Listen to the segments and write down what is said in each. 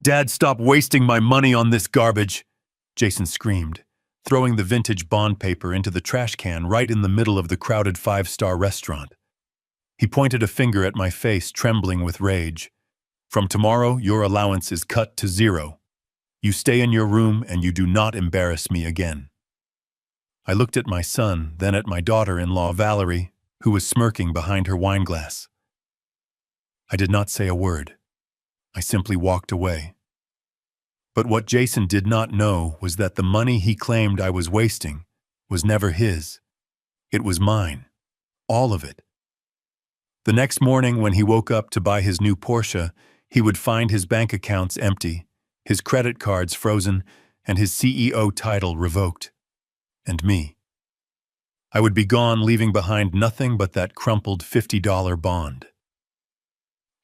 Dad, stop wasting my money on this garbage, Jason screamed, throwing the vintage bond paper into the trash can right in the middle of the crowded five-star restaurant. He pointed a finger at my face, trembling with rage. From tomorrow, your allowance is cut to 0. You stay in your room and you do not embarrass me again. I looked at my son, then at my daughter-in-law, Valerie, who was smirking behind her wine glass. I did not say a word. I simply walked away. But what Jason did not know was that the money he claimed I was wasting was never his. It was mine. All of it. The next morning when he woke up to buy his new Porsche, he would find his bank accounts empty, his credit cards frozen, and his CEO title revoked. And me. I would be gone, leaving behind nothing but that crumpled $50 bond.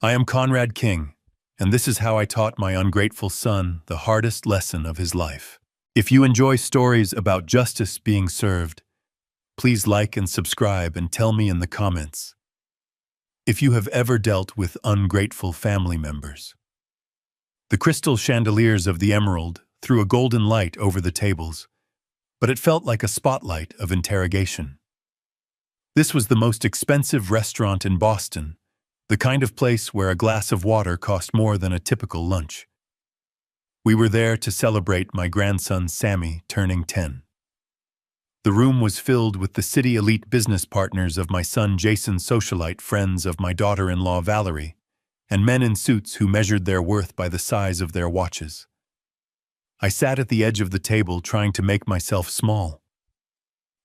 I am Conrad King, and this is how I taught my ungrateful son the hardest lesson of his life. If you enjoy stories about justice being served, please like and subscribe and tell me in the comments if you have ever dealt with ungrateful family members. The crystal chandeliers of the Emerald threw a golden light over the tables, but it felt like a spotlight of interrogation. This was the most expensive restaurant in Boston, the kind of place where a glass of water cost more than a typical lunch. We were there to celebrate my grandson Sammy turning 10. The room was filled with the city elite business partners of my son Jason's socialite friends of my daughter-in-law Valerie, and men in suits who measured their worth by the size of their watches. I sat at the edge of the table trying to make myself small.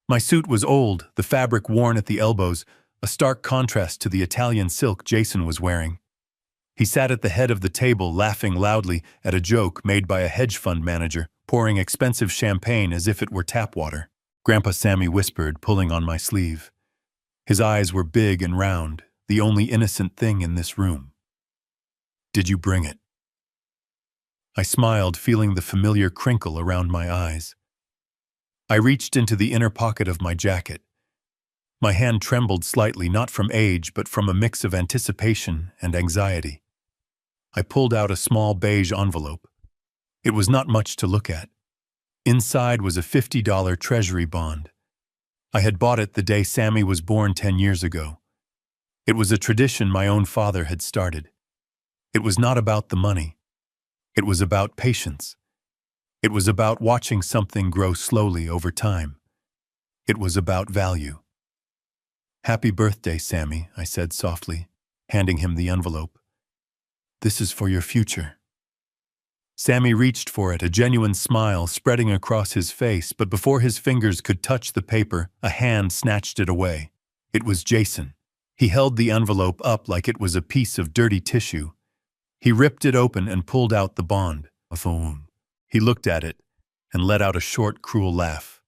My suit was old, the fabric worn at the elbows, a stark contrast to the Italian silk Jason was wearing. He sat at the head of the table laughing loudly at a joke made by a hedge fund manager, pouring expensive champagne as if it were tap water. Grandpa Sammy whispered, pulling on my sleeve. His eyes were big and round, the only innocent thing in this room. Did you bring it? I smiled, feeling the familiar crinkle around my eyes. I reached into the inner pocket of my jacket. My hand trembled slightly, not from age, but from a mix of anticipation and anxiety. I pulled out a small beige envelope. It was not much to look at. Inside was a $50 treasury bond. I had bought it the day Sammy was born 10 years ago. It was a tradition my own father had started. It was not about the money. It was about patience. It was about watching something grow slowly over time. It was about value. Happy birthday, Sammy, I said softly, handing him the envelope. This is for your future. Sammy reached for it, a genuine smile spreading across his face, but before his fingers could touch the paper, a hand snatched it away. It was Jason. He held the envelope up like it was a piece of dirty tissue. He ripped it open and pulled out the bond. A phone. He looked at it and let out a short, cruel laugh.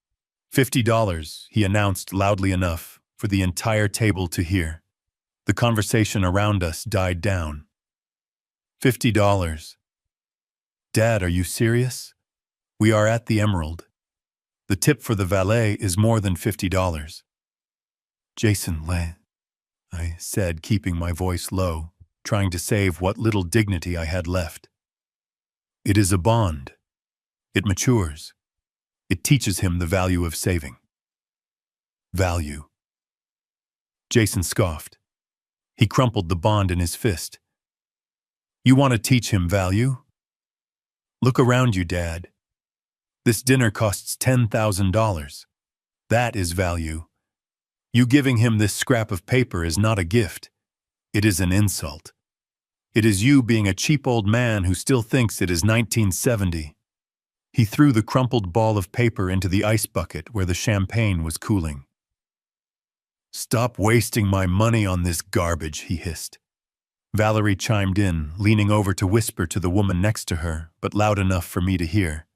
$50, he announced loudly enough for the entire table to hear. The conversation around us died down. $50. Dad, are you serious? We are at the Emerald. The tip for the valet is more than $50. Jason, I said, keeping my voice low, trying to save what little dignity I had left. It is a bond. It matures. It teaches him the value of saving. Value. Jason scoffed. He crumpled the bond in his fist. You want to teach him value? Look around you, Dad. This dinner costs $10,000. That is value. You giving him this scrap of paper is not a gift. It is an insult. It is you being a cheap old man who still thinks it is 1970. He threw the crumpled ball of paper into the ice bucket where the champagne was cooling. Stop wasting my money on this garbage, he hissed. Valerie chimed in, leaning over to whisper to the woman next to her, but loud enough for me to hear.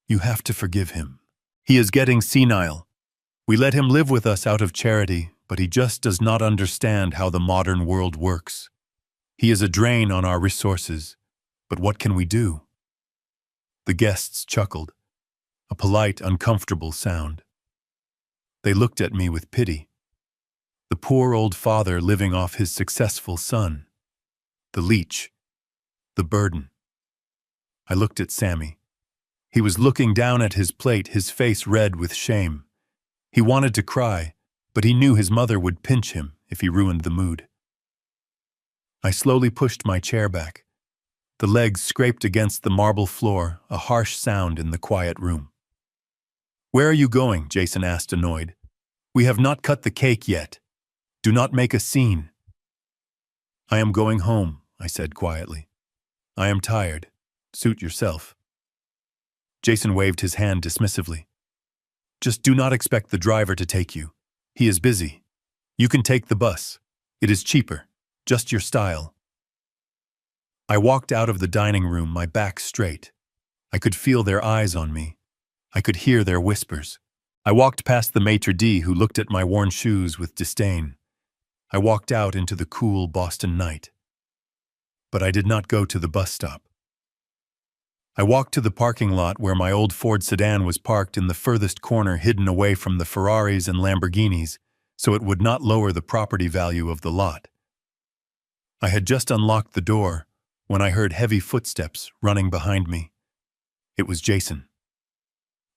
You have to forgive him. He is getting senile. We let him live with us out of charity, but he just does not understand how the modern world works. He is a drain on our resources, but what can we do? The guests chuckled, a polite, uncomfortable sound. They looked at me with pity. The poor old father living off his successful son. The leech. The burden. I looked at Sammy. He was looking down at his plate, his face red with shame. He wanted to cry, but he knew his mother would pinch him if he ruined the mood. I slowly pushed my chair back. The legs scraped against the marble floor, a harsh sound in the quiet room. "Where are you going?" Jason asked, annoyed. "We have not cut the cake yet. Do not make a scene." "I am going home," I said quietly. "I am tired. Suit yourself." Jason waved his hand dismissively. "Just do not expect the driver to take you. He is busy. You can take the bus. It is cheaper. Just your style." I walked out of the dining room, my back straight. I could feel their eyes on me. I could hear their whispers. I walked past the maitre d' who looked at my worn shoes with disdain. I walked out into the cool Boston night. But I did not go to the bus stop. I walked to the parking lot where my old Ford sedan was parked in the furthest corner, hidden away from the Ferraris and Lamborghinis, so it would not lower the property value of the lot. I had just unlocked the door when I heard heavy footsteps running behind me. It was Jason.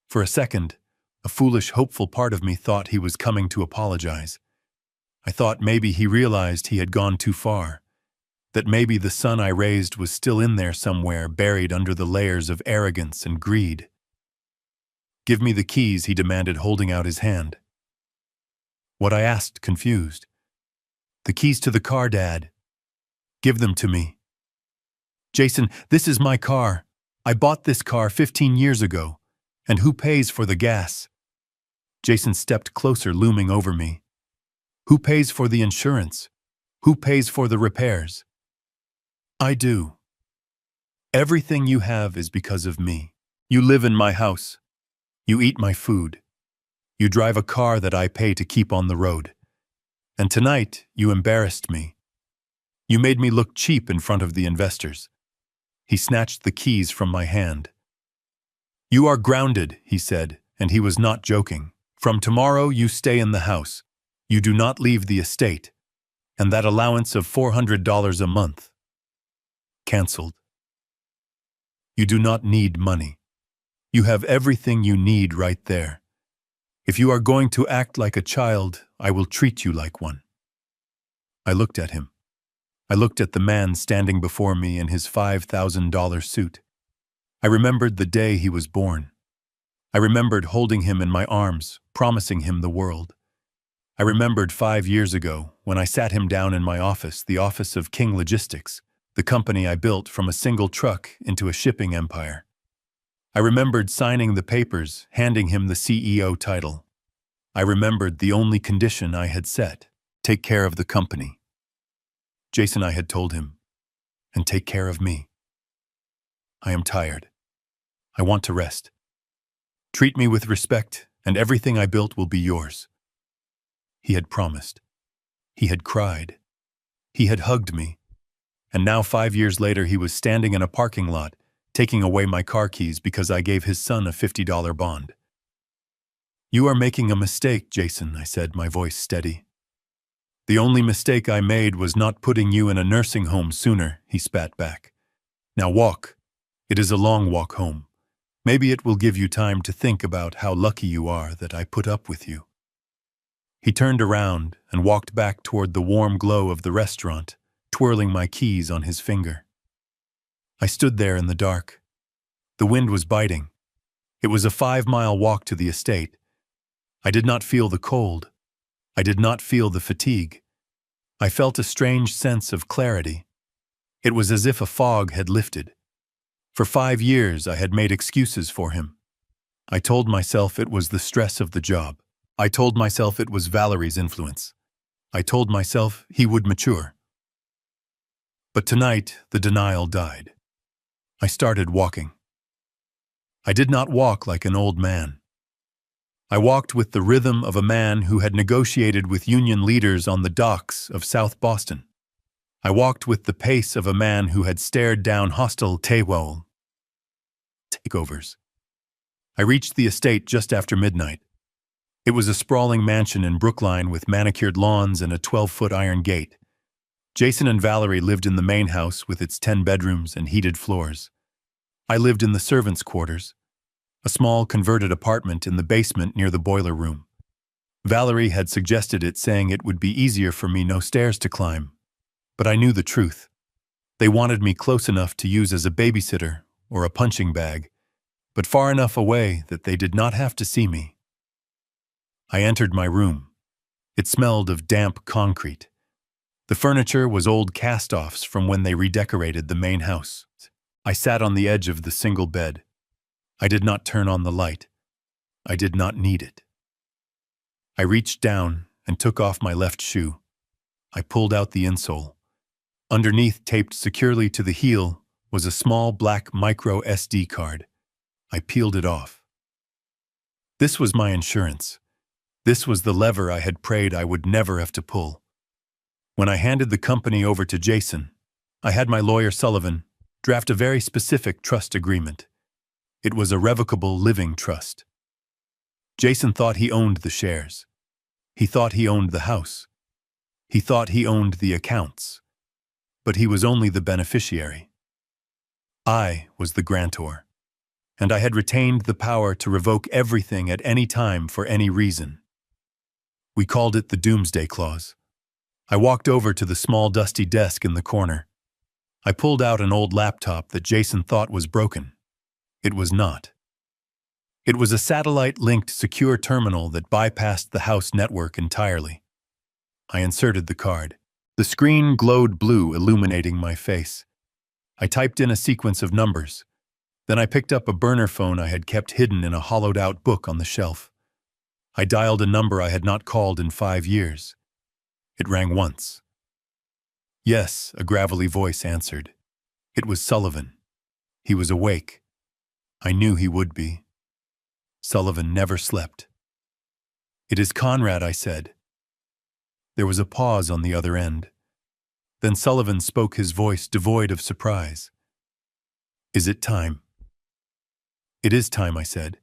For a second, a foolish, hopeful part of me thought he was coming to apologize. I thought maybe he realized he had gone too far, that maybe the son I raised was still in there somewhere, buried under the layers of arrogance and greed. "Give me the keys," he demanded, holding out his hand. What? I asked, confused. "The keys to the car, Dad." "Give them to me." "Jason, this is my car. I bought this car 15 years ago. And who pays for the gas?" Jason stepped closer, looming over me. "Who pays for the insurance? Who pays for the repairs?" "I do. Everything you have is because of me. You live in my house. You eat my food. You drive a car that I pay to keep on the road. And tonight, you embarrassed me. You made me look cheap in front of the investors." He snatched the keys from my hand. "You are grounded," he said, and he was not joking. "From tomorrow, you stay in the house. You do not leave the estate. And that allowance of $400 a month. Cancelled. You do not need money. You have everything you need right there. If you are going to act like a child, I will treat you like one." I looked at him. I looked at the man standing before me in his $5,000 suit. I remembered the day he was born. I remembered holding him in my arms, promising him the world. I remembered 5 years ago when I sat him down in my office, the office of King Logistics, the company I built from a single truck into a shipping empire. I remembered signing the papers, handing him the CEO title. I remembered the only condition I had set: take care of the company. Jason, I had told him, and take care of me. I am tired. I want to rest. Treat me with respect, and everything I built will be yours. He had promised. He had cried. He had hugged me. And now 5 years later, he was standing in a parking lot, taking away my car keys because I gave his son a $50 bond. "You are making a mistake, Jason," I said, my voice steady. "The only mistake I made was not putting you in a nursing home sooner," he spat back. "Now walk. It is a long walk home. Maybe it will give you time to think about how lucky you are that I put up with you." He turned around and walked back toward the warm glow of the restaurant, twirling my keys on his finger. I stood there in the dark. The wind was biting. It was a 5-mile walk to the estate. I did not feel the cold. I did not feel the fatigue. I felt a strange sense of clarity. It was as if a fog had lifted. For 5 years, I had made excuses for him. I told myself it was the stress of the job. I told myself it was Valerie's influence. I told myself he would mature. But tonight, the denial died. I started walking. I did not walk like an old man. I walked with the rhythm of a man who had negotiated with union leaders on the docks of South Boston. I walked with the pace of a man who had stared down hostile takeovers. I reached the estate just after midnight. It was a sprawling mansion in Brookline with manicured lawns and a 12-foot iron gate. Jason and Valerie lived in the main house with its 10 bedrooms and heated floors. I lived in the servants' quarters, a small converted apartment in the basement near the boiler room. Valerie had suggested it, saying it would be easier for me no stairs to climb. But I knew the truth. They wanted me close enough to use as a babysitter or a punching bag, but far enough away that they did not have to see me. I entered my room. It smelled of damp concrete. The furniture was old cast-offs from when they redecorated the main house. I sat on the edge of the single bed. I did not turn on the light. I did not need it. I reached down and took off my left shoe. I pulled out the insole. Underneath, taped securely to the heel, was a small black micro SD card. I peeled it off. This was my insurance. This was the lever I had prayed I would never have to pull. When I handed the company over to Jason, I had my lawyer Sullivan draft a very specific trust agreement. It was a revocable living trust. Jason thought he owned the shares. He thought he owned the house. He thought he owned the accounts. But he was only the beneficiary. I was the grantor, and I had retained the power to revoke everything at any time for any reason. We called it the Doomsday Clause. I walked over to the small dusty desk in the corner. I pulled out an old laptop that Jason thought was broken. It was not. It was a satellite-linked secure terminal that bypassed the house network entirely. I inserted the card. The screen glowed blue, illuminating my face. I typed in a sequence of numbers. Then I picked up a burner phone I had kept hidden in a hollowed-out book on the shelf. I dialed a number I had not called in 5 years. It rang once. Yes, a gravelly voice answered. It was Sullivan. He was awake. I knew he would be. Sullivan never slept. "It is Conrad," I said. There was a pause on the other end. Then Sullivan spoke, his voice devoid of surprise. "Is it time?" "It is time," I said.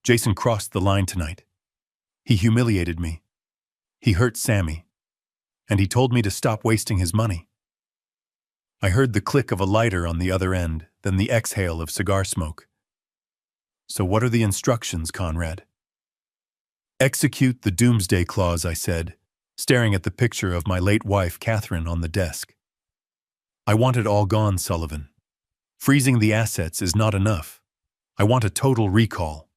"Jason crossed the line tonight. He humiliated me. He hurt Sammy. And he told me to stop wasting his money." I heard the click of a lighter on the other end, then the exhale of cigar smoke. "So what are the instructions, Conrad?" "Execute the Doomsday Clause," I said, staring at the picture of my late wife, Catherine, on the desk. "I want it all gone, Sullivan. Freezing the assets is not enough. I want a total recall."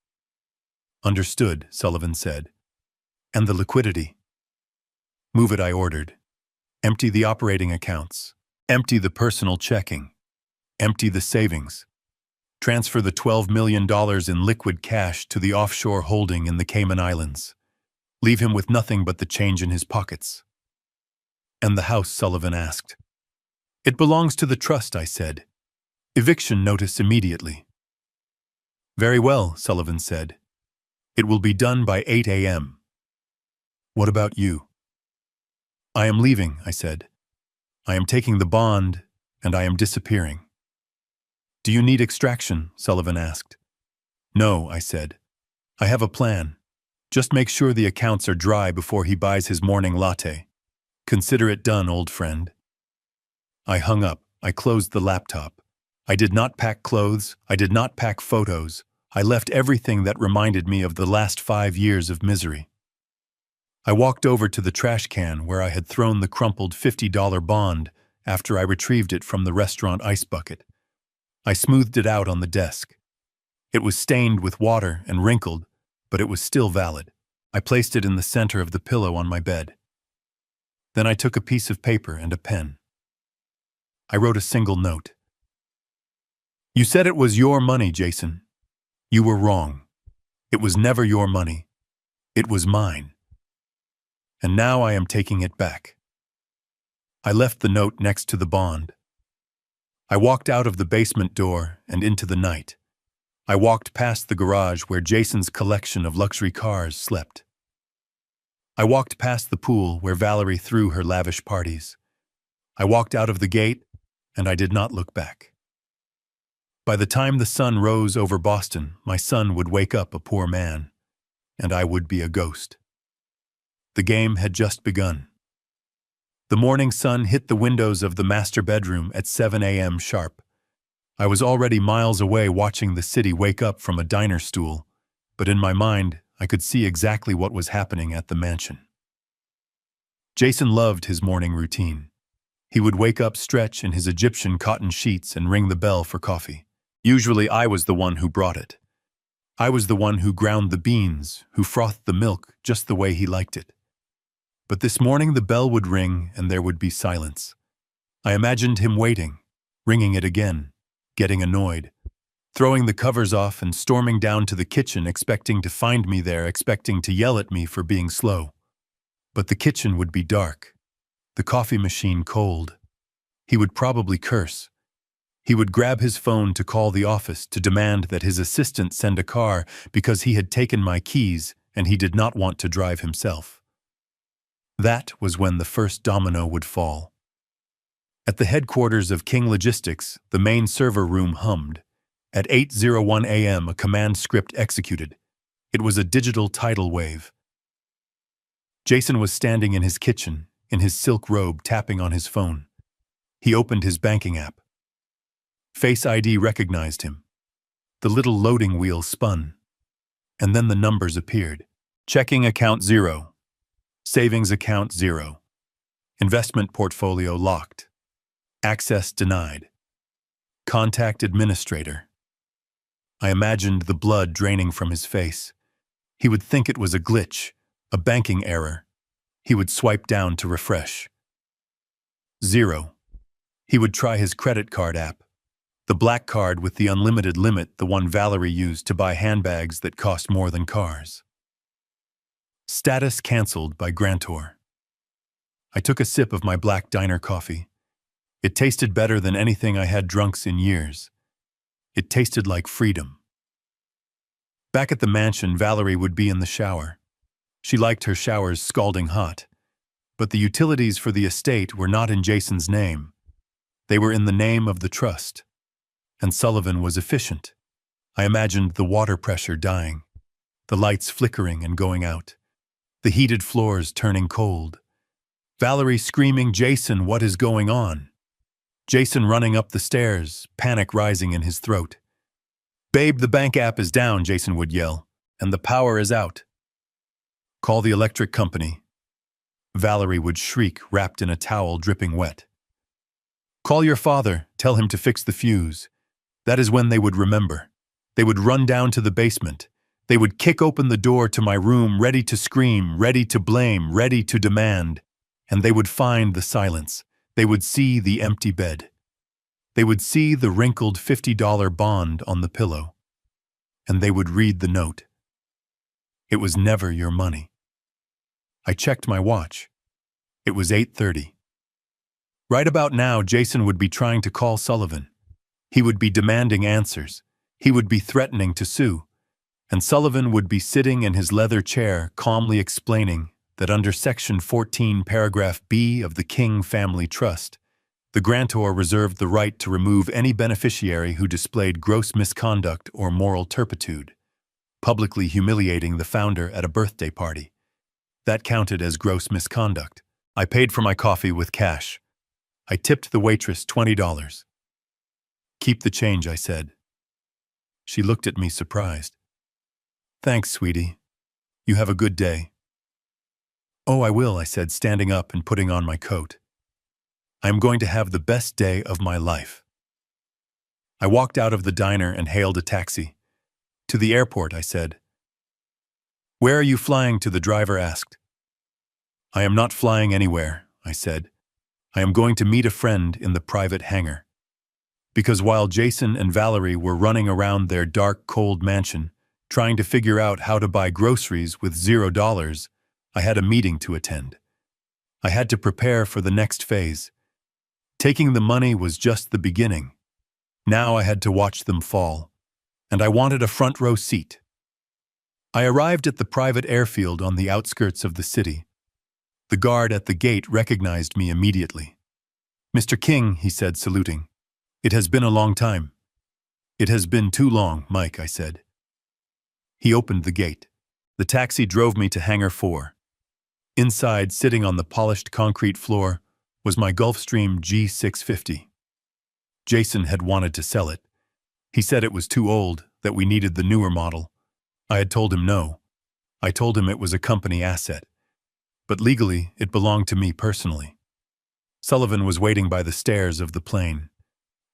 "Understood," Sullivan said. "And the liquidity?" "Move it," I ordered. "Empty the operating accounts. Empty the personal checking. Empty the savings. Transfer the $12 million in liquid cash to the offshore holding in the Cayman Islands. Leave him with nothing but the change in his pockets." "And the house?" Sullivan asked. "It belongs to the trust," I said. "Eviction notice immediately." "Very well," Sullivan said. "It will be done by 8 a.m. What about you?" "I am leaving," I said. "I am taking the bond, and I am disappearing." "Do you need extraction?" Sullivan asked. "No," I said. "I have a plan. Just make sure the accounts are dry before he buys his morning latte. Consider it done, old friend." I hung up. I closed the laptop. I did not pack clothes. I did not pack photos. I left everything that reminded me of the last 5 years of misery. I walked over to the trash can where I had thrown the crumpled $50 bond after I retrieved it from the restaurant ice bucket. I smoothed it out on the desk. It was stained with water and wrinkled, but it was still valid. I placed it in the center of the pillow on my bed. Then I took a piece of paper and a pen. I wrote a single note. "You said it was your money, Jason. You were wrong. It was never your money. It was mine. And now I am taking it back." I left the note next to the bond. I walked out of the basement door and into the night. I walked past the garage where Jason's collection of luxury cars slept. I walked past the pool where Valerie threw her lavish parties. I walked out of the gate, and I did not look back. By the time the sun rose over Boston, my son would wake up a poor man, and I would be a ghost. The game had just begun. The morning sun hit the windows of the master bedroom at 7 a.m. sharp. I was already miles away watching the city wake up from a diner stool, but in my mind, I could see exactly what was happening at the mansion. Jason loved his morning routine. He would wake up, stretch in his Egyptian cotton sheets, and ring the bell for coffee. Usually I was the one who brought it. I was the one who ground the beans, who frothed the milk just the way he liked it. But this morning the bell would ring and there would be silence. I imagined him waiting, ringing it again, getting annoyed, throwing the covers off and storming down to the kitchen, expecting to find me there, expecting to yell at me for being slow. But the kitchen would be dark, the coffee machine cold. He would probably curse. He would grab his phone to call the office to demand that his assistant send a car because he had taken my keys and he did not want to drive himself. That was when the first domino would fall. At the headquarters of King Logistics, the main server room hummed. At 8:01 a.m., a command script executed. It was a digital tidal wave. Jason was standing in his kitchen, in his silk robe, tapping on his phone. He opened his banking app. Face ID recognized him. The little loading wheel spun. And then the numbers appeared. Checking account 0. Savings account 0. Investment portfolio locked. Access denied. Contact administrator. I imagined the blood draining from his face. He would think it was a glitch, a banking error. He would swipe down to refresh. 0. He would try his credit card app. The black card with the unlimited limit, the one Valerie used to buy handbags that cost more than cars. Status canceled by grantor. I took a sip of my black diner coffee. It tasted better than anything I had drunk in years. It tasted like freedom. Back at the mansion, Valerie would be in the shower. She liked her showers scalding hot. But the utilities for the estate were not in Jason's name. They were in the name of the trust. And Sullivan was efficient. I imagined the water pressure dying, the lights flickering and going out, the heated floors turning cold. Valerie screaming, "Jason, what is going on?" Jason running up the stairs, panic rising in his throat. "Babe, the bank app is down," Jason would yell, "and the power is out." "Call the electric company." Valerie would shriek, wrapped in a towel dripping wet. "Call your father, tell him to fix the fuse." That is when they would remember. They would run down to the basement. They would kick open the door to my room, ready to scream, ready to blame, ready to demand. And they would find the silence. They would see the empty bed. They would see the wrinkled $50 bond on the pillow. And they would read the note. It was never your money. I checked my watch. It was 8:30. Right about now, Jason would be trying to call Sullivan. He would be demanding answers. He would be threatening to sue. And Sullivan would be sitting in his leather chair, calmly explaining that under Section 14, Paragraph B of the King Family Trust, the grantor reserved the right to remove any beneficiary who displayed gross misconduct or moral turpitude, publicly humiliating the founder at a birthday party. That counted as gross misconduct. I paid for my coffee with cash. I tipped the waitress $20. "Keep the change," I said. She looked at me surprised. "Thanks, sweetie. You have a good day." "Oh, I will," I said, standing up and putting on my coat. "I am going to have the best day of my life." I walked out of the diner and hailed a taxi. "To the airport," I said. "Where are you flying to?" the driver asked. "I am not flying anywhere," I said. "I am going to meet a friend in the private hangar." Because while Jason and Valerie were running around their dark, cold mansion, trying to figure out how to buy groceries with $0, I had a meeting to attend. I had to prepare for the next phase. Taking the money was just the beginning. Now I had to watch them fall. And I wanted a front row seat. I arrived at the private airfield on the outskirts of the city. The guard at the gate recognized me immediately. "Mr. King," he said, saluting. "It has been a long time." "It has been too long, Mike," I said. He opened the gate. The taxi drove me to Hangar 4. Inside, sitting on the polished concrete floor, was my Gulfstream G650. Jason had wanted to sell it. He said it was too old, that we needed the newer model. I had told him no. I told him it was a company asset. But legally, it belonged to me personally. Sullivan was waiting by the stairs of the plane.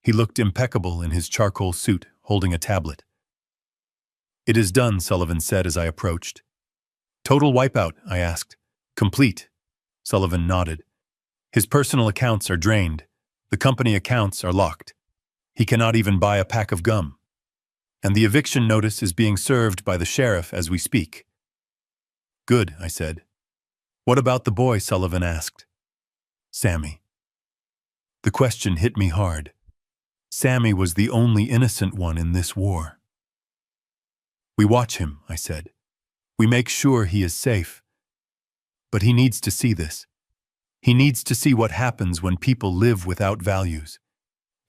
He looked impeccable in his charcoal suit, holding a tablet. "It is done," Sullivan said as I approached. "Total wipeout?" I asked. "Complete." Sullivan nodded. "His personal accounts are drained. The company accounts are locked. He cannot even buy a pack of gum. And the eviction notice is being served by the sheriff as we speak." "Good," I said. "What about the boy?" Sullivan asked. Sammy. The question hit me hard. Sammy was the only innocent one in this war. "We watch him," I said. "We make sure he is safe. But he needs to see this. He needs to see what happens when people live without values.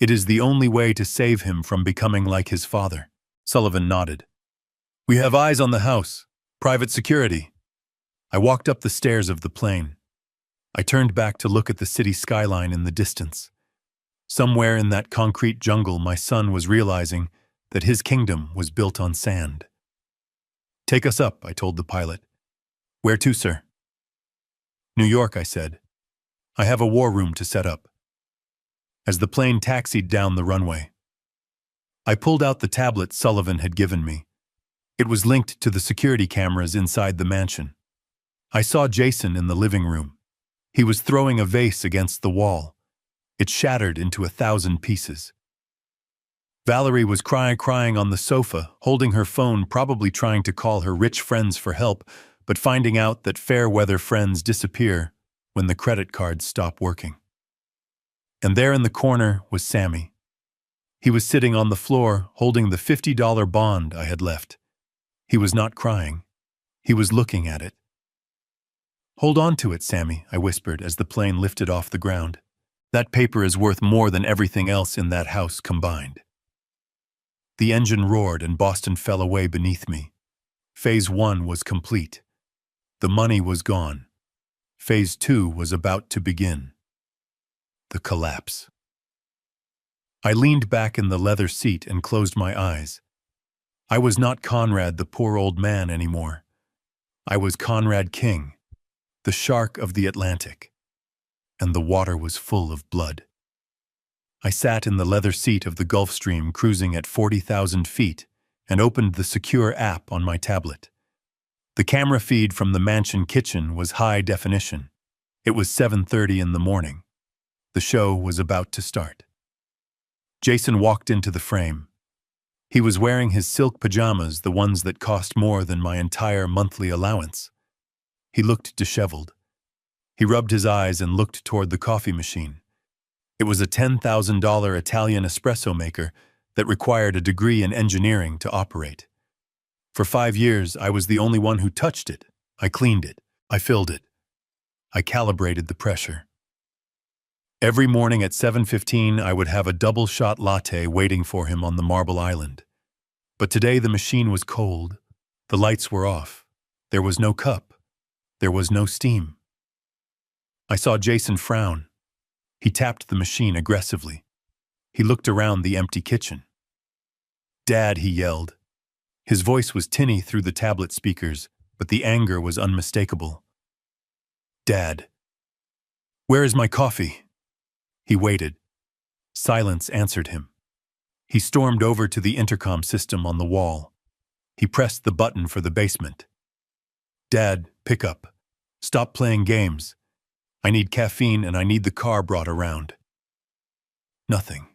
It is the only way to save him from becoming like his father." Sullivan nodded. "We have eyes on the house. Private security." I walked up the stairs of the plane. I turned back to look at the city skyline in the distance. Somewhere in that concrete jungle, my son was realizing that his kingdom was built on sand. "Take us up," I told the pilot. "Where to, sir?" "New York," I said. "I have a war room to set up." As the plane taxied down the runway, I pulled out the tablet Sullivan had given me. It was linked to the security cameras inside the mansion. I saw Jason in the living room. He was throwing a vase against the wall. It shattered into 1,000 pieces. Valerie was crying on the sofa, holding her phone, probably trying to call her rich friends for help, but finding out that fair-weather friends disappear when the credit cards stop working. And there in the corner was Sammy. He was sitting on the floor, holding the $50 bond I had left. He was not crying. He was looking at it. "Hold on to it, Sammy," I whispered as the plane lifted off the ground. "That paper is worth more than everything else in that house combined." The engine roared and Boston fell away beneath me. Phase 1 was complete. The money was gone. Phase 2 was about to begin. The collapse. I leaned back in the leather seat and closed my eyes. I was not Conrad the poor old man anymore. I was Conrad King, the shark of the Atlantic. And the water was full of blood. I sat in the leather seat of the Gulfstream cruising at 40,000 feet and opened the secure app on my tablet. The camera feed from the mansion kitchen was high definition. It was 7:30 in the morning. The show was about to start. Jason walked into the frame. He was wearing his silk pajamas, the ones that cost more than my entire monthly allowance. He looked disheveled. He rubbed his eyes and looked toward the coffee machine. It was a $10,000 Italian espresso maker that required a degree in engineering to operate. For 5 years, I was the only one who touched it. I cleaned it. I filled it. I calibrated the pressure. Every morning at 7:15, I would have a double-shot latte waiting for him on the marble island. But today the machine was cold. The lights were off. There was no cup. There was no steam. I saw Jason frown. He tapped the machine aggressively. He looked around the empty kitchen. "Dad," he yelled. His voice was tinny through the tablet speakers, but the anger was unmistakable. "Dad, where is my coffee?" He waited. Silence answered him. He stormed over to the intercom system on the wall. He pressed the button for the basement. "Dad, pick up. Stop playing games. I need caffeine and I need the car brought around." Nothing.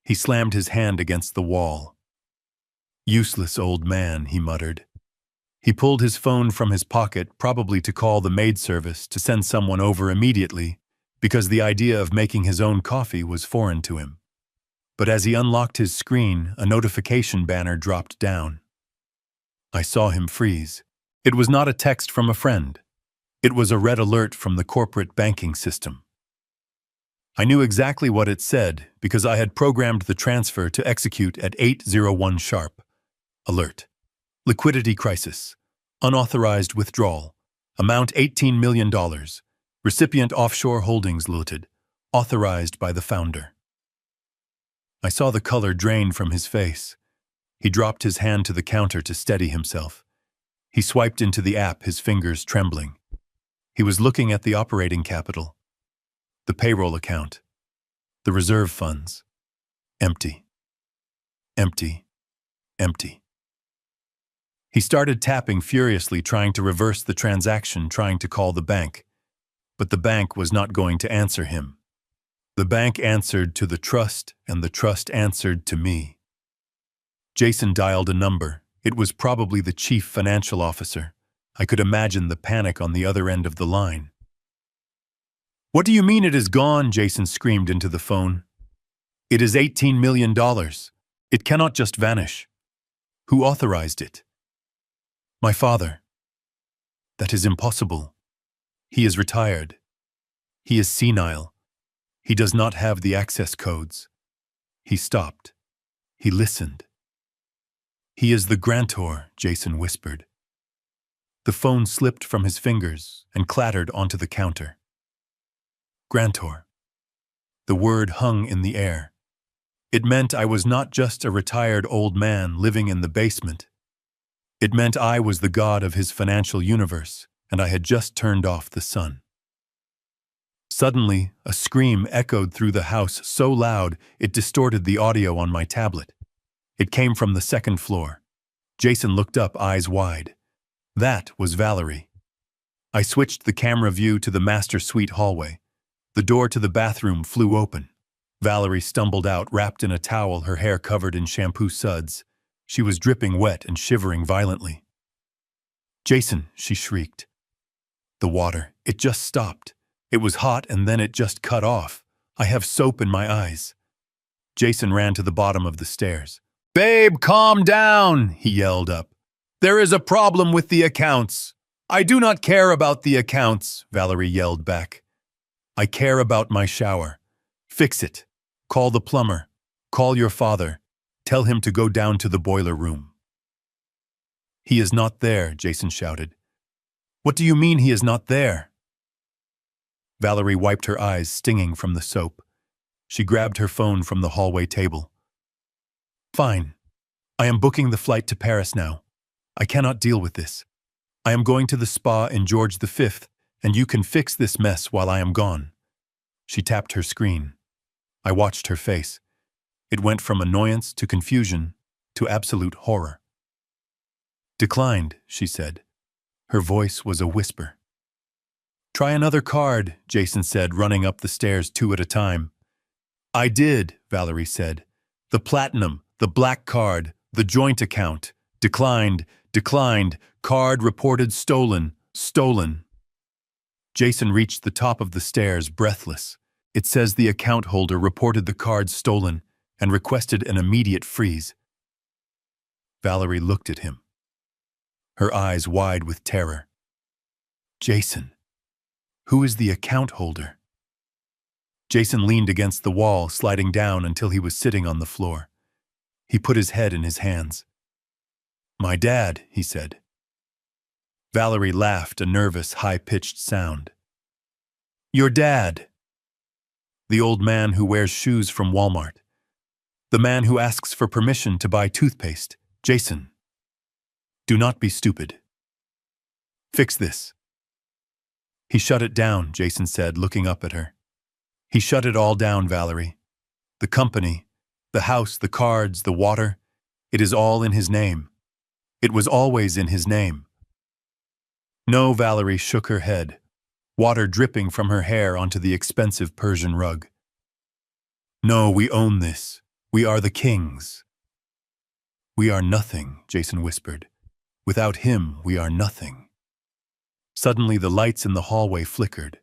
He slammed his hand against the wall. "Useless old man," he muttered. He pulled his phone from his pocket, probably to call the maid service to send someone over immediately, because the idea of making his own coffee was foreign to him. But as he unlocked his screen, a notification banner dropped down. I saw him freeze. It was not a text from a friend. It was a red alert from the corporate banking system. I knew exactly what it said because I had programmed the transfer to execute at 8:01 sharp. Alert. Liquidity crisis. Unauthorized withdrawal. Amount $18 million. Recipient offshore holdings looted. Authorized by the founder. I saw the color drain from his face. He dropped his hand to the counter to steady himself. He swiped into the app, his fingers trembling. He was looking at the operating capital, the payroll account, the reserve funds. Empty. Empty. Empty. He started tapping furiously, trying to reverse the transaction, trying to call the bank. But the bank was not going to answer him. The bank answered to the trust, and the trust answered to me. Jason dialed a number. It was probably the chief financial officer. I could imagine the panic on the other end of the line. "What do you mean it is gone?" Jason screamed into the phone. "It is $18 million. It cannot just vanish." "Who authorized it?" "My father." "That is impossible. He is retired. He is senile. He does not have the access codes." He stopped. He listened. "He is the grantor," Jason whispered. The phone slipped from his fingers and clattered onto the counter. Grantor. The word hung in the air. It meant I was not just a retired old man living in the basement. It meant I was the god of his financial universe, and I had just turned off the sun. Suddenly, a scream echoed through the house so loud it distorted the audio on my tablet. It came from the second floor. Jason looked up, eyes wide. That was Valerie. I switched the camera view to the master suite hallway. The door to the bathroom flew open. Valerie stumbled out, wrapped in a towel, her hair covered in shampoo suds. She was dripping wet and shivering violently. "Jason," she shrieked. "The water, it just stopped. It was hot and then it just cut off. I have soap in my eyes." Jason ran to the bottom of the stairs. "Babe, calm down," he yelled up. "There is a problem with the accounts." "I do not care about the accounts," Valerie yelled back. "I care about my shower. Fix it. Call the plumber. Call your father. Tell him to go down to the boiler room." "He is not there," Jason shouted. "What do you mean he is not there?" Valerie wiped her eyes, stinging from the soap. She grabbed her phone from the hallway table. "Fine. I am booking the flight to Paris now. I cannot deal with this. I am going to the spa in George V, and you can fix this mess while I am gone." She tapped her screen. I watched her face. It went from annoyance to confusion to absolute horror. "Declined," she said. Her voice was a whisper. "Try another card," Jason said, running up the stairs 2 at a time. "I did," Valerie said. "The platinum, the black card, the joint account. Declined, declined, card reported stolen, stolen." Jason reached the top of the stairs, breathless. "It says the account holder reported the card stolen and requested an immediate freeze." Valerie looked at him, her eyes wide with terror. "Jason, who is the account holder?" Jason leaned against the wall, sliding down until he was sitting on the floor. He put his head in his hands. "My dad," he said. Valerie laughed, a nervous, high-pitched sound. "Your dad. The old man who wears shoes from Walmart. The man who asks for permission to buy toothpaste. Jason, do not be stupid. Fix this." "He shut it down," Jason said, looking up at her. "He shut it all down, Valerie. The company, the house, the cards, the water, it is all in his name. It was always in his name." "No," Valerie shook her head, water dripping from her hair onto the expensive Persian rug. "No, we own this. We are the kings." "We are nothing," Jason whispered. "Without him, we are nothing." Suddenly, the lights in the hallway flickered.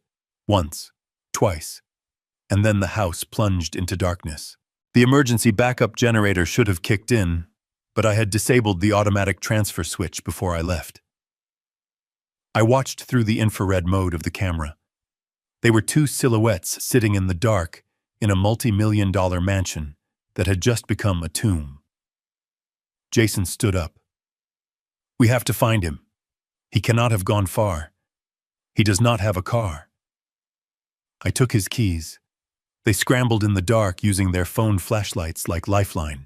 Once, twice, and then the house plunged into darkness. The emergency backup generator should have kicked in, but I had disabled the automatic transfer switch before I left. I watched through the infrared mode of the camera. They were 2 silhouettes sitting in the dark in a multi-million-dollar mansion that had just become a tomb. Jason stood up. "We have to find him. He cannot have gone far. He does not have a car." I took his keys. They scrambled in the dark using their phone flashlights like lifeline.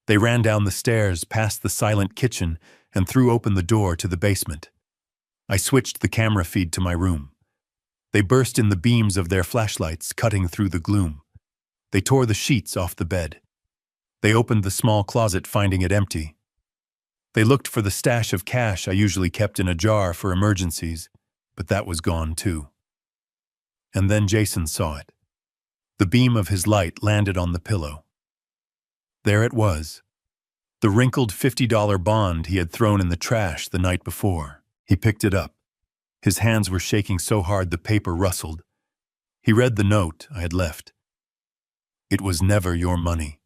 They ran down the stairs, past the silent kitchen, and threw open the door to the basement. I switched the camera feed to my room. They burst in the beams of their flashlights, cutting through the gloom. They tore the sheets off the bed. They opened the small closet, finding it empty. They looked for the stash of cash I usually kept in a jar for emergencies, but that was gone too. And then Jason saw it. The beam of his light landed on the pillow. There it was, the wrinkled $50 bond he had thrown in the trash the night before. He picked it up. His hands were shaking so hard the paper rustled. He read the note I had left. It was never your money.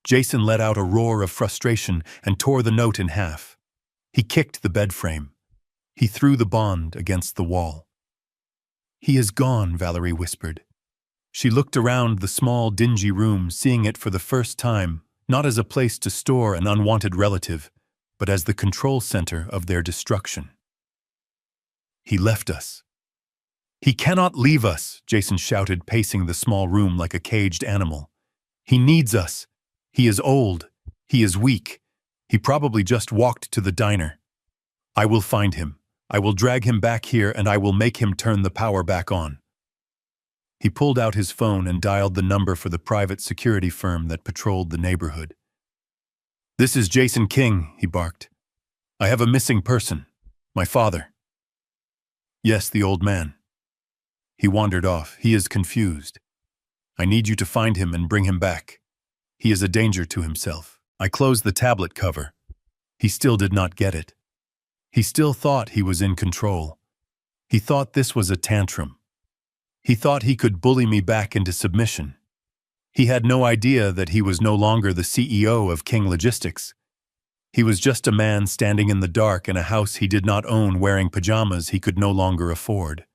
Jason let out a roar of frustration and tore the note in half. He kicked the bed frame. He threw the bond against the wall. "He is gone," Valerie whispered. She looked around the small, dingy room, seeing it for the first time, not as a place to store an unwanted relative, but as the control center of their destruction. "He left us." "He cannot leave us," Jason shouted, pacing the small room like a caged animal. "He needs us. He is old. He is weak. He probably just walked to the diner. I will find him. I will drag him back here and I will make him turn the power back on." He pulled out his phone and dialed the number for the private security firm that patrolled the neighborhood. "This is Jason King," he barked. "I have a missing person. My father." "Yes, the old man." He wandered off. "He is confused. I need you to find him and bring him back. He is a danger to himself." I closed the tablet cover. He still did not get it. He still thought he was in control. He thought this was a tantrum. He thought he could bully me back into submission. He had no idea that he was no longer the CEO of King Logistics. He was just a man standing in the dark in a house he did not own, wearing pajamas he could no longer afford.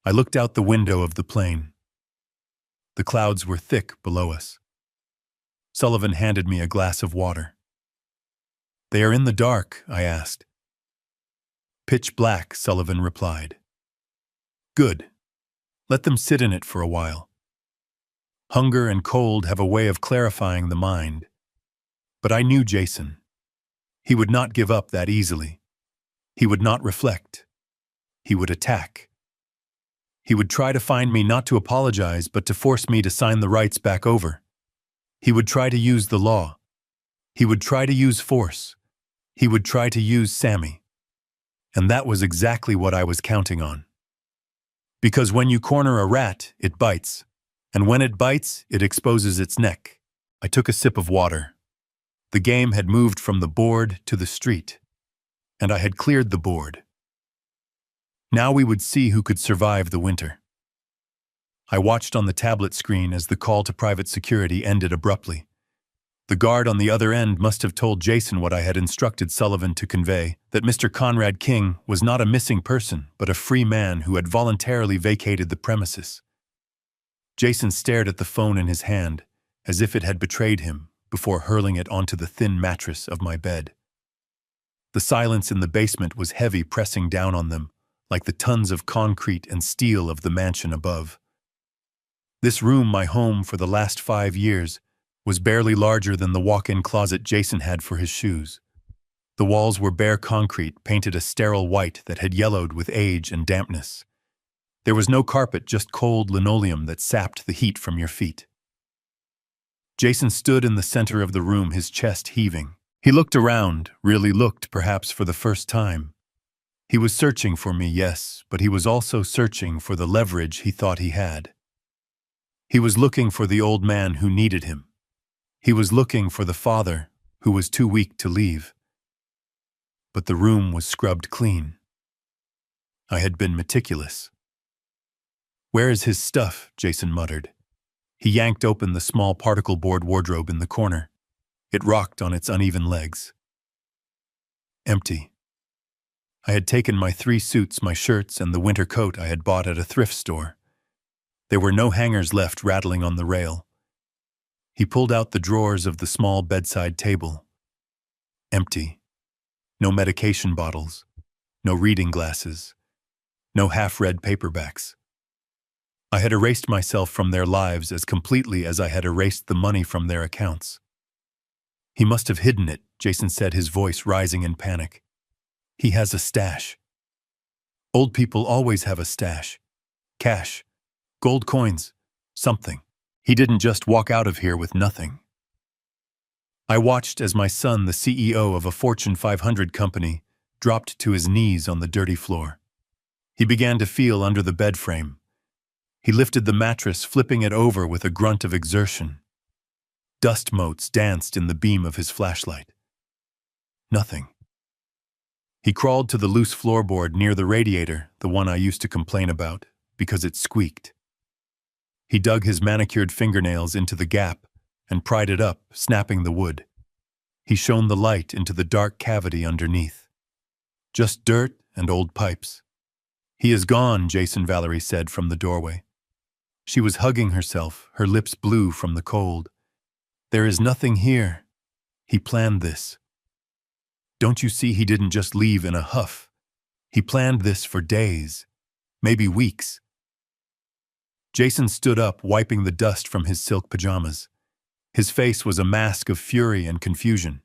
I looked out the window of the plane. The clouds were thick below us. Sullivan handed me a glass of water. "They are in the dark?" I asked. "Pitch black," Sullivan replied. "Good. Let them sit in it for a while. Hunger and cold have a way of clarifying the mind. But I knew Jason. He would not give up that easily. He would not reflect. He would attack. He would try to find me, not to apologize, but to force me to sign the rights back over. He would try to use the law. He would try to use force. He would try to use Sammy. And that was exactly what I was counting on. Because when you corner a rat, it bites. And when it bites, it exposes its neck. I took a sip of water. The game had moved from the board to the street. And I had cleared the board. Now we would see who could survive the winter. I watched on the tablet screen as the call to private security ended abruptly. The guard on the other end must have told Jason what I had instructed Sullivan to convey, that Mr. Conrad King was not a missing person, but a free man who had voluntarily vacated the premises. Jason stared at the phone in his hand, as if it had betrayed him, before hurling it onto the thin mattress of my bed. The silence in the basement was heavy, pressing down on them, like the tons of concrete and steel of the mansion above. This room, my home for the last 5 years, was barely larger than the walk-in closet Jason had for his shoes. The walls were bare concrete, painted a sterile white that had yellowed with age and dampness. There was no carpet, just cold linoleum that sapped the heat from your feet. Jason stood in the center of the room, his chest heaving. He looked around, really looked, perhaps for the first time. He was searching for me, yes, but he was also searching for the leverage he thought he had. He was looking for the old man who needed him. He was looking for the father who was too weak to leave. But the room was scrubbed clean. I had been meticulous. "Where is his stuff?" Jason muttered. He yanked open the small particle board wardrobe in the corner. It rocked on its uneven legs. Empty. I had taken my 3 suits, my shirts, and the winter coat I had bought at a thrift store. There were no hangers left rattling on the rail. He pulled out the drawers of the small bedside table. Empty. No medication bottles. No reading glasses. No half-read paperbacks. I had erased myself from their lives as completely as I had erased the money from their accounts. He must have hidden it, Jason said, his voice rising in panic. He has a stash. Old people always have a stash. Cash. Gold coins. Something. He didn't just walk out of here with nothing. I watched as my son, the CEO of a Fortune 500 company, dropped to his knees on the dirty floor. He began to feel under the bed frame. He lifted the mattress, flipping it over with a grunt of exertion. Dust motes danced in the beam of his flashlight. Nothing. He crawled to the loose floorboard near the radiator, the one I used to complain about, because it squeaked. He dug his manicured fingernails into the gap and pried it up, snapping the wood. He shone the light into the dark cavity underneath. Just dirt and old pipes. He is gone, Jason, Valerie said from the doorway. She was hugging herself, her lips blue from the cold. There is nothing here. He planned this. Don't you see, he didn't just leave in a huff. He planned this for days, maybe weeks. Jason stood up, wiping the dust from his silk pajamas. His face was a mask of fury and confusion.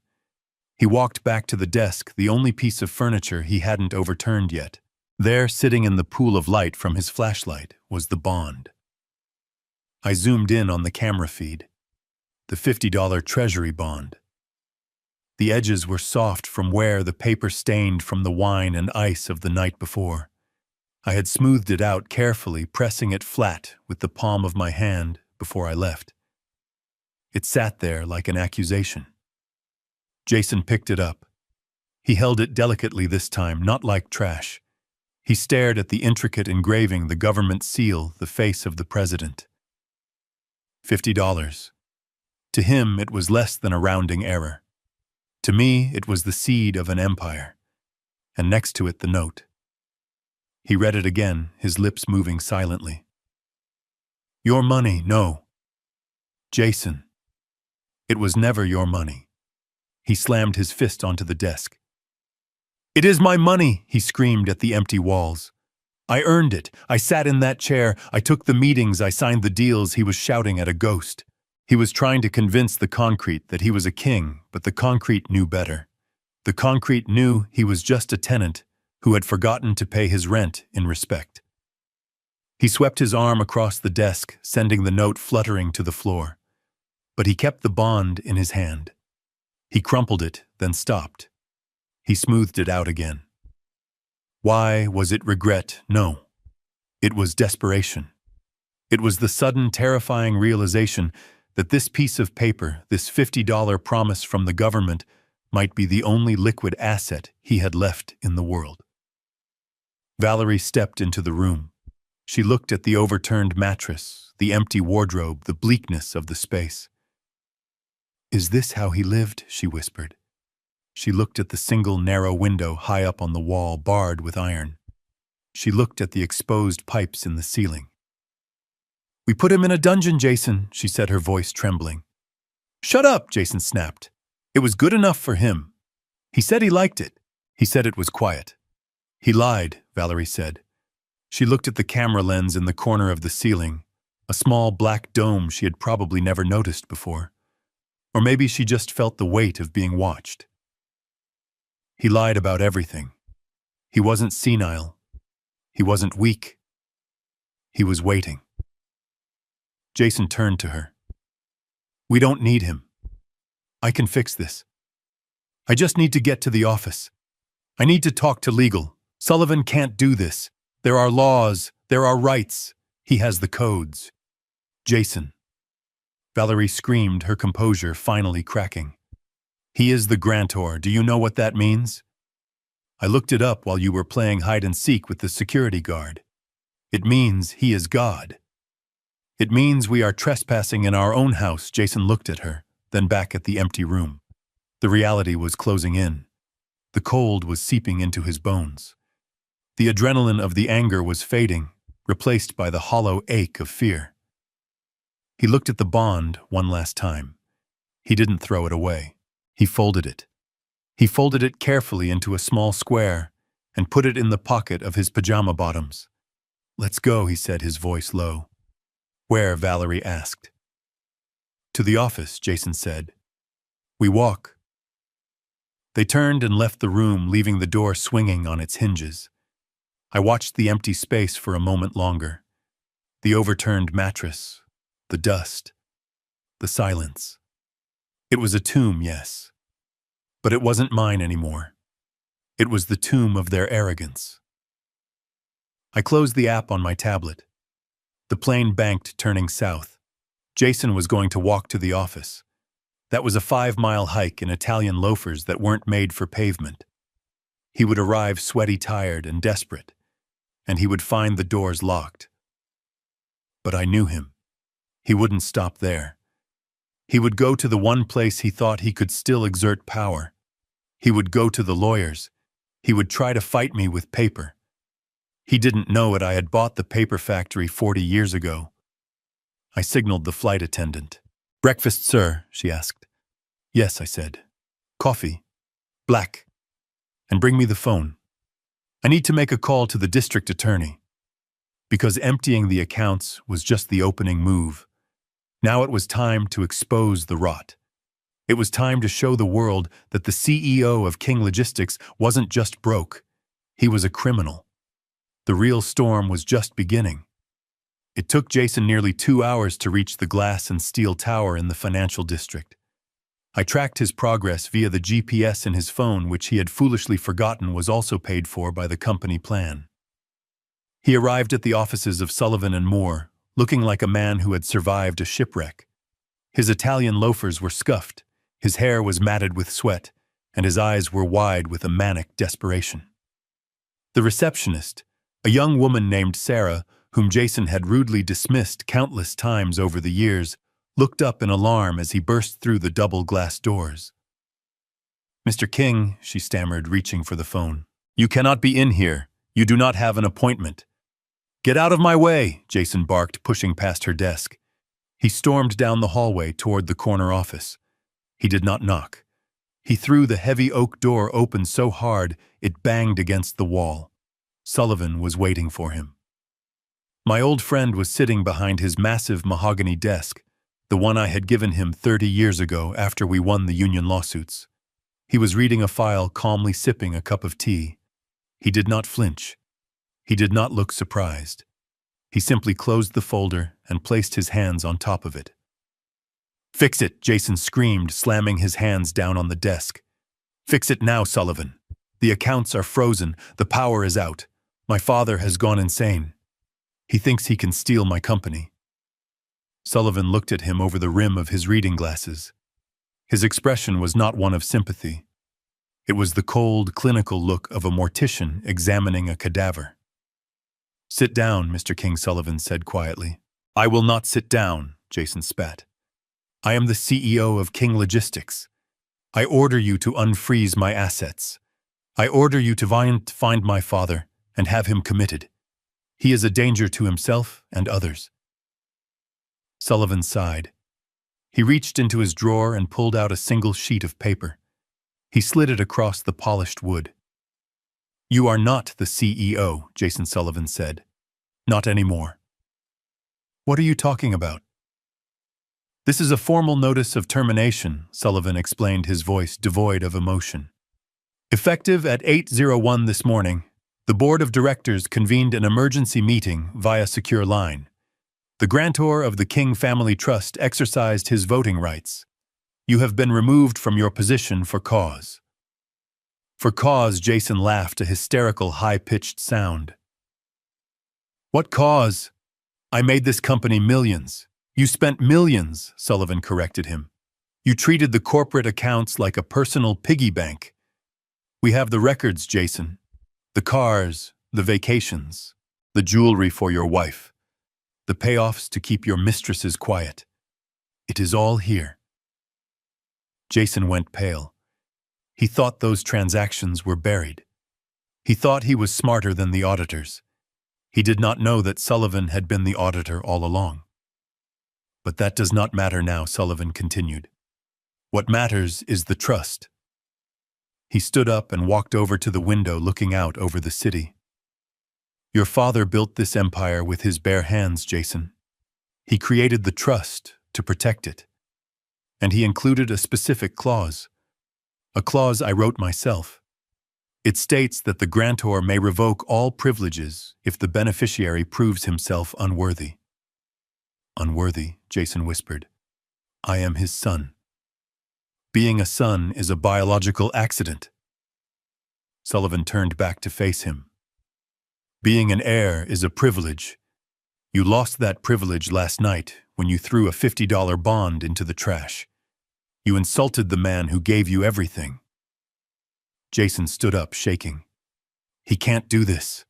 He walked back to the desk, the only piece of furniture he hadn't overturned yet. There, sitting in the pool of light from his flashlight, was the bond. I zoomed in on the camera feed. The $50 Treasury bond. The edges were soft from wear, the paper stained from the wine and ice of the night before. I had smoothed it out carefully, pressing it flat with the palm of my hand before I left. It sat there like an accusation. Jason picked it up. He held it delicately this time, not like trash. He stared at the intricate engraving, the government seal, the face of the president. $50. To him, it was less than a rounding error. To me, it was the seed of an empire. And next to it, the note. He read it again, his lips moving silently. Your money, no. Jason. It was never your money. He slammed his fist onto the desk. It is my money, he screamed at the empty walls. I earned it. I sat in that chair. I took the meetings. I signed the deals. He was shouting at a ghost. He was trying to convince the concrete that he was a king, but the concrete knew better. The concrete knew he was just a tenant who had forgotten to pay his rent in respect. He swept his arm across the desk, sending the note fluttering to the floor. But he kept the bond in his hand. He crumpled it, then stopped. He smoothed it out again. Why was it regret? No. It was desperation. It was the sudden, terrifying realization that this piece of paper, this $50 promise from the government, might be the only liquid asset he had left in the world. Valerie stepped into the room. She looked at the overturned mattress, the empty wardrobe, the bleakness of the space. Is this how he lived? She whispered. She looked at the single narrow window high up on the wall, barred with iron. She looked at the exposed pipes in the ceiling. We put him in a dungeon, Jason, she said, her voice trembling. Shut up, Jason snapped. It was good enough for him. He said he liked it. He said it was quiet. He lied, Valerie said. She looked at the camera lens in the corner of the ceiling, a small black dome she had probably never noticed before. Or maybe she just felt the weight of being watched. He lied about everything. He wasn't senile. He wasn't weak. He was waiting. Jason turned to her. We don't need him. I can fix this. I just need to get to the office. I need to talk to legal. Sullivan can't do this. There are laws. There are rights. He has the codes. Jason. Valerie screamed, her composure finally cracking. He is the grantor. Do you know what that means? I looked it up while you were playing hide and seek with the security guard. It means he is God. It means we are trespassing in our own house. Jason looked at her, then back at the empty room. The reality was closing in. The cold was seeping into his bones. The adrenaline of the anger was fading, replaced by the hollow ache of fear. He looked at the bond one last time. He didn't throw it away. He folded it. He folded it carefully into a small square and put it in the pocket of his pajama bottoms. Let's go, he said, his voice low. Where? Valerie asked. To the office, Jason said. We walk. They turned and left the room, leaving the door swinging on its hinges. I watched the empty space for a moment longer. The overturned mattress, the dust, the silence. It was a tomb, yes. But it wasn't mine anymore. It was the tomb of their arrogance. I closed the app on my tablet. The plane banked, turning south. Jason was going to walk to the office. That was a 5-mile hike in Italian loafers that weren't made for pavement. He would arrive sweaty, tired, and desperate, and he would find the doors locked. But I knew him. He wouldn't stop there. He would go to the one place he thought he could still exert power. He would go to the lawyers. He would try to fight me with paper. He didn't know it. I had bought the paper factory 40 years ago. I signaled the flight attendant. Breakfast, sir, she asked. Yes, I said. Coffee. Black. And bring me the phone. I need to make a call to the district attorney. Because emptying the accounts was just the opening move. Now it was time to expose the rot. It was time to show the world that the CEO of King Logistics wasn't just broke. He was a criminal. The real storm was just beginning. It took Jason nearly 2 hours to reach the glass and steel tower in the financial district. I tracked his progress via the GPS in his phone, which he had foolishly forgotten was also paid for by the company plan. He arrived at the offices of Sullivan and Moore, looking like a man who had survived a shipwreck. His Italian loafers were scuffed, his hair was matted with sweat, and his eyes were wide with a manic desperation. The receptionist, a young woman named Sarah, whom Jason had rudely dismissed countless times over the years, looked up in alarm as he burst through the double glass doors. Mr. King, she stammered, reaching for the phone. You cannot be in here. You do not have an appointment. Get out of my way, Jason barked, pushing past her desk. He stormed down the hallway toward the corner office. He did not knock. He threw the heavy oak door open so hard it banged against the wall. Sullivan was waiting for him. My old friend was sitting behind his massive mahogany desk, the one I had given him 30 years ago after we won the union lawsuits. He was reading a file, calmly sipping a cup of tea. He did not flinch. He did not look surprised. He simply closed the folder and placed his hands on top of it. Fix it, Jason screamed, slamming his hands down on the desk. Fix it now, Sullivan. The accounts are frozen. The power is out. My father has gone insane. He thinks he can steal my company. Sullivan looked at him over the rim of his reading glasses. His expression was not one of sympathy. It was the cold, clinical look of a mortician examining a cadaver. Sit down, Mr. King, Sullivan said quietly. I will not sit down, Jason spat. I am the CEO of King Logistics. I order you to unfreeze my assets. I order you to find my father and have him committed. He is a danger to himself and others. Sullivan sighed. He reached into his drawer and pulled out a single sheet of paper. He slid it across the polished wood. You are not the CEO, Jason Sullivan said. Not anymore. What are you talking about? This is a formal notice of termination, Sullivan explained, his voice devoid of emotion. Effective at 8:01 this morning, the board of directors convened an emergency meeting via secure line. The grantor of the King Family Trust exercised his voting rights. You have been removed from your position for cause. For cause, Jason laughed, a hysterical, high-pitched sound. What cause? I made this company millions. You spent millions, Sullivan corrected him. You treated the corporate accounts like a personal piggy bank. We have the records, Jason. The cars, the vacations, the jewelry for your wife, the payoffs to keep your mistresses quiet. It is all here. Jason went pale. He thought those transactions were buried. He thought he was smarter than the auditors. He did not know that Sullivan had been the auditor all along. But that does not matter now, Sullivan continued. What matters is the trust. He stood up and walked over to the window looking out over the city. Your father built this empire with his bare hands, Jason. He created the trust to protect it. And he included a specific clause. A clause I wrote myself. It states that the grantor may revoke all privileges if the beneficiary proves himself unworthy. Unworthy, Jason whispered. I am his son. Being a son is a biological accident. Sullivan turned back to face him. Being an heir is a privilege. You lost that privilege last night when you threw a $50 bond into the trash. You insulted the man who gave you everything. Jason stood up, shaking. He can't do this.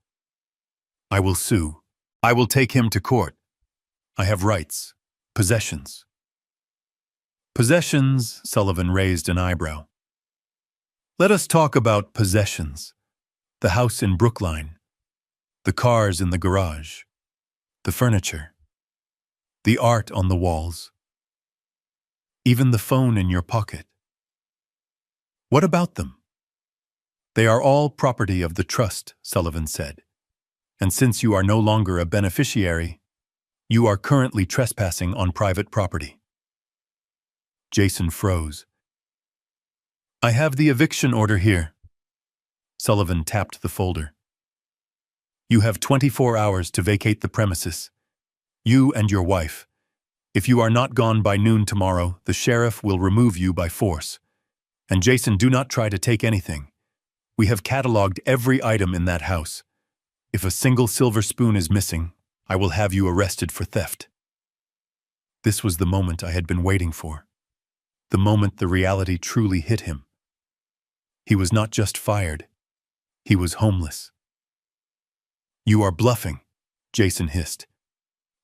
I will sue. I will take him to court. I have rights. Possessions. Possessions, Sullivan raised an eyebrow. Let us talk about possessions. The house in Brookline. The cars in the garage. The furniture. The art on the walls. Even the phone in your pocket. What about them? They are all property of the trust, Sullivan said. And since you are no longer a beneficiary, you are currently trespassing on private property. Jason froze. I have the eviction order here. Sullivan tapped the folder. You have 24 hours to vacate the premises. You and your wife. If you are not gone by noon tomorrow, the sheriff will remove you by force. And Jason, do not try to take anything. We have cataloged every item in that house. If a single silver spoon is missing, I will have you arrested for theft. This was the moment I had been waiting for. The moment the reality truly hit him. He was not just fired. He was homeless. You are bluffing, Jason hissed.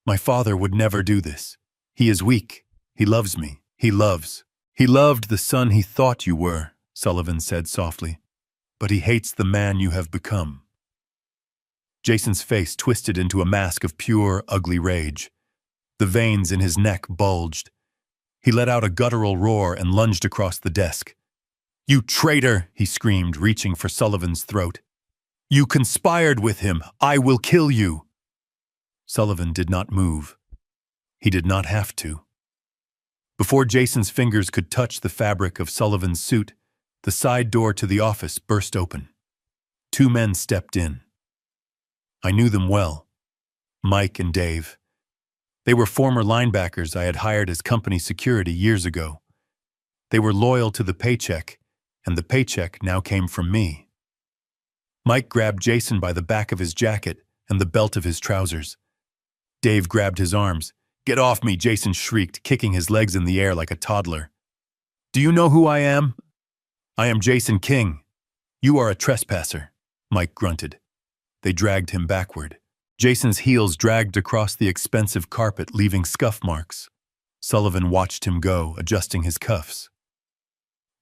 My father would never do this. He is weak. He loves me. He loved the son he thought you were, Sullivan said softly. But he hates the man you have become. Jason's face twisted into a mask of pure, ugly rage. The veins in his neck bulged. He let out a guttural roar and lunged across the desk. You traitor, he screamed, reaching for Sullivan's throat. You conspired with him. I will kill you. Sullivan did not move. He did not have to. Before Jason's fingers could touch the fabric of Sullivan's suit, the side door to the office burst open. 2 men stepped in. I knew them well. Mike and Dave. They were former linebackers I had hired as company security years ago. They were loyal to the paycheck, and the paycheck now came from me. Mike grabbed Jason by the back of his jacket and the belt of his trousers. Dave grabbed his arms. Get off me, Jason shrieked, kicking his legs in the air like a toddler. Do you know who I am? I am Jason King. You are a trespasser, Mike grunted. They dragged him backward. Jason's heels dragged across the expensive carpet, leaving scuff marks. Sullivan watched him go, adjusting his cuffs.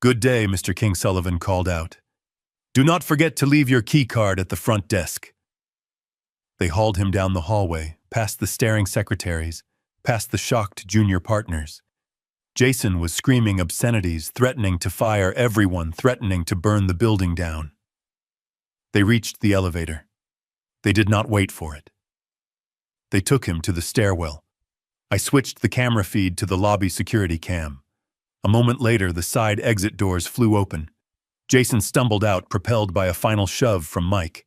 Good day, Mr. King, Sullivan called out. Do not forget to leave your key card at the front desk. They hauled him down the hallway, past the staring secretaries, past the shocked junior partners. Jason was screaming obscenities, threatening to fire everyone, threatening to burn the building down. They reached the elevator. They did not wait for it. They took him to the stairwell. I switched the camera feed to the lobby security cam. A moment later, the side exit doors flew open. Jason stumbled out, propelled by a final shove from Mike.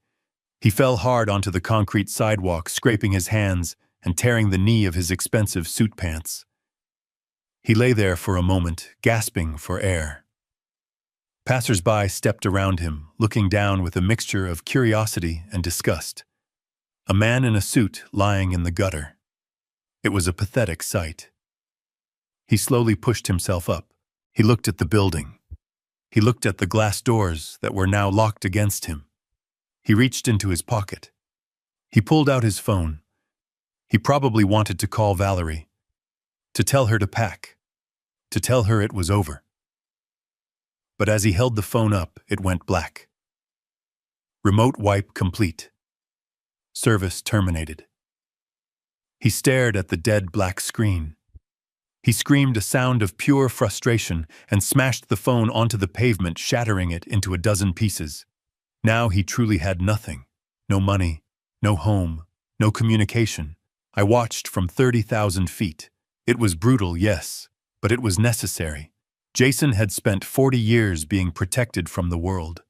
He fell hard onto the concrete sidewalk, scraping his hands and tearing the knee of his expensive suit pants. He lay there for a moment, gasping for air. Passers-by stepped around him, looking down with a mixture of curiosity and disgust. A man in a suit lying in the gutter. It was a pathetic sight. He slowly pushed himself up. He looked at the building. He looked at the glass doors that were now locked against him. He reached into his pocket. He pulled out his phone. He probably wanted to call Valerie, to tell her to pack, to tell her it was over. But as he held the phone up, it went black. Remote wipe complete. Service terminated. He stared at the dead black screen. He screamed a sound of pure frustration and smashed the phone onto the pavement, shattering it into a dozen pieces. Now he truly had nothing. No money, no home, no communication. I watched from 30,000 feet. It was brutal, yes, but it was necessary. Jason had spent 40 years being protected from the world.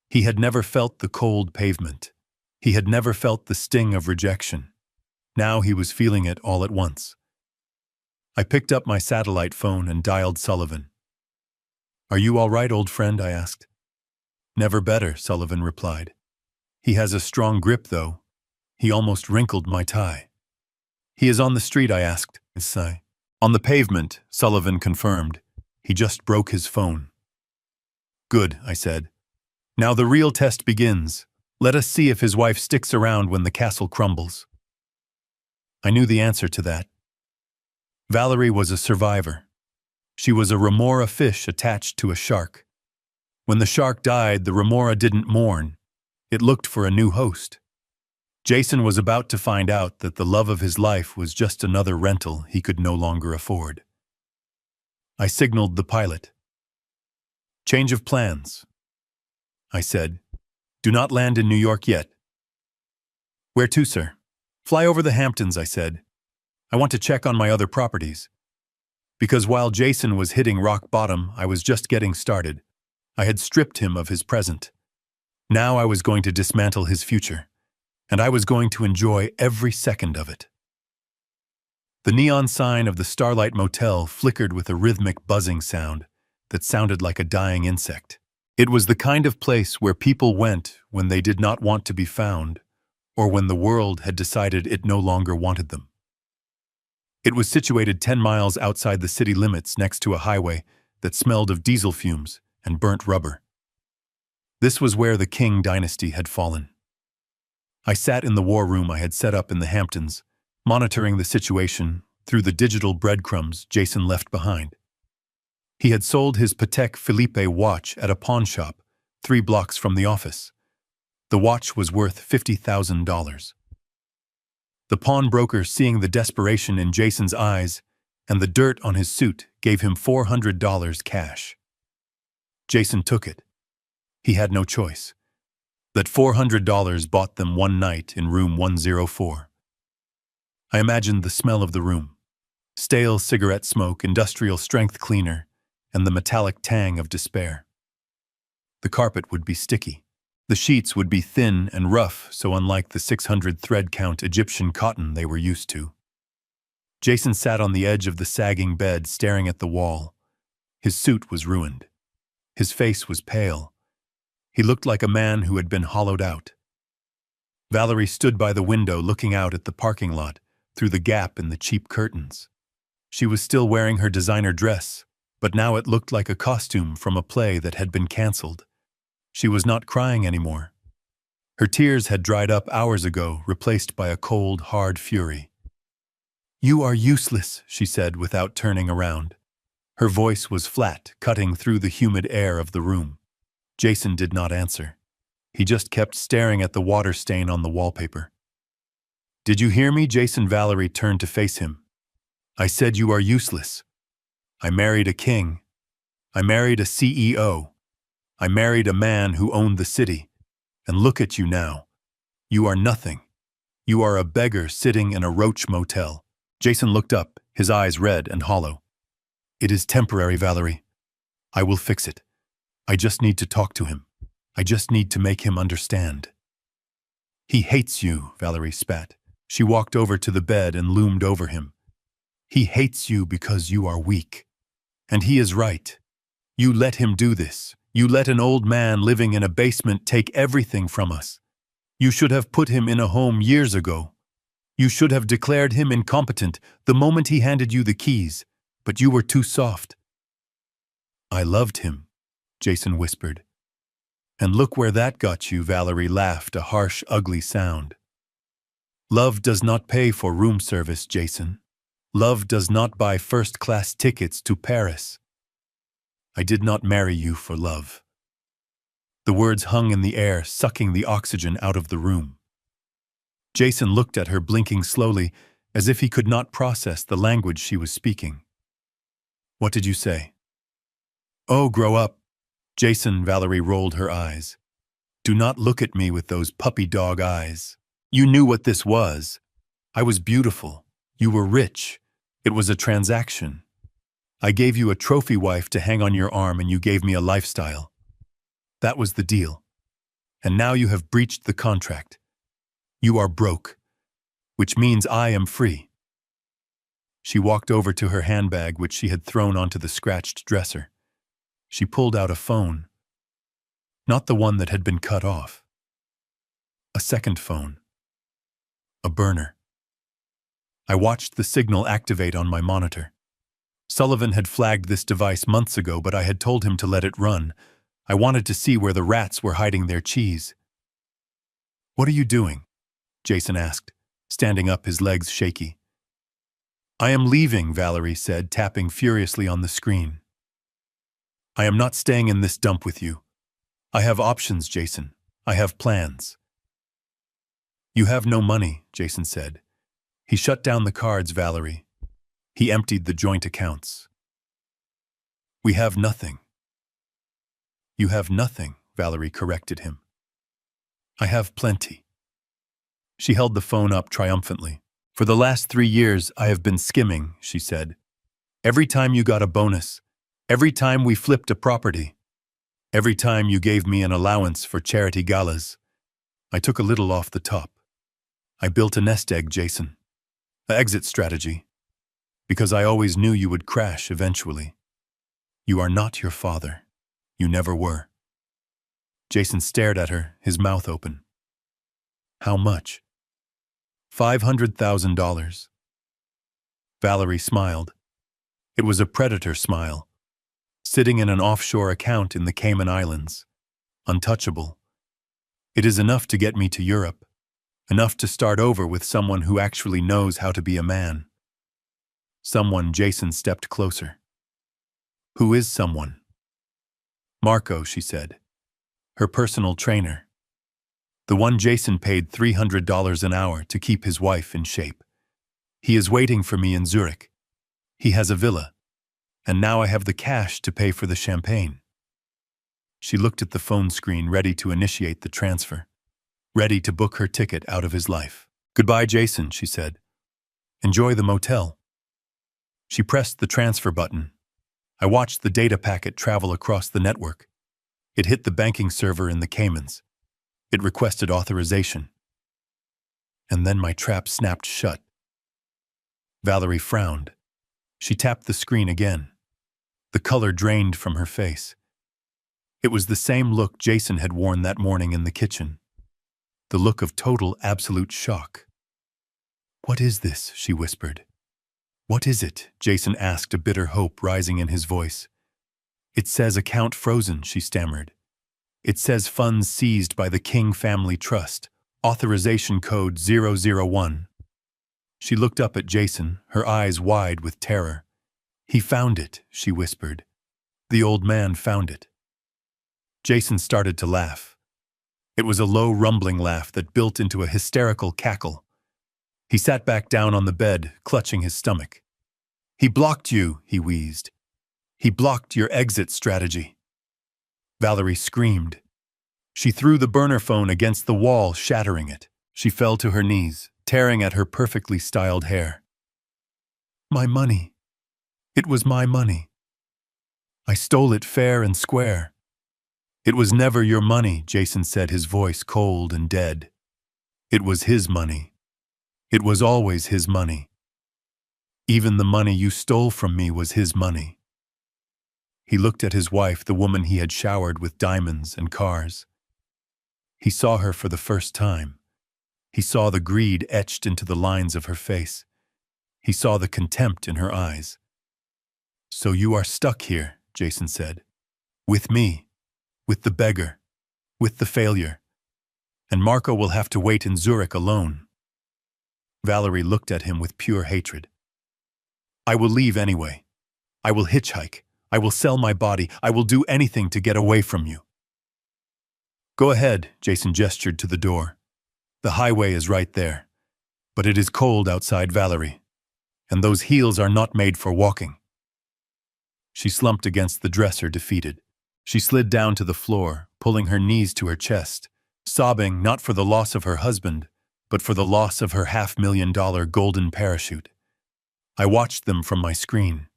He had never felt the cold pavement. He had never felt the sting of rejection. Now he was feeling it all at once. I picked up my satellite phone and dialed Sullivan. "Are you all right, old friend?" I asked. "Never better," Sullivan replied. "He has a strong grip, though." He almost wrinkled my tie. "He is on the street," I asked. "On the pavement," Sullivan confirmed. "He just broke his phone." "Good," I said. "Now the real test begins. Let us see if his wife sticks around when the castle crumbles." I knew the answer to that. Valerie was a survivor. She was a remora fish attached to a shark. When the shark died, the remora didn't mourn. It looked for a new host. Jason was about to find out that the love of his life was just another rental he could no longer afford. I signaled the pilot. "Change of plans," I said. "Do not land in New York yet." "Where to, sir?" "Fly over the Hamptons," I said. "I want to check on my other properties." Because while Jason was hitting rock bottom, I was just getting started. I had stripped him of his present. Now I was going to dismantle his future, and I was going to enjoy every second of it. The neon sign of the Starlight Motel flickered with a rhythmic buzzing sound that sounded like a dying insect. It was the kind of place where people went when they did not want to be found, or when the world had decided it no longer wanted them. It was situated 10 miles outside the city limits next to a highway that smelled of diesel fumes and burnt rubber. This was where the King dynasty had fallen. I sat in the war room I had set up in the Hamptons, monitoring the situation through the digital breadcrumbs Jason left behind. He had sold his Patek Philippe watch at a pawn shop 3 blocks from the office. The watch was worth $50,000. The pawnbroker, seeing the desperation in Jason's eyes and the dirt on his suit, gave him $400 cash. Jason took it. He had no choice. That $400 bought them one night in room 104. I imagined the smell of the room: stale cigarette smoke, industrial strength cleaner, and the metallic tang of despair. The carpet would be sticky. The sheets would be thin and rough, so unlike the 600 thread count Egyptian cotton they were used to. Jason sat on the edge of the sagging bed, staring at the wall. His suit was ruined. His face was pale. He looked like a man who had been hollowed out. Valerie stood by the window, looking out at the parking lot through the gap in the cheap curtains. She was still wearing her designer dress, but now it looked like a costume from a play that had been canceled. She was not crying anymore. Her tears had dried up hours ago, replaced by a cold, hard fury. "You are useless," she said without turning around. Her voice was flat, cutting through the humid air of the room. Jason did not answer. He just kept staring at the water stain on the wallpaper. "Did you hear me?" Valerie turned to face him. "I said you are useless. I married a king. I married a CEO. I married a man who owned the city. And look at you now. You are nothing. You are a beggar sitting in a roach motel." Jason looked up, his eyes red and hollow. "It is temporary, Valerie. I will fix it. I just need to talk to him. I just need to make him understand." "He hates you," Valerie spat. She walked over to the bed and loomed over him. "He hates you because you are weak. And he is right. You let him do this. You let an old man living in a basement take everything from us. You should have put him in a home years ago. You should have declared him incompetent the moment he handed you the keys, but you were too soft." "I loved him," Jason whispered. "And look where that got you," Valerie laughed, a harsh, ugly sound. "Love does not pay for room service, Jason. Love does not buy first-class tickets to Paris. I did not marry you for love." The words hung in the air, sucking the oxygen out of the room. Jason looked at her, blinking slowly, as if he could not process the language she was speaking. "What did you say?" "Oh, grow up." "Jason," Valerie rolled her eyes. "Do not look at me with those puppy dog eyes. You knew what this was. I was beautiful. You were rich. It was a transaction. I gave you a trophy wife to hang on your arm and you gave me a lifestyle. That was the deal. And now you have breached the contract. You are broke, which means I am free. She walked over to her handbag, which she had thrown onto the scratched dresser. She pulled out a phone. Not the one that had been cut off. A second phone. A burner. I watched the signal activate on my monitor. Sullivan had flagged this device months ago, but I had told him to let it run. I wanted to see where the rats were hiding their cheese. "What are you doing?" Jason asked, standing up, his legs shaky. "I am leaving," Valerie said, tapping furiously on the screen. "I am not staying in this dump with you. I have options, Jason. I have plans." "You have no money," Jason said. He shut down the cards, Valerie. He emptied the joint accounts. "We have nothing." "You have nothing," Valerie corrected him. "I have plenty." She held the phone up triumphantly. "For the last 3 years, I have been skimming," she said. "Every time you got a bonus, every time we flipped a property, every time you gave me an allowance for charity galas, I took a little off the top. I built a nest egg, Jason. An exit strategy. Because I always knew you would crash eventually. You are not your father. You never were." Jason stared at her, his mouth open. "How much?" $500,000. Valerie smiled. It was a predator smile, sitting in an offshore account in the Cayman Islands. Untouchable. "It is enough to get me to Europe. Enough to start over with someone who actually knows how to be a man." Someone. Jason stepped closer. "Who is someone?" "Marco," she said. "Her personal trainer. The one Jason paid $300 an hour to keep his wife in shape. He is waiting for me in Zurich. He has a villa. And now I have the cash to pay for the champagne." She looked at the phone screen, ready to initiate the transfer. Ready to book her ticket out of his life. "Goodbye, Jason," she said. "Enjoy the motel." She pressed the transfer button. I watched the data packet travel across the network. It hit the banking server in the Caymans. It requested authorization. And then my trap snapped shut. Valerie frowned. She tapped the screen again. The color drained from her face. It was the same look Jason had worn that morning in the kitchen. The look of total, absolute shock. "What is this?" she whispered. "What is it?" Jason asked, a bitter hope rising in his voice. "It says account frozen," she stammered. "It says funds seized by the King Family Trust. Authorization code 001. She looked up at Jason, her eyes wide with terror. "He found it," she whispered. "The old man found it." Jason started to laugh. It was a low, rumbling laugh that built into a hysterical cackle. He sat back down on the bed, clutching his stomach. "He blocked you," he wheezed. "He blocked your exit strategy." Valerie screamed. She threw the burner phone against the wall, shattering it. She fell to her knees, tearing at her perfectly styled hair. "My money. It was my money. I stole it fair and square." "It was never your money," Jason said, his voice cold and dead. "It was his money. It was always his money. Even the money you stole from me was his money." He looked at his wife, the woman he had showered with diamonds and cars. He saw her for the first time. He saw the greed etched into the lines of her face. He saw the contempt in her eyes. "So you are stuck here," Jason said. "With me. With the beggar. With the failure. And Marco will have to wait in Zurich alone." Valerie looked at him with pure hatred. "I will leave anyway. I will hitchhike. I will sell my body. I will do anything to get away from you." "Go ahead," Jason gestured to the door. "The highway is right there. But it is cold outside, Valerie. And those heels are not made for walking." She slumped against the dresser, defeated. She slid down to the floor, pulling her knees to her chest, sobbing not for the loss of her husband, but for the loss of her $500,000 golden parachute. I watched them from my screen.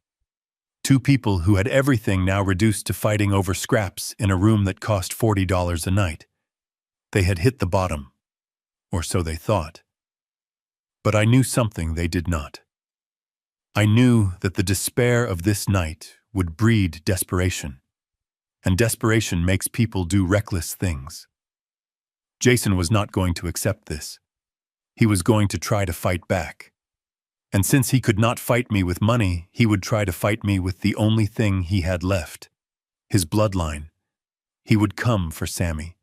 Two people who had everything now reduced to fighting over scraps in a room that cost $40 a night. They had hit the bottom, or so they thought. But I knew something they did not. I knew that the despair of this night would breed desperation, and desperation makes people do reckless things. Jason was not going to accept this. He was going to try to fight back. And since he could not fight me with money, he would try to fight me with the only thing he had left, his bloodline. He would come for Sammy.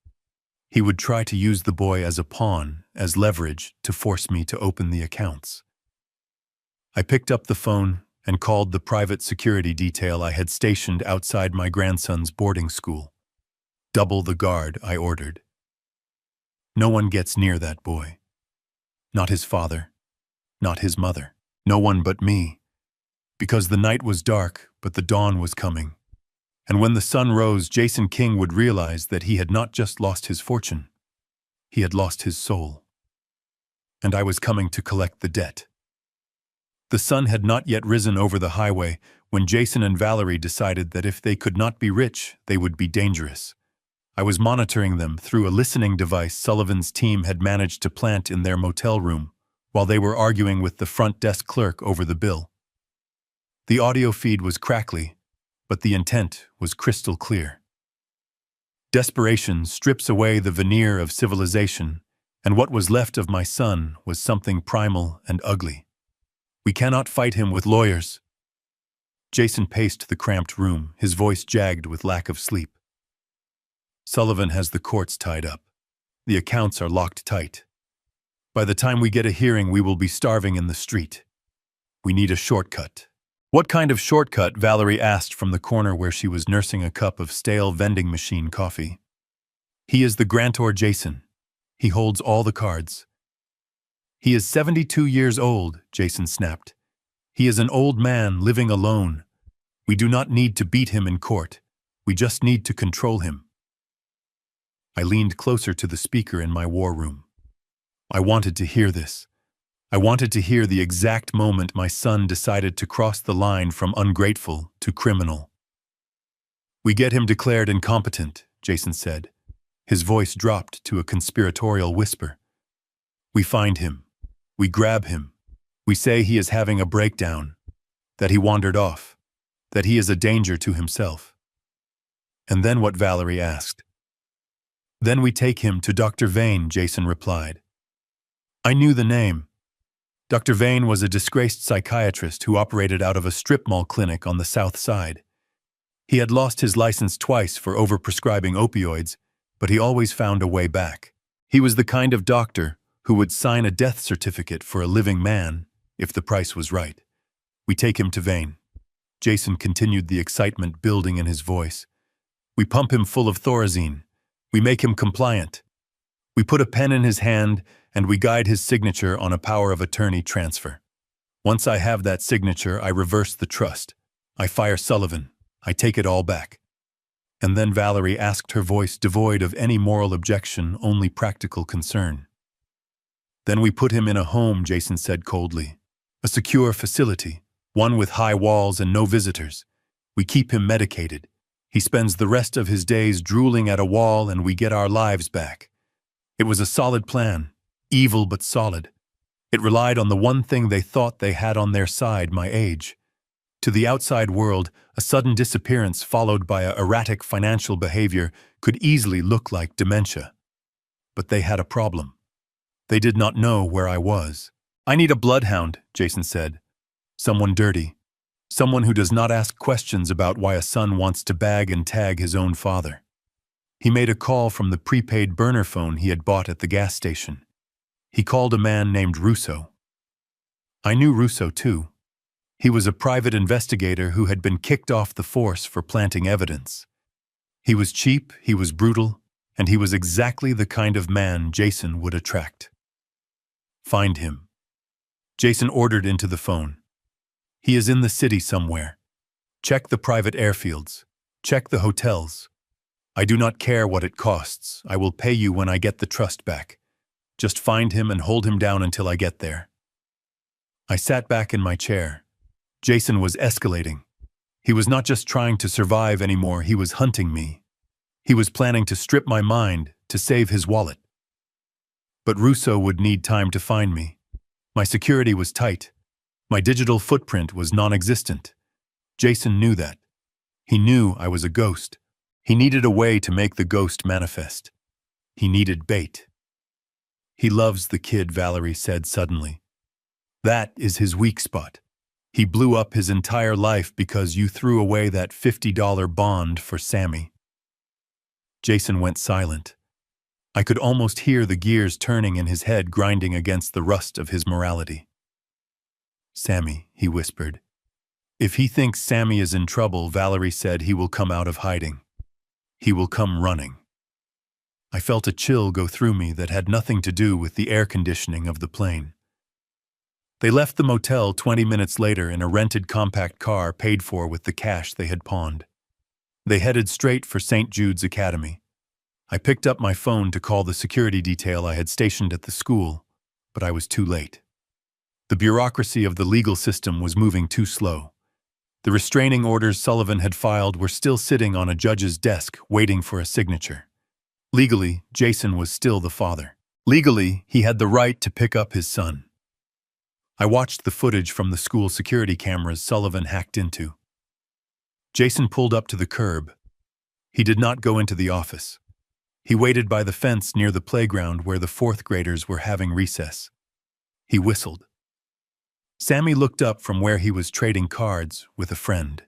He would try to use the boy as a pawn, as leverage, to force me to open the accounts. I picked up the phone and called the private security detail I had stationed outside my grandson's boarding school. Double the guard, I ordered. No one gets near that boy. Not his father, not his mother. No one but me, because the night was dark, but the dawn was coming. And when the sun rose, Jason King would realize that he had not just lost his fortune, he had lost his soul. And I was coming to collect the debt. The sun had not yet risen over the highway when Jason and Valerie decided that if they could not be rich, they would be dangerous. I was monitoring them through a listening device Sullivan's team had managed to plant in their motel room, while they were arguing with the front desk clerk over the bill. The audio feed was crackly, but the intent was crystal clear. Desperation strips away the veneer of civilization, and what was left of my son was something primal and ugly. We cannot fight him with lawyers. Jason paced the cramped room, his voice jagged with lack of sleep. Sullivan has the courts tied up. The accounts are locked tight. By the time we get a hearing, we will be starving in the street. We need a shortcut. What kind of shortcut? Valerie asked from the corner where she was nursing a cup of stale vending machine coffee. He is the grantor Jason. He holds all the cards. He is 72 years old, Jason snapped. He is an old man living alone. We do not need to beat him in court. We just need to control him. I leaned closer to the speaker in my war room. I wanted to hear this. I wanted to hear the exact moment my son decided to cross the line from ungrateful to criminal. We get him declared incompetent, Jason said. His voice dropped to a conspiratorial whisper. We find him. We grab him. We say he is having a breakdown, that he wandered off, that he is a danger to himself. And then what? Valerie asked. Then we take him to Dr. Vane, Jason replied. I knew the name. Dr. Vane was a disgraced psychiatrist who operated out of a strip mall clinic on the South Side. He had lost his license twice for overprescribing opioids, but he always found a way back. He was the kind of doctor who would sign a death certificate for a living man if the price was right. We take him to Vane. Jason continued, the excitement building in his voice. We pump him full of Thorazine. We make him compliant. We put a pen in his hand and we guide his signature on a power of attorney transfer. Once I have that signature, I reverse the trust. I fire Sullivan. I take it all back. And then Valerie asked, her voice devoid of any moral objection, only practical concern. Then we put him in a home, Jason said coldly. A secure facility, one with high walls and no visitors. We keep him medicated. He spends the rest of his days drooling at a wall and we get our lives back. It was a solid plan. Evil but solid. It relied on the one thing they thought they had on their side, my age. To the outside world, a sudden disappearance followed by erratic financial behavior could easily look like dementia. But they had a problem. They did not know where I was. I need a bloodhound, Jason said. Someone dirty. Someone who does not ask questions about why a son wants to bag and tag his own father. He made a call from the prepaid burner phone he had bought at the gas station. He called a man named Russo. I knew Russo too. He was a private investigator who had been kicked off the force for planting evidence. He was cheap, he was brutal, and he was exactly the kind of man Jason would attract. Find him. Jason ordered into the phone. He is in the city somewhere. Check the private airfields. Check the hotels. I do not care what it costs. I will pay you when I get the trust back. Just find him and hold him down until I get there. I sat back in my chair, Jason was escalating. He was not just trying to survive anymore, he was hunting me. He was planning to strip my mind to save his wallet. But Russo would need time to find me. My security was tight. My digital footprint was non-existent. Jason knew that. He knew I was a ghost. He needed a way to make the ghost manifest. He needed bait. He loves the kid, Valerie said suddenly. That is his weak spot. He blew up his entire life because you threw away that $50 bond for Sammy. Jason went silent. I could almost hear the gears turning in his head, grinding against the rust of his morality. Sammy, he whispered. If he thinks Sammy is in trouble, Valerie said, he will come out of hiding. He will come running. I felt a chill go through me that had nothing to do with the air conditioning of the plane. They left the motel 20 minutes later in a rented compact car paid for with the cash they had pawned. They headed straight for St. Jude's Academy. I picked up my phone to call the security detail I had stationed at the school, but I was too late. The bureaucracy of the legal system was moving too slow. The restraining orders Sullivan had filed were still sitting on a judge's desk, waiting for a signature. Legally, Jason was still the father. Legally, he had the right to pick up his son. I watched the footage from the school security cameras Sullivan hacked into. Jason pulled up to the curb. He did not go into the office. He waited by the fence near the playground where the fourth graders were having recess. He whistled. Sammy looked up from where he was trading cards with a friend.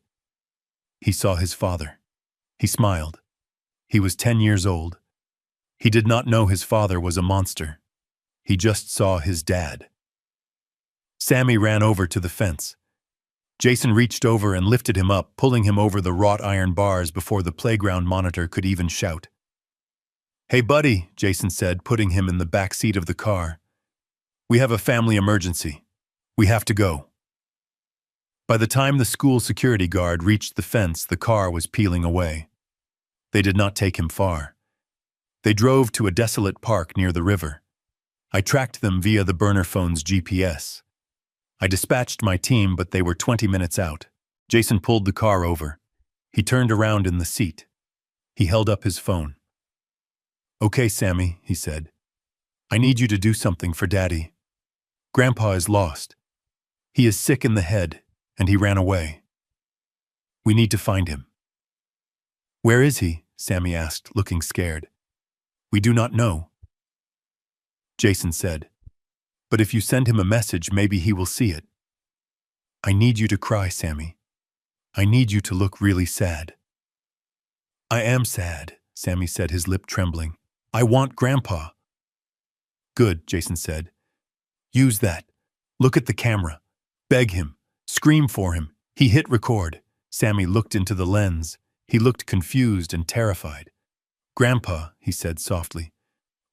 He saw his father. He smiled. He was 10 years old. He did not know his father was a monster. He just saw his dad. Sammy ran over to the fence. Jason reached over and lifted him up, pulling him over the wrought iron bars before the playground monitor could even shout. "Hey, buddy," Jason said, putting him in the back seat of the car. "We have a family emergency. We have to go." By the time the school security guard reached the fence, the car was peeling away. They did not take him far. They drove to a desolate park near the river. I tracked them via the burner phone's GPS. I dispatched my team, but they were 20 minutes out. Jason pulled the car over. He turned around in the seat. He held up his phone. "Okay, Sammy," he said. "I need you to do something for Daddy. Grandpa is lost. He is sick in the head, and he ran away. We need to find him." "Where is he?" Sammy asked, looking scared. "We do not know." Jason said, "But if you send him a message, maybe he will see it." "I need you to cry, Sammy. I need you to look really sad." "I am sad," Sammy said, his lip trembling. "I want Grandpa." "Good," Jason said. "Use that. Look at the camera. Beg him. Scream for him." He hit record. Sammy looked into the lens. He looked confused and terrified. "Grandpa," he said softly,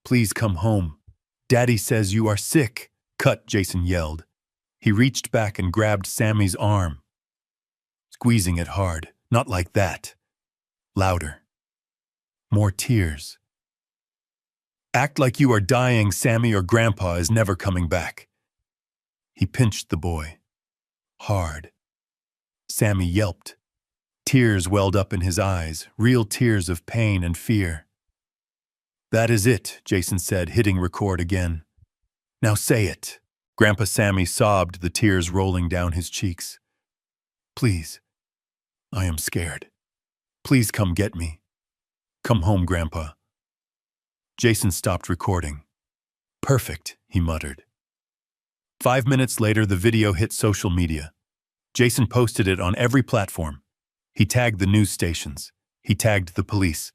"please come home. Daddy says you are sick." "Cut," Jason yelled. He reached back and grabbed Sammy's arm, squeezing it hard. "Not like that." Louder. More tears. "Act like you are dying, Sammy, or Grandpa is never coming back." He pinched the boy. Hard. Sammy yelped. Tears welled up in his eyes, real tears of pain and fear. "That is it," Jason said, hitting record again. "Now say it." Grandpa Sammy sobbed, the tears rolling down his cheeks. "Please. I am scared. Please come get me. Come home, Grandpa." Jason stopped recording. "Perfect," he muttered. 5 minutes later, the video hit social media. Jason posted it on every platform. He tagged the news stations. He tagged the police.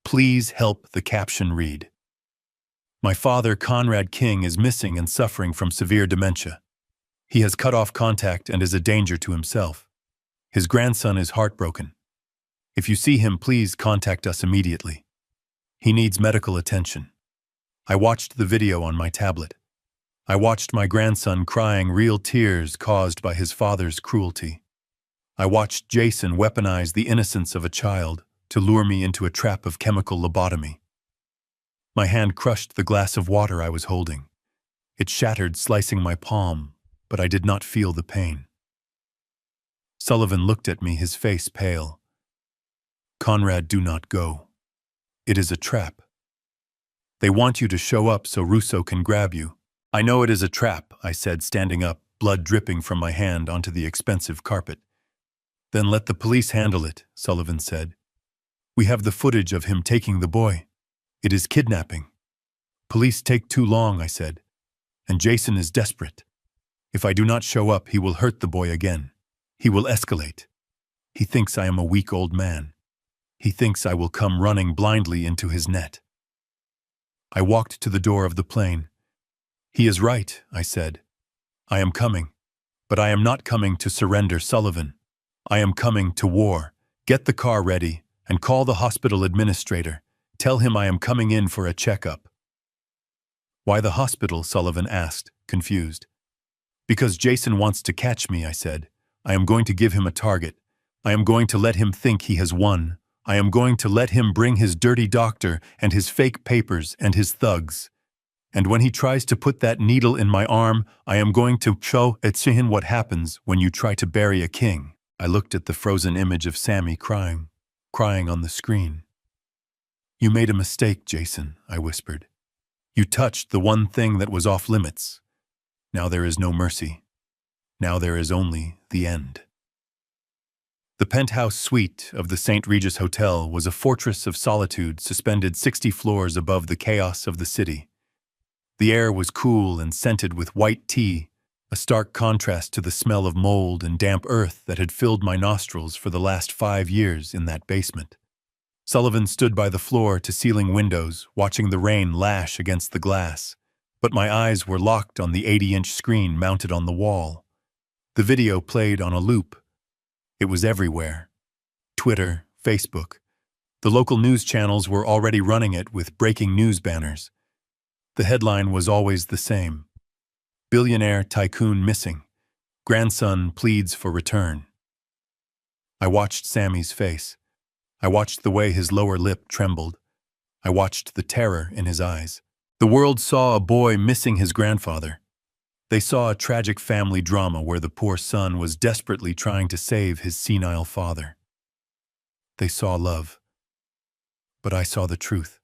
"Please help," the caption read. "My father, Conrad King, is missing and suffering from severe dementia. He has cut off contact and is a danger to himself. His grandson is heartbroken. If you see him, please contact us immediately. He needs medical attention." I watched the video on my tablet. I watched my grandson crying real tears caused by his father's cruelty. I watched Jason weaponize the innocence of a child to lure me into a trap of chemical lobotomy. My hand crushed the glass of water I was holding. It shattered, slicing my palm, but I did not feel the pain. Sullivan looked at me, his face pale. Conrad, do not go. It is a trap. They want you to show up so Russo can grab you. I know it is a trap, I said, standing up, blood dripping from my hand onto the expensive carpet. Then let the police handle it, Sullivan said. We have the footage of him taking the boy. It is kidnapping. Police take too long, I said, and Jason is desperate. If I do not show up, he will hurt the boy again. He will escalate. He thinks I am a weak old man. He thinks I will come running blindly into his net. I walked to the door of the plane. He is right, I said. I am coming, but I am not coming to surrender Sullivan. I am coming to war. Get the car ready and call the hospital administrator. Tell him I am coming in for a checkup. Why the hospital? Sullivan asked, confused. Because Jason wants to catch me, I said. I am going to give him a target. I am going to let him think he has won. I am going to let him bring his dirty doctor and his fake papers and his thugs. And when he tries to put that needle in my arm, I am going to show him what happens when you try to bury a king. I looked at the frozen image of Sammy crying on the screen. You made a mistake, Jason, I whispered. You touched the one thing that was off limits. Now there is no mercy. Now there is only the end. The penthouse suite of the St. Regis Hotel was a fortress of solitude suspended 60 floors above the chaos of the city. The air was cool and scented with white tea, a stark contrast to the smell of mold and damp earth that had filled my nostrils for the last 5 years in that basement. Sullivan stood by the floor-to-ceiling windows, watching the rain lash against the glass, but my eyes were locked on the 80-inch screen mounted on the wall. The video played on a loop. It was everywhere. Twitter, Facebook. The local news channels were already running it with breaking news banners. The headline was always the same. Billionaire tycoon missing. Grandson pleads for return. I watched Sammy's face. I watched the way his lower lip trembled. I watched the terror in his eyes. The world saw a boy missing his grandfather. They saw a tragic family drama where the poor son was desperately trying to save his senile father. They saw love. But I saw the truth.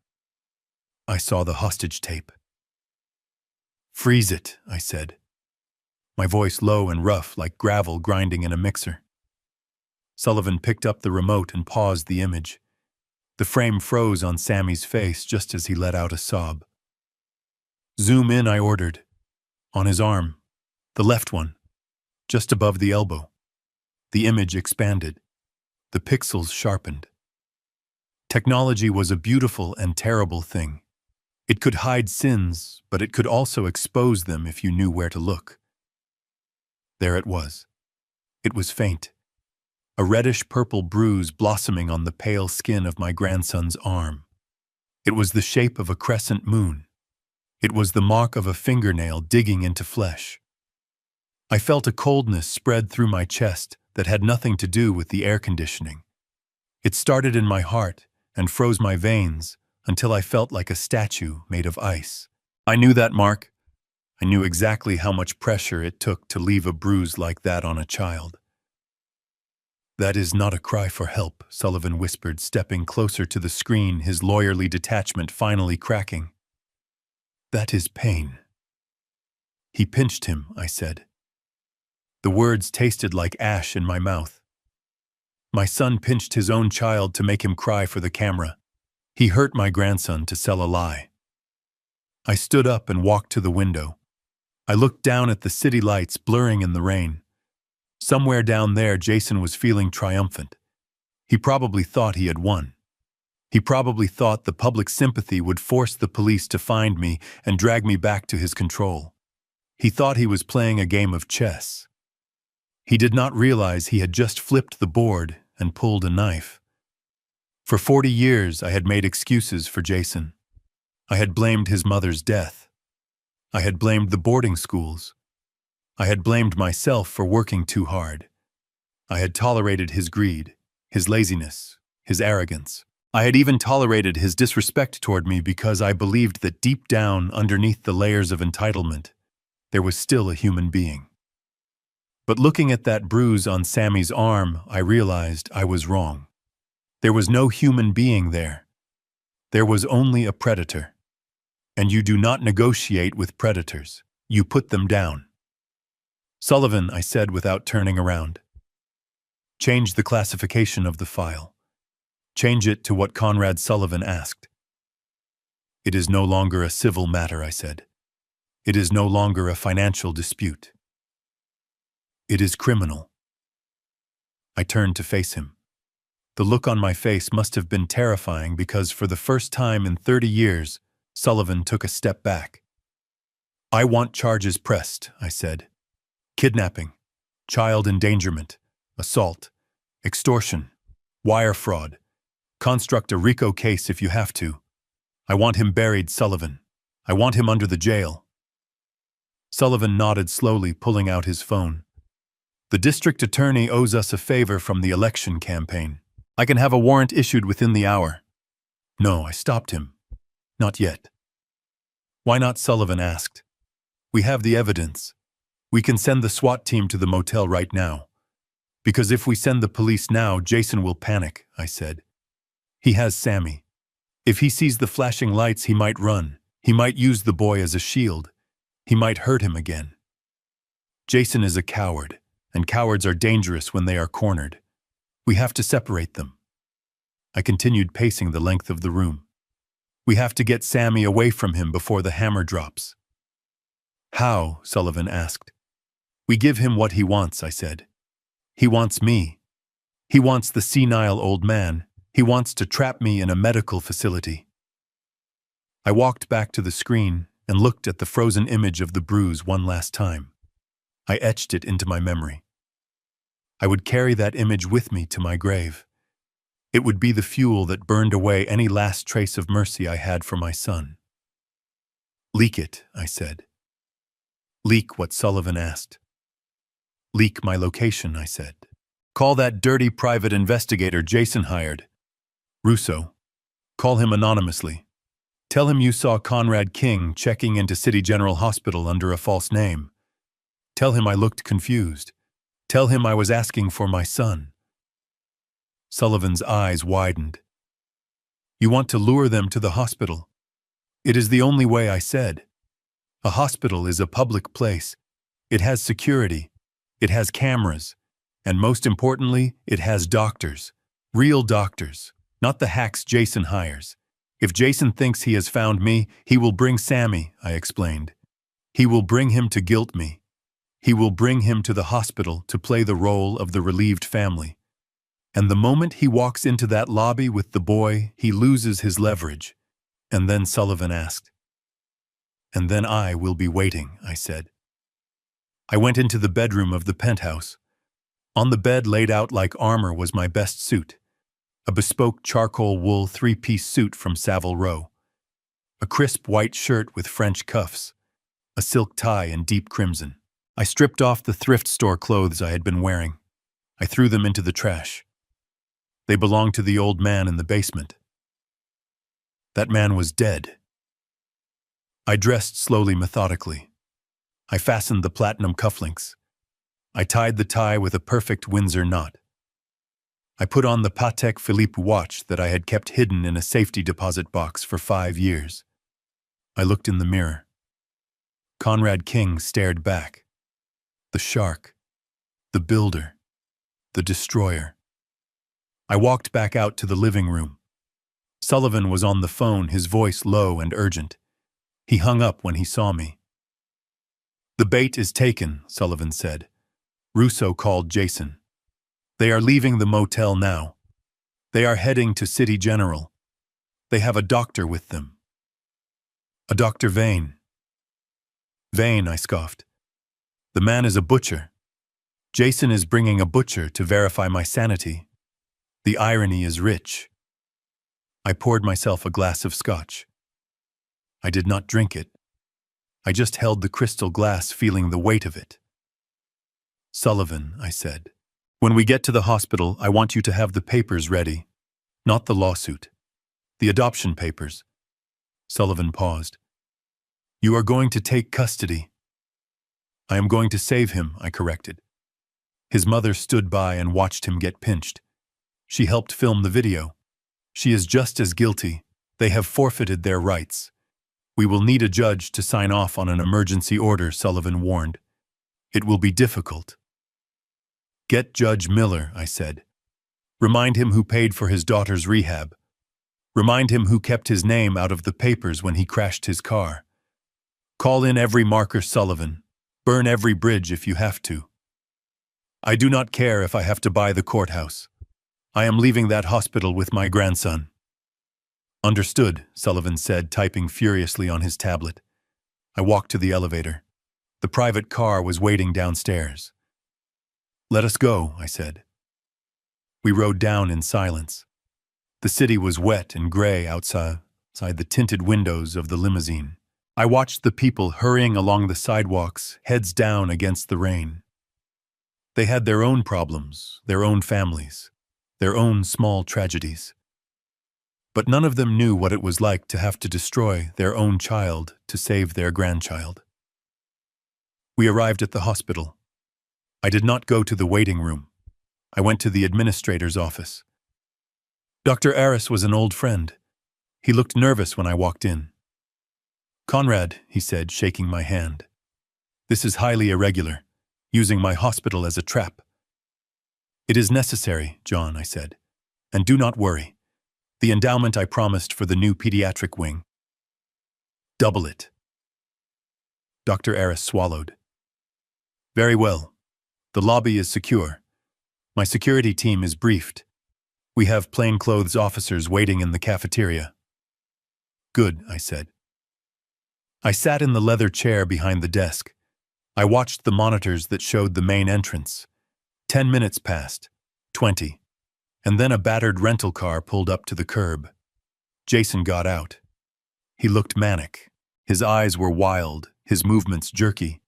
I saw the hostage tape. Freeze it, I said, my voice low and rough like gravel grinding in a mixer. Sullivan picked up the remote and paused the image. The frame froze on Sammy's face just as he let out a sob. Zoom in, I ordered. On his arm, the left one, just above the elbow. The image expanded. The pixels sharpened. Technology was a beautiful and terrible thing. It could hide sins, but it could also expose them if you knew where to look. There it was. It was faint. A reddish-purple bruise blossoming on the pale skin of my grandson's arm. It was the shape of a crescent moon. It was the mark of a fingernail digging into flesh. I felt a coldness spread through my chest that had nothing to do with the air conditioning. It started in my heart and froze my veins until I felt like a statue made of ice. I knew that mark. I knew exactly how much pressure it took to leave a bruise like that on a child. That is not a cry for help, Sullivan whispered, stepping closer to the screen, his lawyerly detachment finally cracking. That is pain. He pinched him, I said. The words tasted like ash in my mouth. My son pinched his own child to make him cry for the camera. He hurt my grandson to sell a lie. I stood up and walked to the window. I looked down at the city lights blurring in the rain. Somewhere down there, Jason was feeling triumphant. He probably thought he had won. He probably thought the public sympathy would force the police to find me and drag me back to his control. He thought he was playing a game of chess. He did not realize he had just flipped the board and pulled a knife. For 40 years, I had made excuses for Jason. I had blamed his mother's death. I had blamed the boarding schools. I had blamed myself for working too hard. I had tolerated his greed, his laziness, his arrogance. I had even tolerated his disrespect toward me because I believed that deep down, underneath the layers of entitlement, there was still a human being. But looking at that bruise on Sammy's arm, I realized I was wrong. There was no human being there. There was only a predator. And you do not negotiate with predators. You put them down. Sullivan, I said without turning around. Change the classification of the file. Change it to what Conrad Sullivan asked. It is no longer a civil matter, I said. It is no longer a financial dispute. It is criminal. I turned to face him. The look on my face must have been terrifying because for the first time in 30 years, Sullivan took a step back. I want charges pressed, I said. Kidnapping, child endangerment, assault, extortion, wire fraud. Construct a RICO case if you have to. I want him buried, Sullivan. I want him under the jail. Sullivan nodded slowly, pulling out his phone. The district attorney owes us a favor from the election campaign. I can have a warrant issued within the hour. No, I stopped him. Not yet. Why not? Sullivan asked. We have the evidence. We can send the SWAT team to the motel right now. Because if we send the police now, Jason will panic, I said. He has Sammy. If he sees the flashing lights, he might run. He might use the boy as a shield. He might hurt him again. Jason is a coward, and cowards are dangerous when they are cornered. We have to separate them. I continued pacing the length of the room. We have to get Sammy away from him before the hammer drops. How? Sullivan asked. We give him what he wants, I said. He wants me. He wants the senile old man. He wants to trap me in a medical facility. I walked back to the screen and looked at the frozen image of the bruise one last time. I etched it into my memory. I would carry that image with me to my grave. It would be the fuel that burned away any last trace of mercy I had for my son. Leak it, I said. Leak what Sullivan asked. Leak my location, I said. Call that dirty private investigator Jason hired. Russo. Call him anonymously. Tell him you saw Conrad King checking into City General Hospital under a false name. Tell him I looked confused. Tell him I was asking for my son. Sullivan's eyes widened. You want to lure them to the hospital? It is the only way, I said. A hospital is a public place. It has security. It has cameras. And most importantly, it has doctors. Real doctors. Not the hacks Jason hires. If Jason thinks he has found me, he will bring Sammy, I explained. He will bring him to guilt me. He will bring him to the hospital to play the role of the relieved family. And the moment he walks into that lobby with the boy, he loses his leverage. And then Sullivan asked. And then I will be waiting, I said. I went into the bedroom of the penthouse. On the bed laid out like armor was my best suit. A bespoke charcoal wool 3-piece suit from Savile Row. A crisp white shirt with French cuffs. A silk tie in deep crimson. I stripped off the thrift store clothes I had been wearing. I threw them into the trash. They belonged to the old man in the basement. That man was dead. I dressed slowly, methodically. I fastened the platinum cufflinks. I tied the tie with a perfect Windsor knot. I put on the Patek Philippe watch that I had kept hidden in a safety deposit box for 5 years. I looked in the mirror. Conrad King stared back. The shark. The builder. The destroyer. I walked back out to the living room. Sullivan was on the phone, his voice low and urgent. He hung up when he saw me. The bait is taken, Sullivan said. Russo called Jason. They are leaving the motel now. They are heading to City General. They have a doctor with them. A Dr. Vane. Vane, I scoffed. The man is a butcher. Jason is bringing a butcher to verify my sanity. The irony is rich. I poured myself a glass of scotch. I did not drink it. I just held the crystal glass, feeling the weight of it. Sullivan, I said. When we get to the hospital, I want you to have the papers ready. Not the lawsuit. The adoption papers. Sullivan paused. You are going to take custody. I am going to save him, I corrected. His mother stood by and watched him get pinched. She helped film the video. She is just as guilty. They have forfeited their rights. We will need a judge to sign off on an emergency order, Sullivan warned. It will be difficult. Get Judge Miller, I said. Remind him who paid for his daughter's rehab. Remind him who kept his name out of the papers when he crashed his car. Call in every marker, Sullivan. Burn every bridge if you have to. I do not care if I have to buy the courthouse. I am leaving that hospital with my grandson. Understood, Sullivan said, typing furiously on his tablet. I walked to the elevator. The private car was waiting downstairs. Let us go, I said. We rode down in silence. The city was wet and gray outside the tinted windows of the limousine. I watched the people hurrying along the sidewalks, heads down against the rain. They had their own problems, their own families, their own small tragedies. But none of them knew what it was like to have to destroy their own child to save their grandchild. We arrived at the hospital. I did not go to the waiting room. I went to the administrator's office. Dr. Aris was an old friend. He looked nervous when I walked in. Conrad, he said, shaking my hand. This is highly irregular, using my hospital as a trap. It is necessary, John, I said. And do not worry. The endowment I promised for the new pediatric wing. Double it. Dr. Aris swallowed. Very well. The lobby is secure. My security team is briefed. We have plainclothes officers waiting in the cafeteria. Good, I said. I sat in the leather chair behind the desk. I watched the monitors that showed the main entrance. 10 minutes passed, 20, and then a battered rental car pulled up to the curb. Jason got out. He looked manic. His eyes were wild, his movements jerky.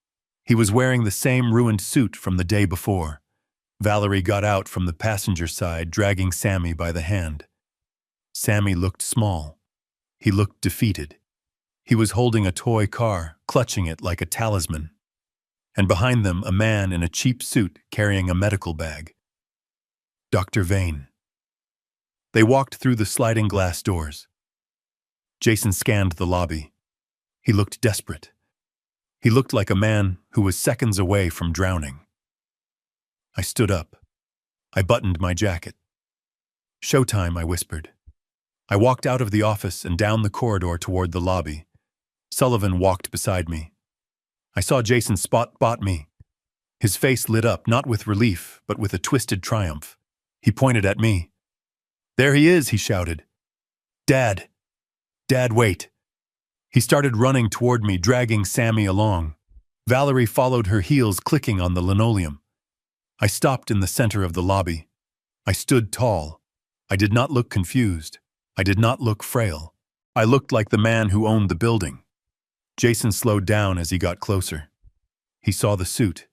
He was wearing the same ruined suit from the day before. Valerie got out from the passenger side, dragging Sammy by the hand. Sammy looked small. He looked defeated. He was holding a toy car, clutching it like a talisman. And behind them, a man in a cheap suit carrying a medical bag. Dr. Vane. They walked through the sliding glass doors. Jason scanned the lobby. He looked desperate. He looked like a man who was seconds away from drowning. I stood up. I buttoned my jacket. Showtime, I whispered. I walked out of the office and down the corridor toward the lobby. Sullivan walked beside me. I saw Jason spot me. His face lit up, not with relief, but with a twisted triumph. He pointed at me. There he is, he shouted. Dad. Dad, wait. He started running toward me, dragging Sammy along. Valerie followed her heels, clicking on the linoleum. I stopped in the center of the lobby. I stood tall. I did not look confused. I did not look frail. I looked like the man who owned the building. Jason slowed down as he got closer. He saw the suit.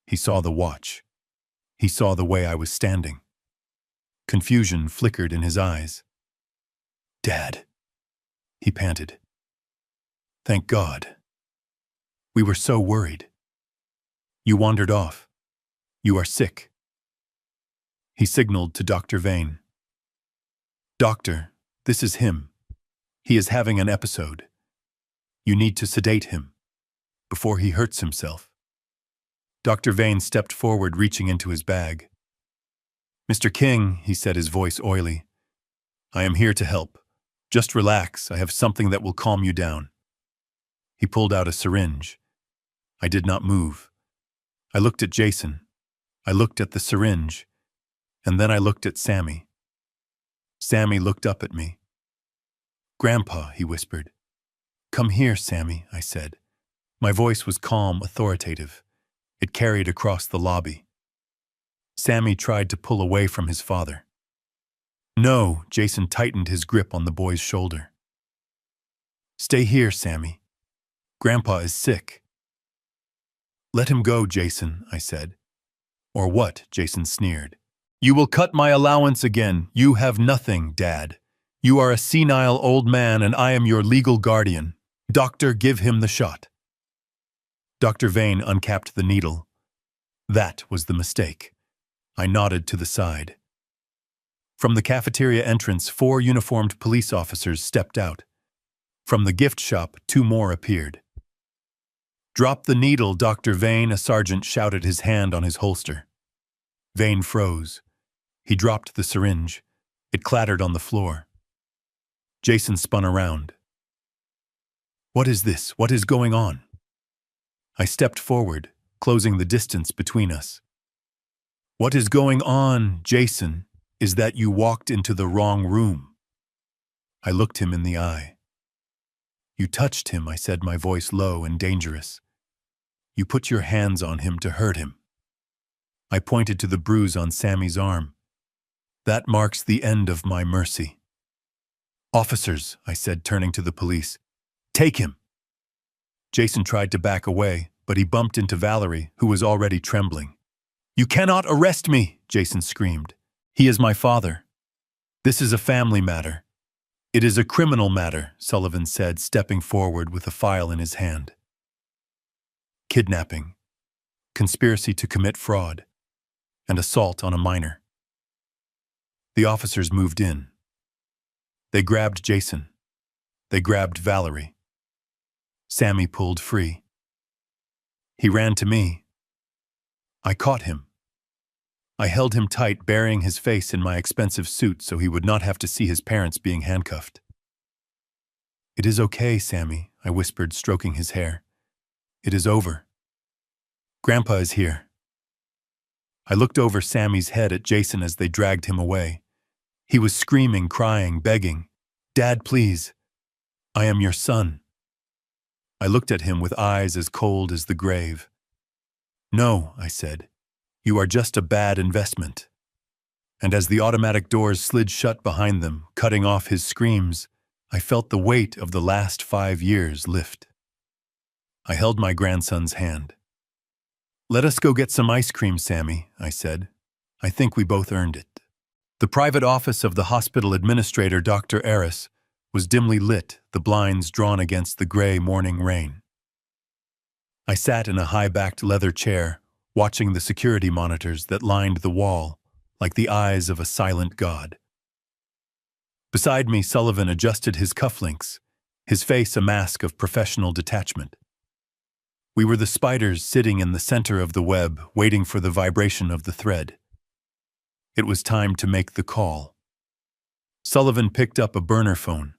He saw the watch. He saw the way I was standing. Confusion flickered in his eyes. Dad, he panted. Thank God. We were so worried. You wandered off. You are sick. He signaled to Dr. Vane. Doctor, this is him. He is having an episode. You need to sedate him before he hurts himself. Dr. Vane stepped forward, reaching into his bag. Mr. King, he said, his voice oily. I am here to help. Just relax. I have something that will calm you down. He pulled out a syringe. I did not move. I looked at Jason. I looked at the syringe. And then I looked at Sammy. Sammy looked up at me. Grandpa, he whispered. Come here, Sammy, I said. My voice was calm, authoritative. It carried across the lobby. Sammy tried to pull away from his father. No, Jason tightened his grip on the boy's shoulder. Stay here, Sammy. Grandpa is sick. Let him go, Jason, I said. Or what? Jason sneered. You will cut my allowance again. You have nothing, Dad. You are a senile old man and I am your legal guardian. Doctor, give him the shot. Dr. Vane uncapped the needle. That was the mistake. I nodded to the side. From the cafeteria entrance, 4 uniformed police officers stepped out. From the gift shop, 2 more appeared. "Drop the needle, Dr. Vane," a sergeant shouted, his hand on his holster. Vane froze. He dropped the syringe. It clattered on the floor. Jason spun around. "What is this? What is going on?" I stepped forward, closing the distance between us. "What is going on, Jason, is that you walked into the wrong room." I looked him in the eye. "You touched him," I said, my voice low and dangerous. "You put your hands on him to hurt him." I pointed to the bruise on Sammy's arm. "That marks the end of my mercy." "Officers," I said, turning to the police, "take him." Jason tried to back away, but he bumped into Valerie, who was already trembling. "You cannot arrest me," Jason screamed. "He is my father. This is a family matter." "It is a criminal matter," Sullivan said, stepping forward with a file in his hand. "Kidnapping, conspiracy to commit fraud, and assault on a minor." The officers moved in. They grabbed Jason. They grabbed Valerie. Sammy pulled free. He ran to me. I caught him. I held him tight, burying his face in my expensive suit so he would not have to see his parents being handcuffed. "It is okay, Sammy," I whispered, stroking his hair. "It is over. Grandpa is here." I looked over Sammy's head at Jason as they dragged him away. He was screaming, crying, begging, "Dad, please. I am your son." I looked at him with eyes as cold as the grave. "No," I said. "You are just a bad investment." And as the automatic doors slid shut behind them, cutting off his screams, I felt the weight of the last 5 years lift. I held my grandson's hand. "Let us go get some ice cream, Sammy," I said. "I think we both earned it." The private office of the hospital administrator, Dr. Eris, was dimly lit, the blinds drawn against the gray morning rain. I sat in a high-backed leather chair, watching the security monitors that lined the wall like the eyes of a silent god. Beside me, Sullivan adjusted his cufflinks, his face a mask of professional detachment. We were the spiders sitting in the center of the web, waiting for the vibration of the thread. It was time to make the call. Sullivan picked up a burner phone.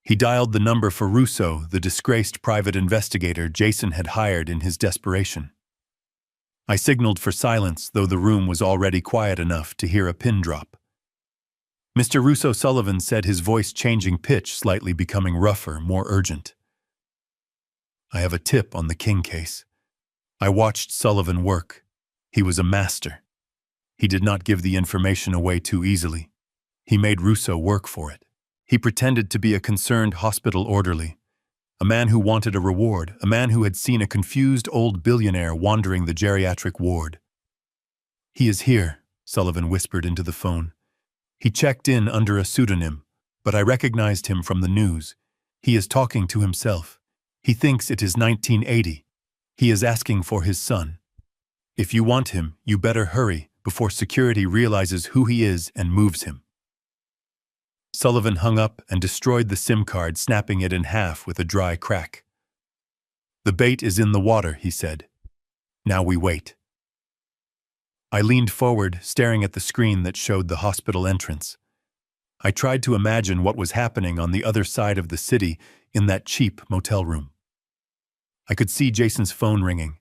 He dialed the number for Russo, the disgraced private investigator Jason had hired in his desperation. I signaled for silence, though the room was already quiet enough to hear a pin drop. "Mr. Russo," Sullivan said, his voice changing pitch, slightly becoming rougher, more urgent. "I have a tip on the King case." I watched Sullivan work. He was a master. He did not give the information away too easily. He made Russo work for it. He pretended to be a concerned hospital orderly, a man who wanted a reward, a man who had seen a confused old billionaire wandering the geriatric ward. "He is here," Sullivan whispered into the phone. "He checked in under a pseudonym, but I recognized him from the news. He is talking to himself. He thinks it is 1980. He is asking for his son. If you want him, you better hurry before security realizes who he is and moves him." Sullivan hung up and destroyed the SIM card, snapping it in half with a dry crack. "The bait is in the water," he said. "Now we wait." I leaned forward, staring at the screen that showed the hospital entrance. I tried to imagine what was happening on the other side of the city in that cheap motel room. I could see Jason's phone ringing.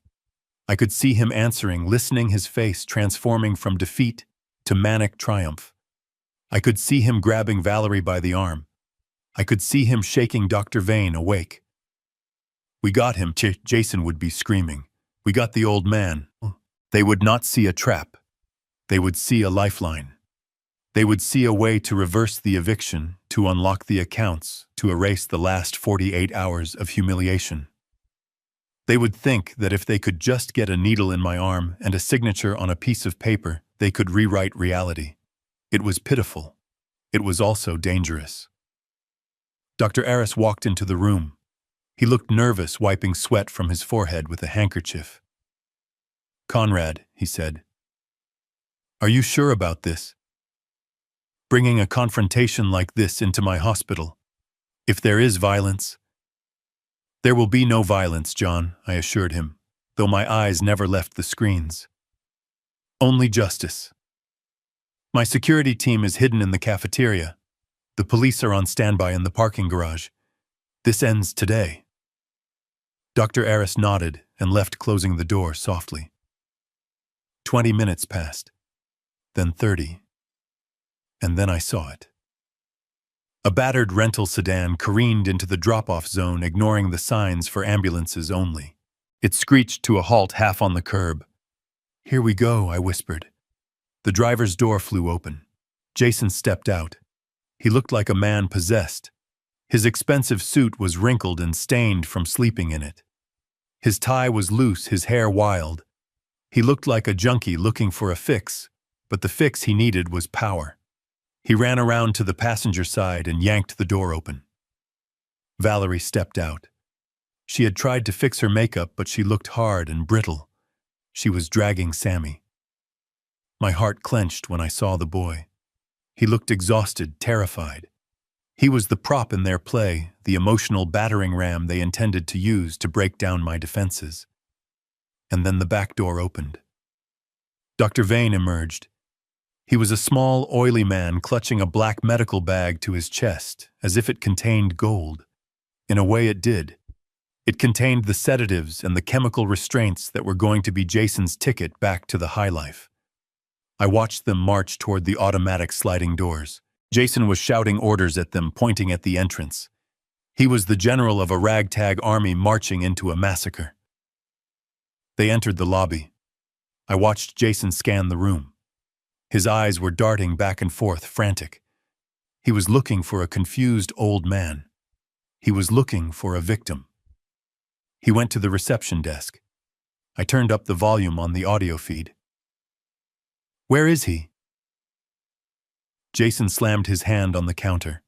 I could see him answering, listening, his face transforming from defeat to manic triumph. I could see him grabbing Valerie by the arm. I could see him shaking Dr. Vane awake. "We got him," Jason would be screaming. "We got the old man." They would not see a trap. They would see a lifeline. They would see a way to reverse the eviction, to unlock the accounts, to erase the last 48 hours of humiliation. They would think that if they could just get a needle in my arm and a signature on a piece of paper, they could rewrite reality. It was pitiful. It was also dangerous. Dr. Eris walked into the room. He looked nervous, wiping sweat from his forehead with a handkerchief. "Conrad," he said, "are you sure about this? Bringing a confrontation like this into my hospital? If there is violence—" "There will be no violence, John," I assured him, though my eyes never left the screens. "Only justice. My security team is hidden in the cafeteria. The police are on standby in the parking garage. This ends today." Dr. Aris nodded and left, closing the door softly. 20 minutes passed, then 30, and then I saw it. A battered rental sedan careened into the drop-off zone, ignoring the signs for ambulances only. It screeched to a halt half on the curb. "Here we go," I whispered. The driver's door flew open. Jason stepped out. He looked like a man possessed. His expensive suit was wrinkled and stained from sleeping in it. His tie was loose, his hair wild. He looked like a junkie looking for a fix, but the fix he needed was power. He ran around to the passenger side and yanked the door open. Valerie stepped out. She had tried to fix her makeup, but she looked hard and brittle. She was dragging Sammy. My heart clenched when I saw the boy. He looked exhausted, terrified. He was the prop in their play, the emotional battering ram they intended to use to break down my defenses. And then the back door opened. Dr. Vane emerged. He was a small, oily man clutching a black medical bag to his chest, as if it contained gold. In a way it did. It contained the sedatives and the chemical restraints that were going to be Jason's ticket back to the high life. I watched them march toward the automatic sliding doors. Jason was shouting orders at them, pointing at the entrance. He was the general of a ragtag army marching into a massacre. They entered the lobby. I watched Jason scan the room. His eyes were darting back and forth, frantic. He was looking for a confused old man. He was looking for a victim. He went to the reception desk. I turned up the volume on the audio feed. "Where is he?" Jason slammed his hand on the counter.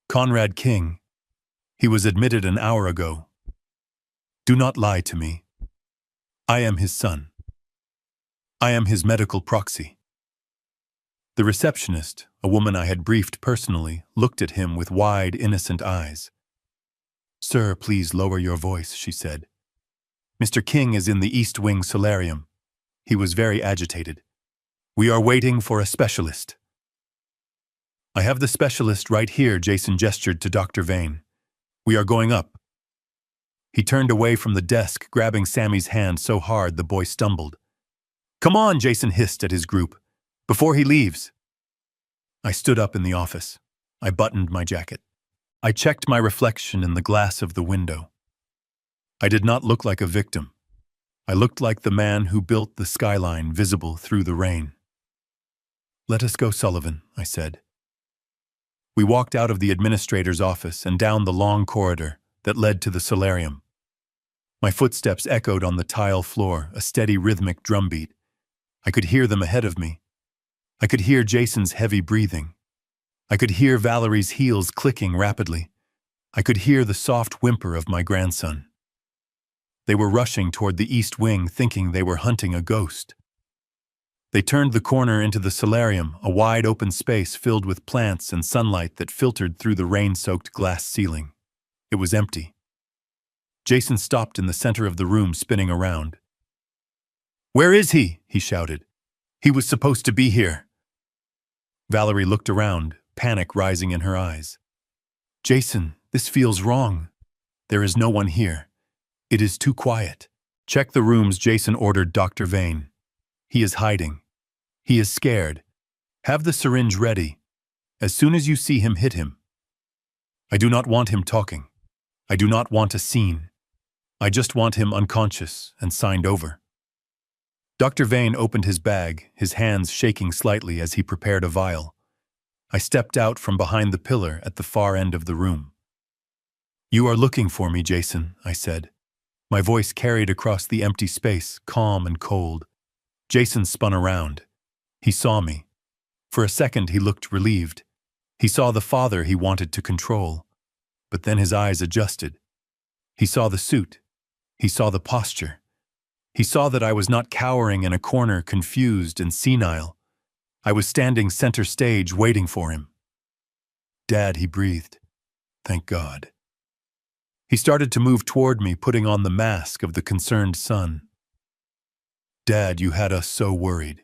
"Conrad King. He was admitted an hour ago. Do not lie to me. I am his son. I am his medical proxy." The receptionist, a woman I had briefed personally, looked at him with wide, innocent eyes. "Sir, please lower your voice," she said. "Mr. King is in the East Wing solarium." He was very agitated. "We are waiting for a specialist." "I have the specialist right here," Jason gestured to Dr. Vane. "We are going up." He turned away from the desk, grabbing Sammy's hand so hard the boy stumbled. "Come on," Jason hissed at his group, "before he leaves." I stood up in the office. I buttoned my jacket. I checked my reflection in the glass of the window. I did not look like a victim. I looked like the man who built the skyline visible through the rain. "Let us go, Sullivan," I said. We walked out of the administrator's office and down the long corridor that led to the solarium. My footsteps echoed on the tile floor, a steady rhythmic drumbeat. I could hear them ahead of me. I could hear Jason's heavy breathing. I could hear Valerie's heels clicking rapidly. I could hear the soft whimper of my grandson. They were rushing toward the East Wing, thinking they were hunting a ghost. They turned the corner into the solarium, a wide open space filled with plants and sunlight that filtered through the rain-soaked glass ceiling. It was empty. Jason stopped in the center of the room, spinning around. "Where is he?" he shouted. "He was supposed to be here." Valerie looked around, panic rising in her eyes. "Jason, this feels wrong. There is no one here. It is too quiet." "Check the rooms," Jason ordered Dr. Vane. "He is hiding. He is scared. Have the syringe ready. As soon as you see him, hit him." I do not want him talking. I do not want a scene. I just want him unconscious and signed over. Dr. Vane opened his bag, his hands shaking slightly as he prepared a vial. I stepped out from behind the pillar at the far end of the room. "You are looking for me, Jason," I said. My voice carried across the empty space, calm and cold. Jason spun around. He saw me. For a second he looked relieved. He saw the father he wanted to control. But then his eyes adjusted. He saw the suit. He saw the posture. He saw that I was not cowering in a corner, confused and senile. I was standing center stage, waiting for him. "Dad," he breathed. "Thank God." He started to move toward me, putting on the mask of the concerned son. "Dad, you had us so worried.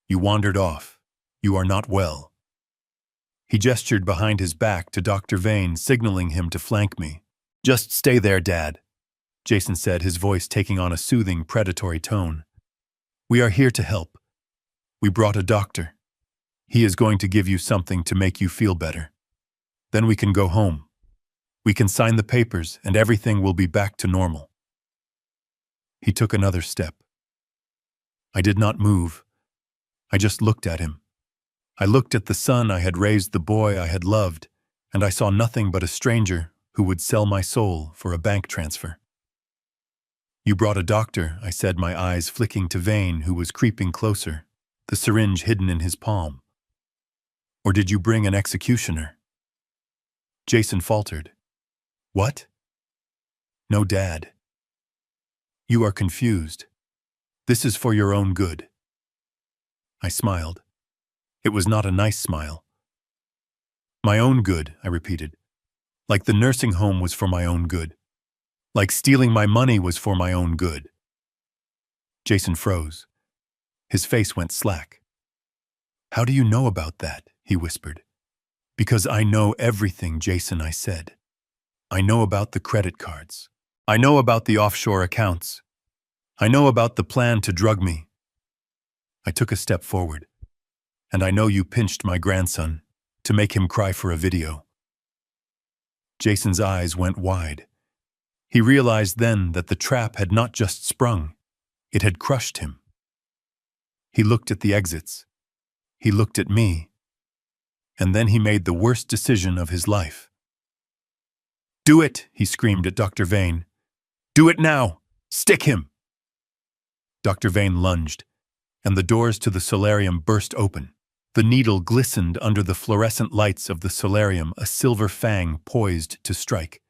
You wandered off. You are not well." He gestured behind his back to Dr. Vane, signaling him to flank me. "Just stay there, Dad," Jason said, his voice taking on a soothing, predatory tone. "We are here to help. We brought a doctor. He is going to give you something to make you feel better. Then we can go home. We can sign the papers and everything will be back to normal." He took another step. I did not move. I just looked at him. I looked at the son I had raised, the boy I had loved, and I saw nothing but a stranger who would sell my soul for a bank transfer. "You brought a doctor," I said, my eyes flicking to Vane, who was creeping closer, the syringe hidden in his palm. "Or did you bring an executioner?" Jason faltered. "What?" "No, Dad. You are confused. This is for your own good." I smiled. It was not a nice smile. "My own good," I repeated. "Like the nursing home was for my own good. Like stealing my money was for my own good." Jason froze. His face went slack. "How do you know about that?" he whispered. "Because I know everything, Jason," I said. "I know about the credit cards. I know about the offshore accounts. I know about the plan to drug me." I took a step forward. "And I know you pinched my grandson to make him cry for a video." Jason's eyes went wide. He realized then that the trap had not just sprung, it had crushed him. He looked at the exits. He looked at me. And then he made the worst decision of his life. "Do it," he screamed at Dr. Vane. "Do it now! Stick him!" Dr. Vane lunged, and the doors to the solarium burst open. The needle glistened under the fluorescent lights of the solarium, a silver fang poised to strike.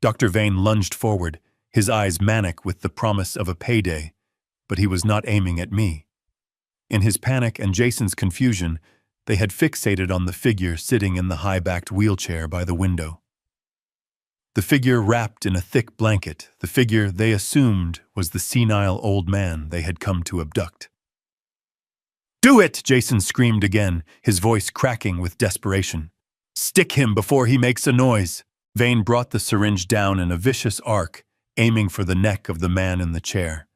Dr. Vane lunged forward, his eyes manic with the promise of a payday, but he was not aiming at me. In his panic and Jason's confusion, they had fixated on the figure sitting in the high-backed wheelchair by the window. The figure wrapped in a thick blanket, the figure they assumed was the senile old man they had come to abduct. "Do it!" Jason screamed again, his voice cracking with desperation. "Stick him before he makes a noise." Vane brought the syringe down in a vicious arc, aiming for the neck of the man in the chair.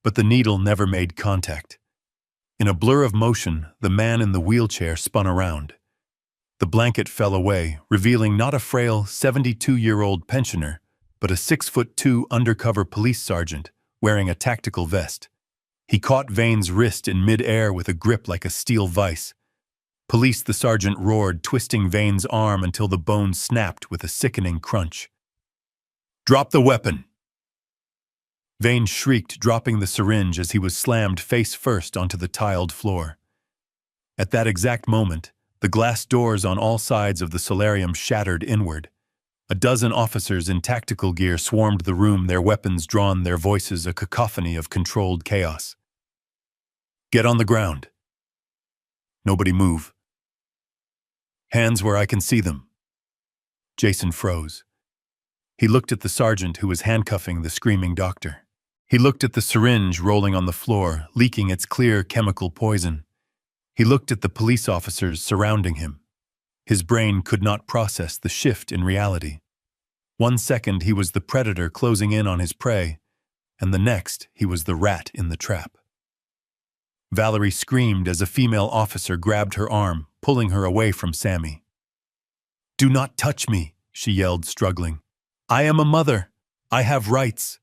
But the needle never made contact. In a blur of motion, the man in the wheelchair spun around. The blanket fell away, revealing not a frail 72-year-old pensioner, but a 6'2" undercover police sergeant wearing a tactical vest. He caught Vane's wrist in mid-air with a grip like a steel vise. "Police," the sergeant roared, twisting Vane's arm until the bone snapped with a sickening crunch. "Drop the weapon!" Vane shrieked, dropping the syringe as he was slammed face first onto the tiled floor. At that exact moment, the glass doors on all sides of the solarium shattered inward. A dozen officers in tactical gear swarmed the room, their weapons drawn, their voices a cacophony of controlled chaos. "Get on the ground. Nobody move. Hands where I can see them." Jason froze. He looked at the sergeant who was handcuffing the screaming doctor. He looked at the syringe rolling on the floor, leaking its clear chemical poison. He looked at the police officers surrounding him. His brain could not process the shift in reality. 1 second he was the predator closing in on his prey, and the next he was the rat in the trap. Valerie screamed as a female officer grabbed her arm, pulling her away from Sammy. "Do not touch me," she yelled, struggling. "I am a mother. I have rights."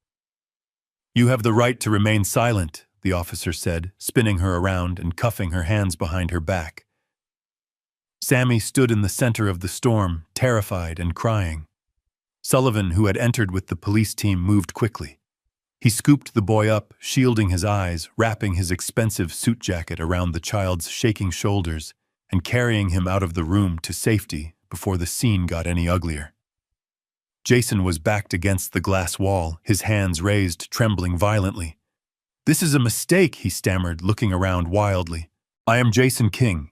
"You have the right to remain silent," the officer said, spinning her around and cuffing her hands behind her back. Sammy stood in the center of the storm, terrified and crying. Sullivan, who had entered with the police team, moved quickly. He scooped the boy up, shielding his eyes, wrapping his expensive suit jacket around the child's shaking shoulders, and carrying him out of the room to safety before the scene got any uglier. Jason was backed against the glass wall, his hands raised, trembling violently. "This is a mistake," he stammered, looking around wildly. "I am Jason King.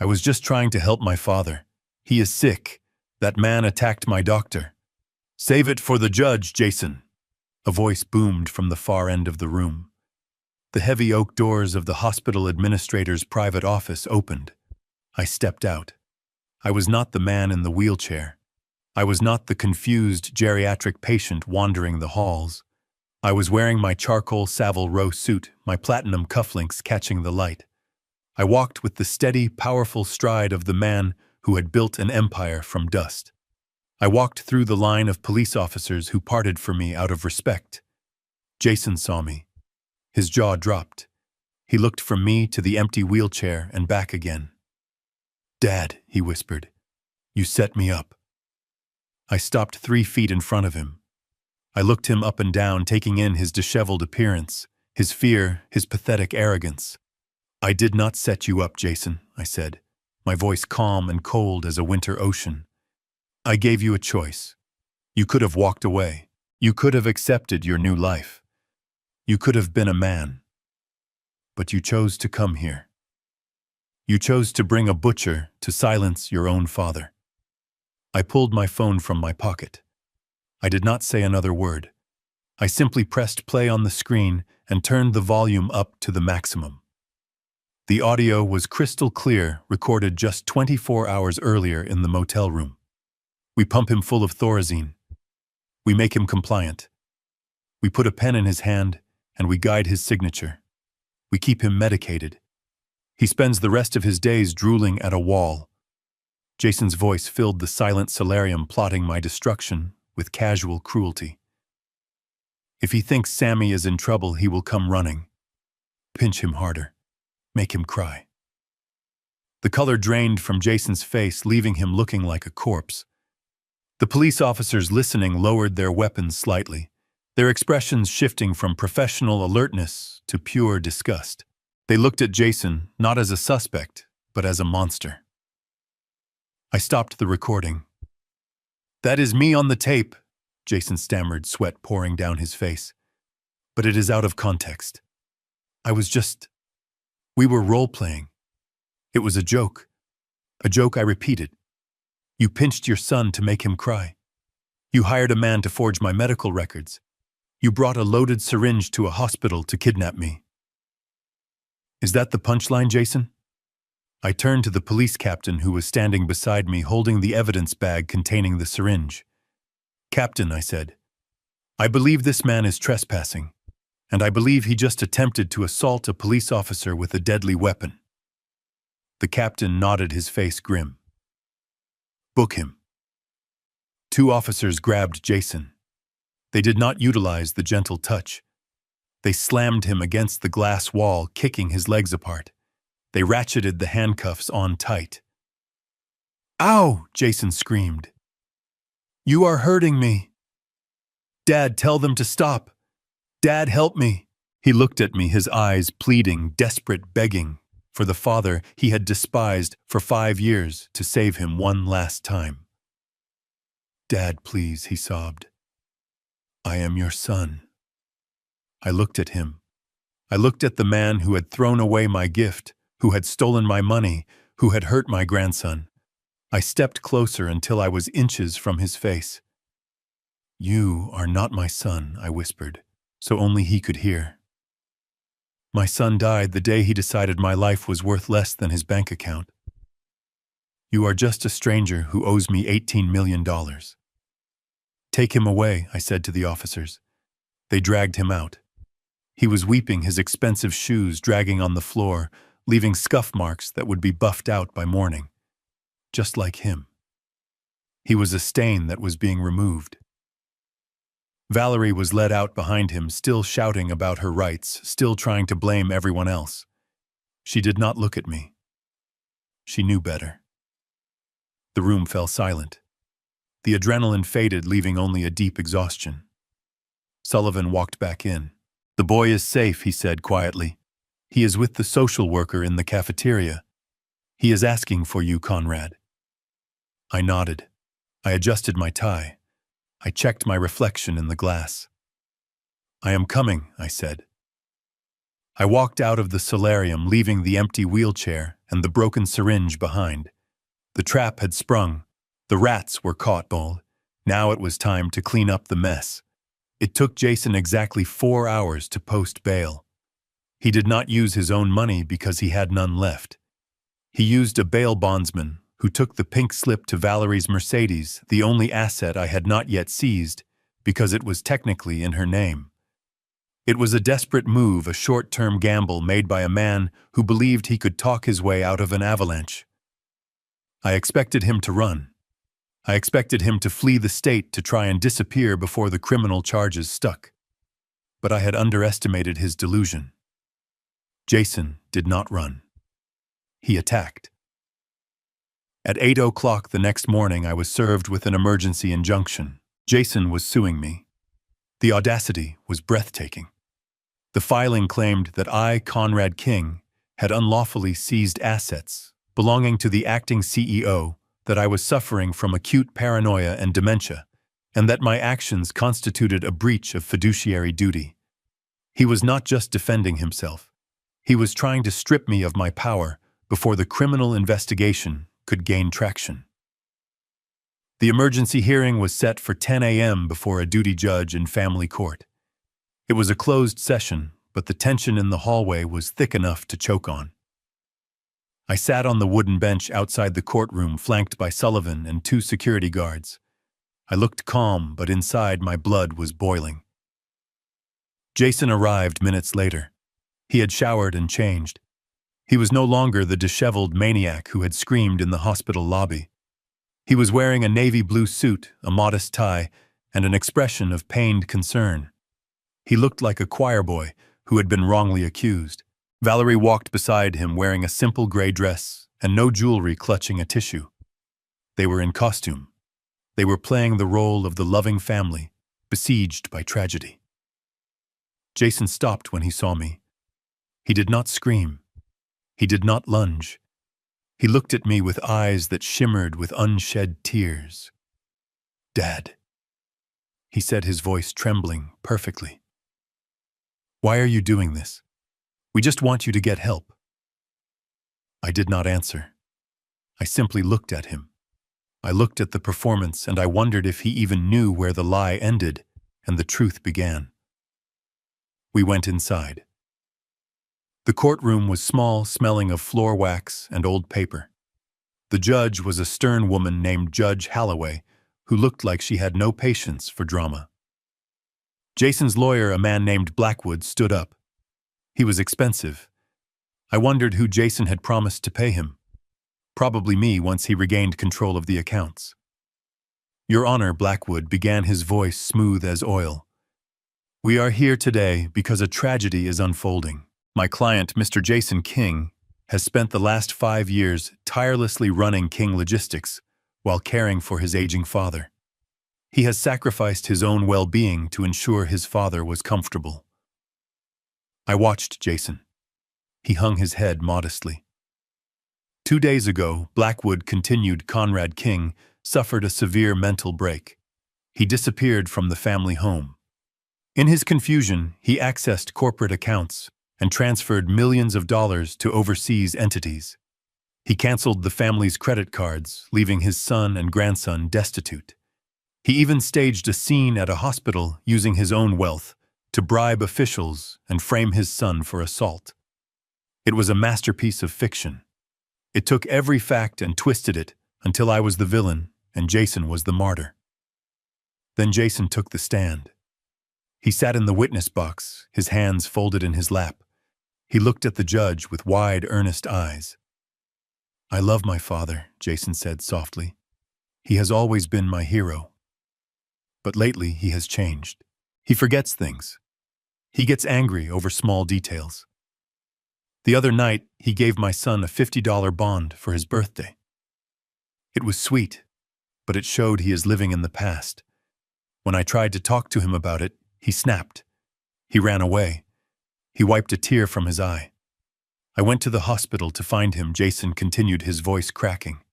I was just trying to help my father. He is sick. That man attacked my doctor." "Save it for the judge, Jason," a voice boomed from the far end of the room. The heavy oak doors of the hospital administrator's private office opened. I stepped out. I was not the man in the wheelchair. I was not the confused geriatric patient wandering the halls. I was wearing my charcoal Savile Row suit, my platinum cufflinks catching the light. I walked with the steady, powerful stride of the man who had built an empire from dust. I walked through the line of police officers who parted for me out of respect. Jason saw me. His jaw dropped. He looked from me to the empty wheelchair and back again. "Dad," he whispered, "you set me up." I stopped 3 feet in front of him. I looked him up and down, taking in his disheveled appearance, his fear, his pathetic arrogance. "I did not set you up, Jason," I said, my voice calm and cold as a winter ocean. "I gave you a choice. You could have walked away. You could have accepted your new life. You could have been a man. But you chose to come here. You chose to bring a butcher to silence your own father." I pulled my phone from my pocket. I did not say another word. I simply pressed play on the screen and turned the volume up to the maximum. The audio was crystal clear, recorded just 24 hours earlier in the motel room. "We pump him full of Thorazine. We make him compliant. We put a pen in his hand, and we guide his signature. We keep him medicated. He spends the rest of his days drooling at a wall." Jason's voice filled the silent solarium, plotting my destruction with casual cruelty. "If he thinks Sammy is in trouble, he will come running. Pinch him harder. Make him cry." The color drained from Jason's face, leaving him looking like a corpse. The police officers listening lowered their weapons slightly, their expressions shifting from professional alertness to pure disgust. They looked at Jason not as a suspect, but as a monster. I stopped the recording. "That is me on the tape," Jason stammered, sweat pouring down his face. "But it is out of context. We were role-playing. It was a joke. A joke I repeated. You pinched your son to make him cry. You hired a man to forge my medical records. You brought a loaded syringe to a hospital to kidnap me." "Is that the punchline, Jason?" I turned to the police captain who was standing beside me, holding the evidence bag containing the syringe. "Captain," I said, "I believe this man is trespassing, and I believe he just attempted to assault a police officer with a deadly weapon." The captain nodded, his face grim. "Book him." 2 officers grabbed Jason. They did not utilize the gentle touch. They slammed him against the glass wall, kicking his legs apart. They ratcheted the handcuffs on tight. "Ow!" Jason screamed. "You are hurting me. Dad, tell them to stop. Dad, help me." He looked at me, his eyes pleading, desperate, begging for the father he had despised for 5 years to save him one last time. "Dad, please," he sobbed. "I am your son." I looked at him. I looked at the man who had thrown away my gift, who had stolen my money, who had hurt my grandson. I stepped closer until I was inches from his face. "You are not my son," I whispered, so only he could hear. "My son died the day he decided my life was worth less than his bank account. You are just a stranger who owes me $18 million. "Take him away," I said to the officers. They dragged him out. He was weeping, his expensive shoes dragging on the floor, leaving scuff marks that would be buffed out by morning. Just like him. He was a stain that was being removed. Valerie was led out behind him, still shouting about her rights, still trying to blame everyone else. She did not look at me. She knew better. The room fell silent. The adrenaline faded, leaving only a deep exhaustion. Sullivan walked back in. "The boy is safe," he said quietly. "He is with the social worker in the cafeteria. He is asking for you, Conrad." I nodded. I adjusted my tie. I checked my reflection in the glass. "I am coming," I said. I walked out of the solarium, leaving the empty wheelchair and the broken syringe behind. The trap had sprung. The rats were caught. Now it was time to clean up the mess. It took Jason exactly 4 hours to post bail. He did not use his own money because he had none left. He used a bail bondsman who took the pink slip to Valerie's Mercedes, the only asset I had not yet seized, because it was technically in her name. It was a desperate move, a short-term gamble made by a man who believed he could talk his way out of an avalanche. I expected him to run. I expected him to flee the state to try and disappear before the criminal charges stuck. But I had underestimated his delusion. Jason did not run. He attacked. At 8 o'clock the next morning, I was served with an emergency injunction. Jason was suing me. The audacity was breathtaking. The filing claimed that I, Conrad King, had unlawfully seized assets belonging to the acting CEO, that I was suffering from acute paranoia and dementia, and that my actions constituted a breach of fiduciary duty. He was not just defending himself. He was trying to strip me of my power before the criminal investigation could gain traction. The emergency hearing was set for 10 a.m. before a duty judge in family court. It was a closed session, but the tension in the hallway was thick enough to choke on. I sat on the wooden bench outside the courtroom, flanked by Sullivan and 2 security guards. I looked calm, but inside my blood was boiling. Jason arrived minutes later. He had showered and changed. He was no longer the disheveled maniac who had screamed in the hospital lobby. He was wearing a navy blue suit, a modest tie, and an expression of pained concern. He looked like a choir boy who had been wrongly accused. Valerie walked beside him wearing a simple gray dress and no jewelry, clutching a tissue. They were in costume. They were playing the role of the loving family, besieged by tragedy. Jason stopped when he saw me. He did not scream. He did not lunge. He looked at me with eyes that shimmered with unshed tears. "Dad," he said, his voice trembling perfectly. "Why are you doing this? We just want you to get help." I did not answer. I simply looked at him. I looked at the performance, and I wondered if he even knew where the lie ended and the truth began. We went inside. The courtroom was small, smelling of floor wax and old paper. The judge was a stern woman named Judge Halloway, who looked like she had no patience for drama. Jason's lawyer, a man named Blackwood, stood up. He was expensive. I wondered who Jason had promised to pay him. Probably me, once he regained control of the accounts. "Your Honor," Blackwood began, his voice smooth as oil. "We are here today because a tragedy is unfolding. My client, Mr. Jason King, has spent the last 5 years tirelessly running King Logistics while caring for his aging father. He has sacrificed his own well-being to ensure his father was comfortable." I watched Jason. He hung his head modestly. 2 days ago, Blackwood continued, Conrad King suffered a severe mental break. He disappeared from the family home. In his confusion, he accessed corporate accounts and transferred millions of dollars to overseas entities. He canceled the family's credit cards, leaving his son and grandson destitute. He even staged a scene at a hospital using his own wealth to bribe officials and frame his son for assault. It was a masterpiece of fiction. It took every fact and twisted it until I was the villain and Jason was the martyr. Then Jason took the stand. He sat in the witness box, his hands folded in his lap. He looked at the judge with wide, earnest eyes. "I love my father," Jason said softly. "He has always been my hero. But lately he has changed. He forgets things. He gets angry over small details. The other night, he gave my son a $50 bond for his birthday. It was sweet, but it showed he is living in the past. When I tried to talk to him about it, he snapped. He ran away. He wiped a tear from his eye. I went to the hospital to find him," Jason continued, his voice cracking.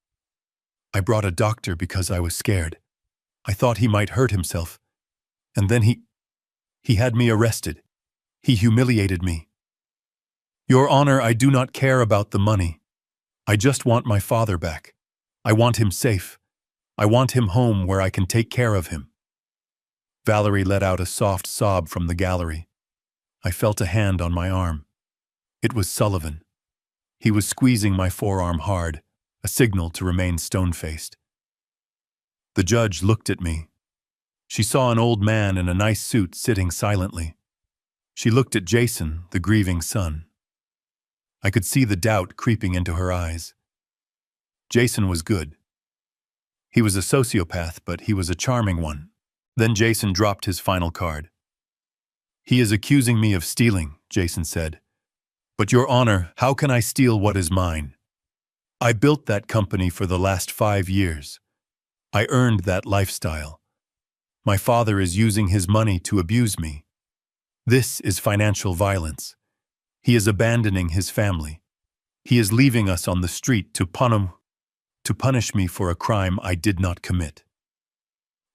"I brought a doctor because I was scared. I thought he might hurt himself. And then he had me arrested. He humiliated me. Your Honor, I do not care about the money. I just want my father back. I want him safe. I want him home where I can take care of him. Valerie let out a soft sob from the gallery. I felt a hand on my arm. It was Sullivan. He was squeezing my forearm hard, a signal to remain stone-faced. The judge looked at me. She saw an old man in a nice suit sitting silently. She looked at Jason, the grieving son. I could see the doubt creeping into her eyes. Jason was good. He was a sociopath, but he was a charming one. Then Jason dropped his final card. He is accusing me of stealing, Jason said. But Your Honor, how can I steal what is mine? I built that company for the last 5 years. I earned that lifestyle. My father is using his money to abuse me. This is financial violence. He is abandoning his family. He is leaving us on the street to punish me for a crime I did not commit.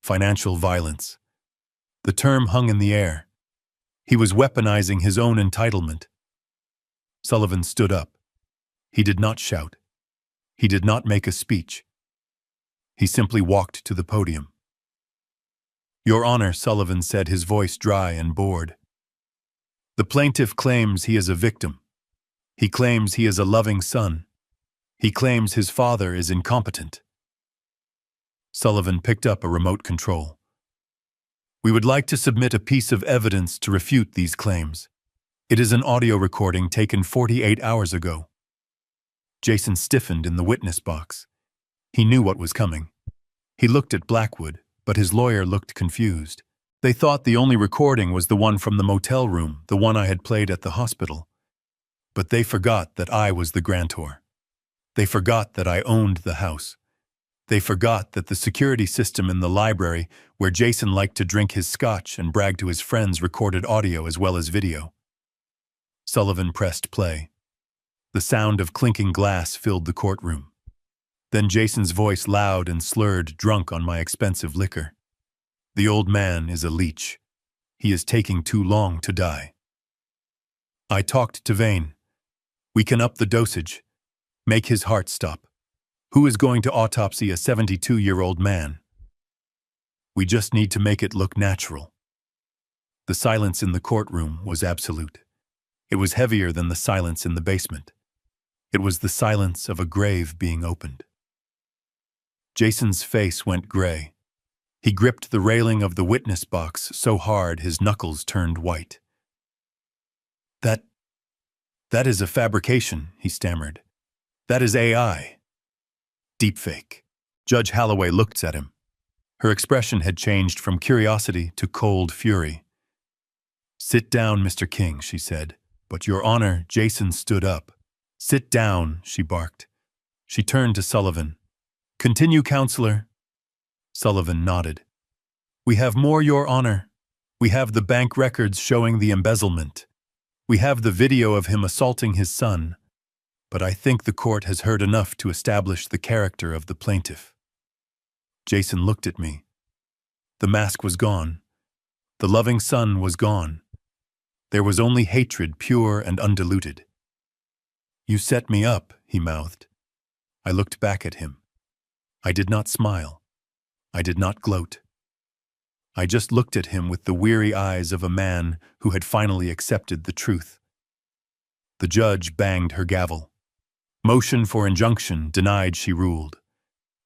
Financial violence. The term hung in the air. He was weaponizing his own entitlement. Sullivan stood up. He did not shout. He did not make a speech. He simply walked to the podium. Your Honor, Sullivan said, his voice dry and bored. The plaintiff claims he is a victim. He claims he is a loving son. He claims his father is incompetent. Sullivan picked up a remote control. We would like to submit a piece of evidence to refute these claims. It is an audio recording taken 48 hours ago. Jason stiffened in the witness box. He knew what was coming. He looked at Blackwood, but his lawyer looked confused. They thought the only recording was the one from the motel room, the one I had played at the hospital. But they forgot that I was the grantor. They forgot that I owned the house. They forgot that the security system in the library, where Jason liked to drink his scotch and brag to his friends, recorded audio as well as video. Sullivan pressed play. The sound of clinking glass filled the courtroom. Then Jason's voice, loud and slurred, drunk on my expensive liquor. The old man is a leech. He is taking too long to die. I talked to Vane. We can up the dosage. Make his heart stop. Who is going to autopsy a 72-year-old man? We just need to make it look natural. The silence in the courtroom was absolute. It was heavier than the silence in the basement. It was the silence of a grave being opened. Jason's face went gray. He gripped the railing of the witness box so hard his knuckles turned white. That is a fabrication, he stammered. That is AI. Deepfake. Judge Holloway looked at him. Her expression had changed from curiosity to cold fury. Sit down, Mr. King, she said. But Your Honor, Jason stood up. Sit down, she barked. She turned to Sullivan. Continue, counselor. Sullivan nodded. We have more, Your Honor. We have the bank records showing the embezzlement. We have the video of him assaulting his son. But I think the court has heard enough to establish the character of the plaintiff. Jason looked at me. The mask was gone. The loving son was gone. There was only hatred, pure and undiluted. You set me up, he mouthed. I looked back at him. I did not smile. I did not gloat. I just looked at him with the weary eyes of a man who had finally accepted the truth. The judge banged her gavel. Motion for injunction denied, she ruled.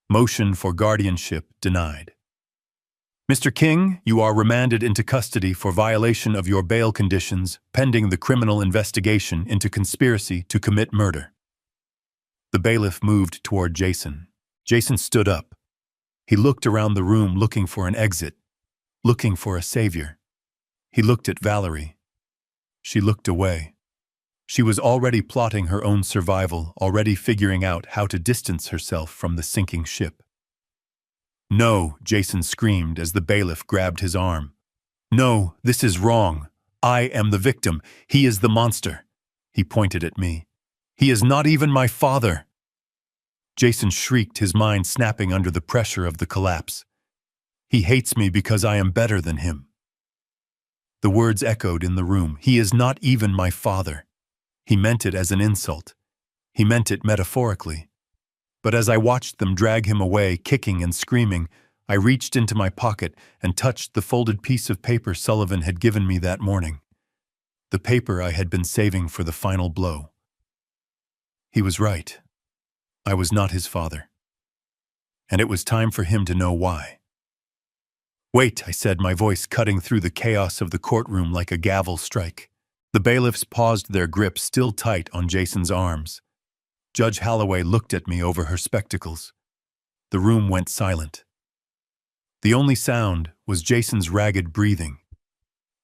Motion for guardianship denied. Mr. King, you are remanded into custody for violation of your bail conditions pending the criminal investigation into conspiracy to commit murder. The bailiff moved toward Jason. Jason stood up. He looked around the room looking for an exit, looking for a savior. He looked at Valerie. She looked away. She was already plotting her own survival, already figuring out how to distance herself from the sinking ship. No, Jason screamed as the bailiff grabbed his arm. No, this is wrong. I am the victim. He is the monster. He pointed at me. He is not even my father. Jason shrieked, his mind snapping under the pressure of the collapse. He hates me because I am better than him. The words echoed in the room. He is not even my father. He meant it as an insult. He meant it metaphorically. But as I watched them drag him away, kicking and screaming, I reached into my pocket and touched the folded piece of paper Sullivan had given me that morning. The paper I had been saving for the final blow. He was right. I was not his father. And it was time for him to know why. "Wait," I said, my voice cutting through the chaos of the courtroom like a gavel strike. The bailiffs paused, their grip still tight on Jason's arms. Judge Holloway looked at me over her spectacles. The room went silent. The only sound was Jason's ragged breathing.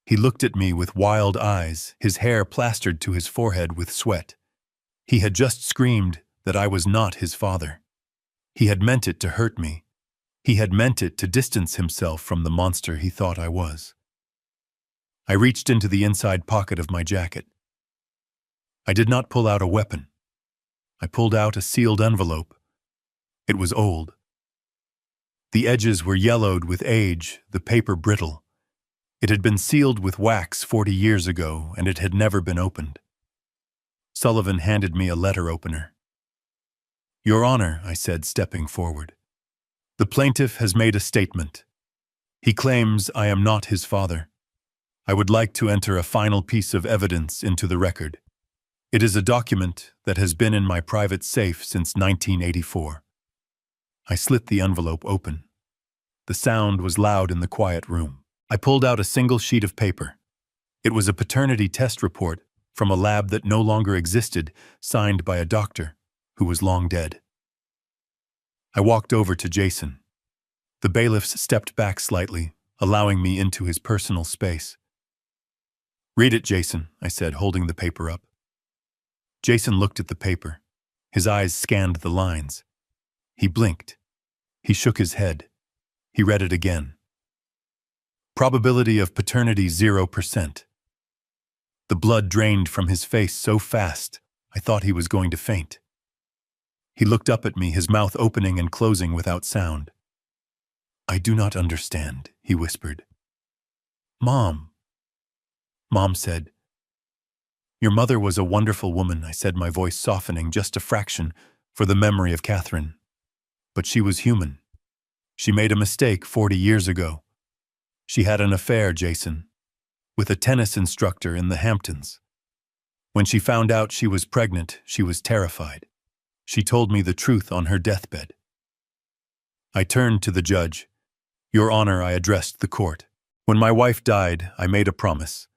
He looked at me with wild eyes, his hair plastered to his forehead with sweat. He had just screamed that I was not his father. He had meant it to hurt me. He had meant it to distance himself from the monster he thought I was. I reached into the inside pocket of my jacket. I did not pull out a weapon. I pulled out a sealed envelope. It was old. The edges were yellowed with age, the paper brittle. It had been sealed with wax 40 years ago, and it had never been opened. Sullivan handed me a letter opener. "Your Honor," I said, stepping forward. "The plaintiff has made a statement. He claims I am not his father. I would like to enter a final piece of evidence into the record. It is a document that has been in my private safe since 1984. I slit the envelope open. The sound was loud in the quiet room. I pulled out a single sheet of paper. It was a paternity test report from a lab that no longer existed, signed by a doctor who was long dead. I walked over to Jason. The bailiffs stepped back slightly, allowing me into his personal space. "Read it, Jason," I said, holding the paper up. Jason looked at the paper. His eyes scanned the lines. He blinked. He shook his head. He read it again. "Probability of paternity 0%. The blood drained from his face so fast, I thought he was going to faint. He looked up at me, his mouth opening and closing without sound. "I do not understand," he whispered. "Mom." Mom said. "Your mother was a wonderful woman," I said, my voice softening just a fraction for the memory of Catherine. "But she was human. She made a mistake 40 years ago. She had an affair, Jason, with a tennis instructor in the Hamptons. When she found out she was pregnant, she was terrified. She told me the truth on her deathbed." I turned to the judge. "Your Honor," I addressed the court. "When my wife died, I made a promise.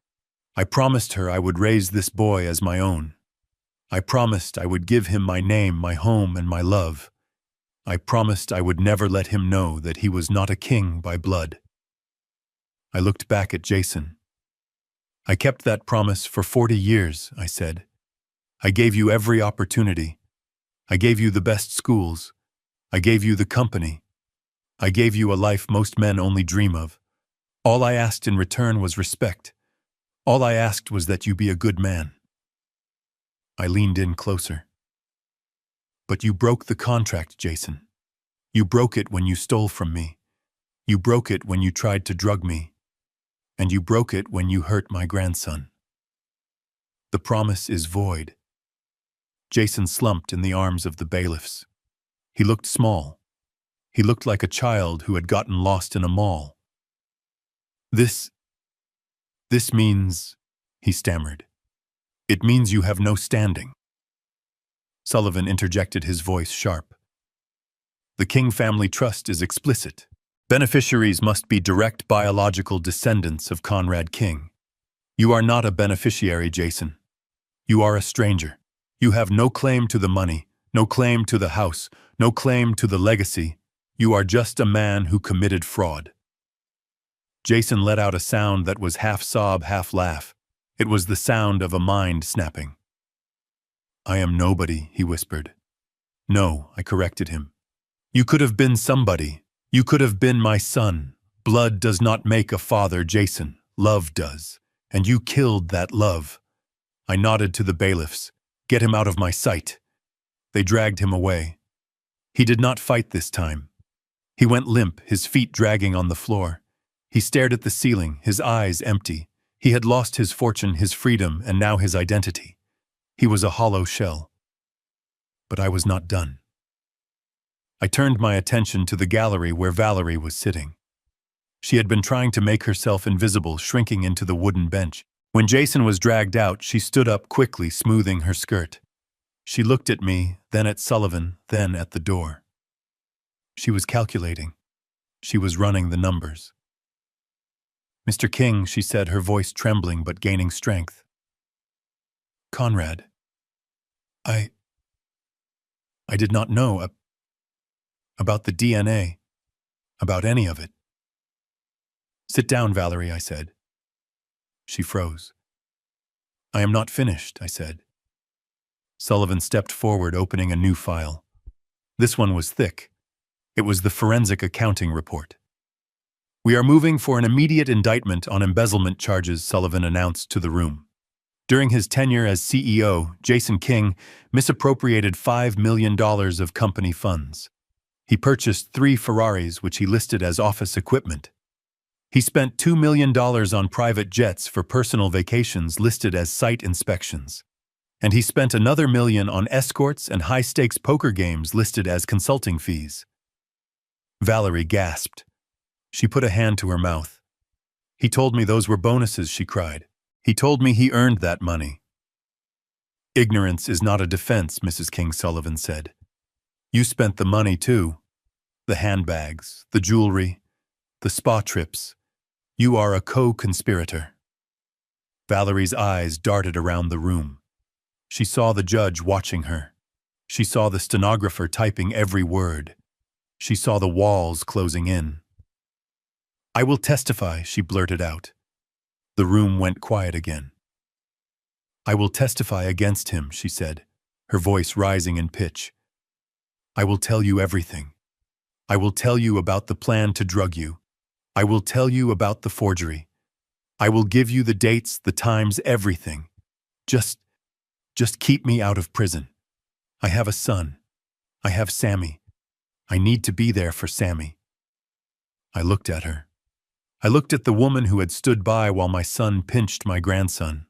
I promised her I would raise this boy as my own. I promised I would give him my name, my home, and my love. I promised I would never let him know that he was not a king by blood." I looked back at Jason. "I kept that promise for 40 years, I said. "I gave you every opportunity. I gave you the best schools. I gave you the company. I gave you a life most men only dream of. All I asked in return was respect. All I asked was that you be a good man." I leaned in closer. "But you broke the contract, Jason. You broke it when you stole from me. You broke it when you tried to drug me. And you broke it when you hurt my grandson. The promise is void." Jason slumped in the arms of the bailiffs. He looked small. He looked like a child who had gotten lost in a mall. This means," he stammered. "It means you have no standing." Sullivan interjected, his voice sharp. "The King Family Trust is explicit. Beneficiaries must be direct biological descendants of Conrad King. You are not a beneficiary, Jason. You are a stranger. You have no claim to the money, no claim to the house, no claim to the legacy. You are just a man who committed fraud." Jason let out a sound that was half sob, half laugh. It was the sound of a mind snapping. "I am nobody," he whispered. "No," I corrected him. "You could have been somebody. You could have been my son. Blood does not make a father, Jason. Love does. And you killed that love." I nodded to the bailiffs. "Get him out of my sight." They dragged him away. He did not fight this time. He went limp, his feet dragging on the floor. He stared at the ceiling, his eyes empty. He had lost his fortune, his freedom, and now his identity. He was a hollow shell. But I was not done. I turned my attention to the gallery where Valerie was sitting. She had been trying to make herself invisible, shrinking into the wooden bench. When Jason was dragged out, she stood up quickly, smoothing her skirt. She looked at me, then at Sullivan, then at the door. She was calculating. She was running the numbers. "Mr. King," she said, her voice trembling but gaining strength. "Conrad, I did not know about the DNA, about any of it." "Sit down, Valerie," I said. She froze. "I am not finished," I said. Sullivan stepped forward, opening a new file. This one was thick. It was the forensic accounting report. "We are moving for an immediate indictment on embezzlement charges," Sullivan announced to the room. During his tenure as CEO, Jason King misappropriated $5 million of company funds. He purchased 3 Ferraris, which he listed as office equipment. He spent $2 million on private jets for personal vacations listed as site inspections. And he spent another $1 million on escorts and high-stakes poker games listed as consulting fees. Valerie gasped. She put a hand to her mouth. "He told me those were bonuses," she cried. "He told me he earned that money." "Ignorance is not a defense," Mrs. King Sullivan said. "You spent the money too. The handbags, the jewelry, the spa trips. You are a co-conspirator." Valerie's eyes darted around the room. She saw the judge watching her. She saw the stenographer typing every word. She saw the walls closing in. "I will testify," she blurted out. The room went quiet again. "I will testify against him," she said, her voice rising in pitch. "I will tell you everything. I will tell you about the plan to drug you. I will tell you about the forgery. I will give you the dates, the times, everything. Just keep me out of prison. I have a son. I have Sammy. I need to be there for Sammy." I looked at her. I looked at the woman who had stood by while my son pinched my grandson.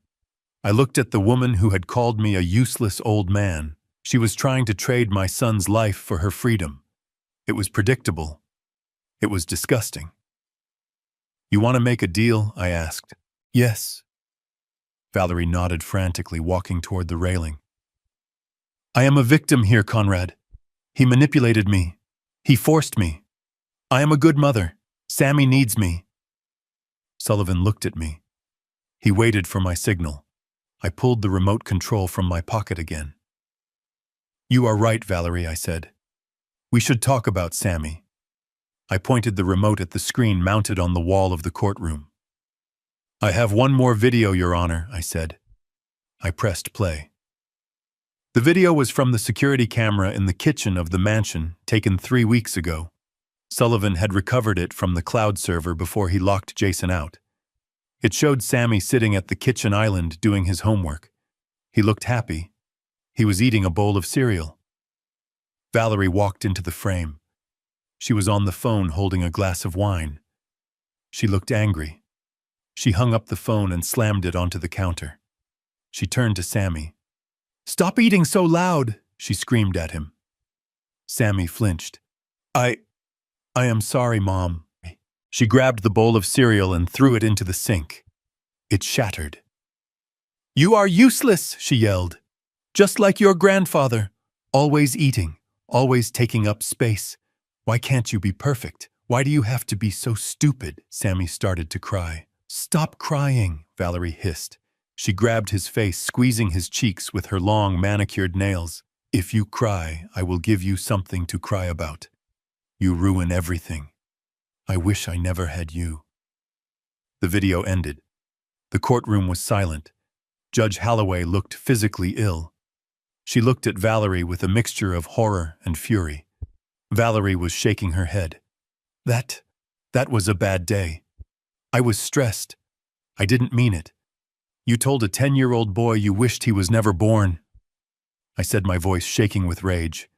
I looked at the woman who had called me a useless old man. She was trying to trade my son's life for her freedom. It was predictable. It was disgusting. "You want to make a deal?" I asked. "Yes." Valerie nodded frantically, walking toward the railing. "I am a victim here, Conrad. He manipulated me. He forced me. I am a good mother. Sammy needs me." Sullivan looked at me. He waited for my signal. I pulled the remote control from my pocket again. "You are right, Valerie," I said. "We should talk about Sammy." I pointed the remote at the screen mounted on the wall of the courtroom. "I have one more video, Your Honor," I said. I pressed play. The video was from the security camera in the kitchen of the mansion, taken 3 weeks ago. Sullivan had recovered it from the cloud server before he locked Jason out. It showed Sammy sitting at the kitchen island doing his homework. He looked happy. He was eating a bowl of cereal. Valerie walked into the frame. She was on the phone holding a glass of wine. She looked angry. She hung up the phone and slammed it onto the counter. She turned to Sammy. "Stop eating so loud!" she screamed at him. Sammy flinched. I am sorry, Mom." She grabbed the bowl of cereal and threw it into the sink. It shattered. "You are useless," she yelled. "Just like your grandfather. Always eating, always taking up space. Why can't you be perfect? Why do you have to be so stupid?" Sammy started to cry. "Stop crying," Valerie hissed. She grabbed his face, squeezing his cheeks with her long, manicured nails. "If you cry, I will give you something to cry about. You ruin everything. I wish I never had you." The video ended. The courtroom was silent. Judge Holloway looked physically ill. She looked at Valerie with a mixture of horror and fury. Valerie was shaking her head. That was a bad day. I was stressed. I didn't mean it. You told a 10-year-old boy you wished he was never born." I said, my voice shaking with rage.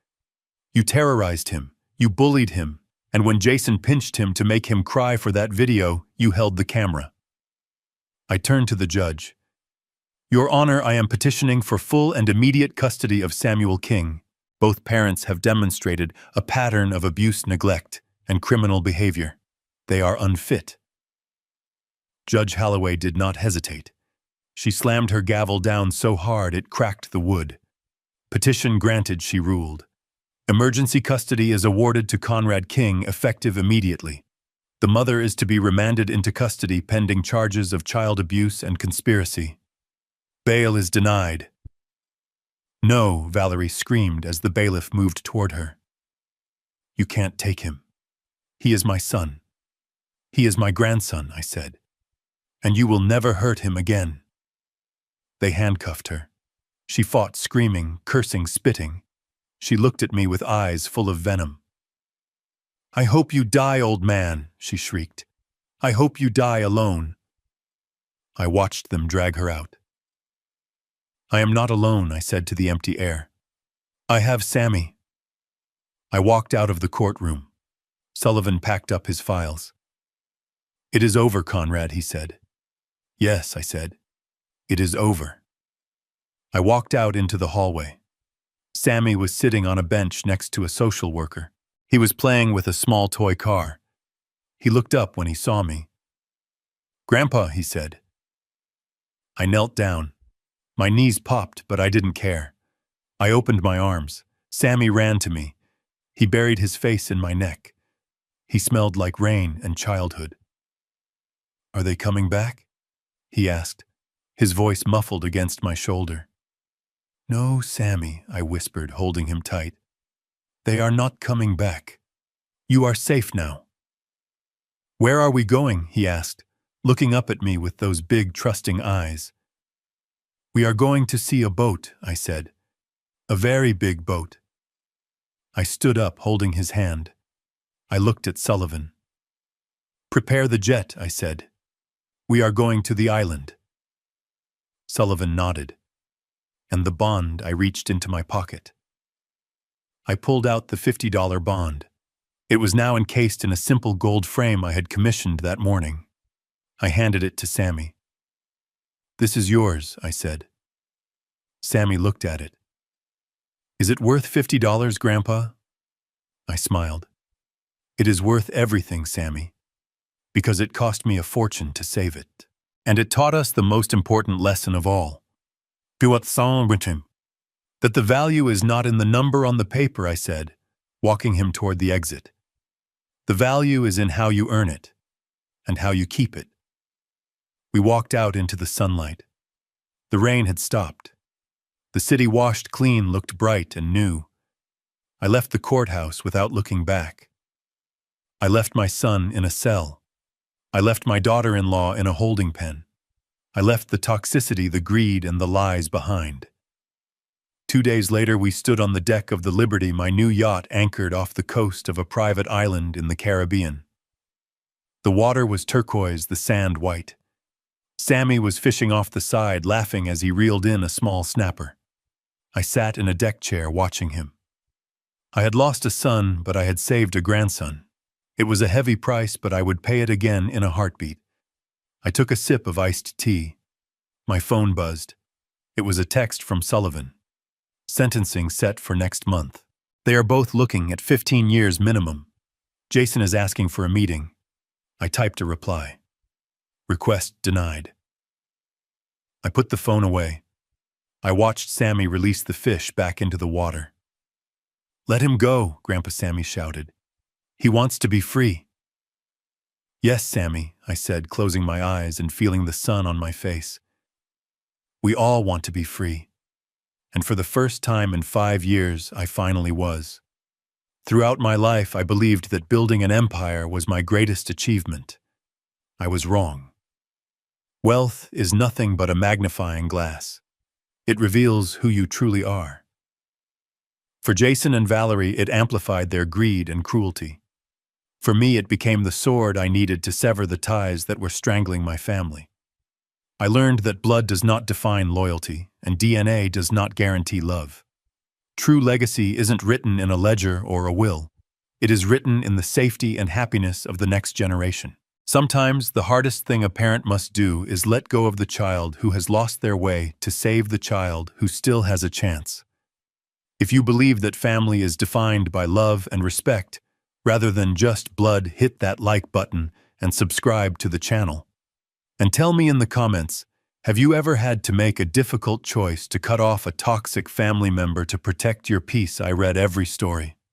"You terrorized him. You bullied him. And when Jason pinched him to make him cry for that video, you held the camera." I turned to the judge. Your Honor, I am petitioning for full and immediate custody of Samuel King. Both parents have demonstrated a pattern of abuse, neglect, and criminal behavior. They are unfit. Judge Holloway did not hesitate. She slammed her gavel down so hard it cracked the wood. Petition granted, she ruled. Emergency custody is awarded to Conrad King, effective immediately. The mother is to be remanded into custody pending charges of child abuse and conspiracy. Bail is denied. No, Valerie screamed as the bailiff moved toward her. You can't take him. He is my son. He is my grandson, I said. And you will never hurt him again. They handcuffed her. She fought, screaming, cursing, spitting. She looked at me with eyes full of venom. I hope you die, old man, she shrieked. I hope you die alone. I watched them drag her out. I am not alone, I said to the empty air. I have Sammy. I walked out of the courtroom. Sullivan packed up his files. It is over, Conrad, he said. Yes, I said. It is over. I walked out into the hallway. Sammy was sitting on a bench next to a social worker. He was playing with a small toy car. He looked up when he saw me. Grandpa, he said. I knelt down. My knees popped, but I didn't care. I opened my arms. Sammy ran to me. He buried his face in my neck. He smelled like rain and childhood. Are they coming back? He asked, his voice muffled against my shoulder. No, Sammy, I whispered, holding him tight. They are not coming back. You are safe now. Where are we going? He asked, looking up at me with those big, trusting eyes. We are going to see a boat, I said. A very big boat. I stood up, holding his hand. I looked at Sullivan. Prepare the jet, I said. We are going to the island. Sullivan nodded. And the bond, I reached into my pocket. I pulled out the $50 bond. It was now encased in a simple gold frame I had commissioned that morning. I handed it to Sammy. This is yours, I said. Sammy looked at it. Is it worth $50, Grandpa? I smiled. It is worth everything, Sammy, because it cost me a fortune to save it. And it taught us the most important lesson of all. That the value is not in the number on the paper, I said, walking him toward the exit. The value is in how you earn it, and how you keep it. We walked out into the sunlight. The rain had stopped. The city, washed clean, looked bright and new. I left the courthouse without looking back. I left my son in a cell. I left my daughter-in-law in a holding pen. I left the toxicity, the greed, and the lies behind. 2 days later, we stood on the deck of the Liberty, my new yacht anchored off the coast of a private island in the Caribbean. The water was turquoise, the sand white. Sammy was fishing off the side, laughing as he reeled in a small snapper. I sat in a deck chair watching him. I had lost a son, but I had saved a grandson. It was a heavy price, but I would pay it again in a heartbeat. I took a sip of iced tea. My phone buzzed. It was a text from Sullivan. Sentencing set for next month. They are both looking at 15 years minimum. Jason is asking for a meeting. I typed a reply. Request denied. I put the phone away. I watched Sammy release the fish back into the water. Let him go, Grandpa Sammy shouted. He wants to be free. Yes, Sammy, I said, closing my eyes and feeling the sun on my face. We all want to be free. And for the first time in 5 years, I finally was. Throughout my life, I believed that building an empire was my greatest achievement. I was wrong. Wealth is nothing but a magnifying glass. It reveals who you truly are. For Jason and Valerie, it amplified their greed and cruelty. For me, it became the sword I needed to sever the ties that were strangling my family. I learned that blood does not define loyalty, and DNA does not guarantee love. True legacy isn't written in a ledger or a will. It is written in the safety and happiness of the next generation. Sometimes the hardest thing a parent must do is let go of the child who has lost their way to save the child who still has a chance. If you believe that family is defined by love and respect, rather than just blood, hit that like button and subscribe to the channel. And tell me in the comments, have you ever had to make a difficult choice to cut off a toxic family member to protect your peace? I read every story.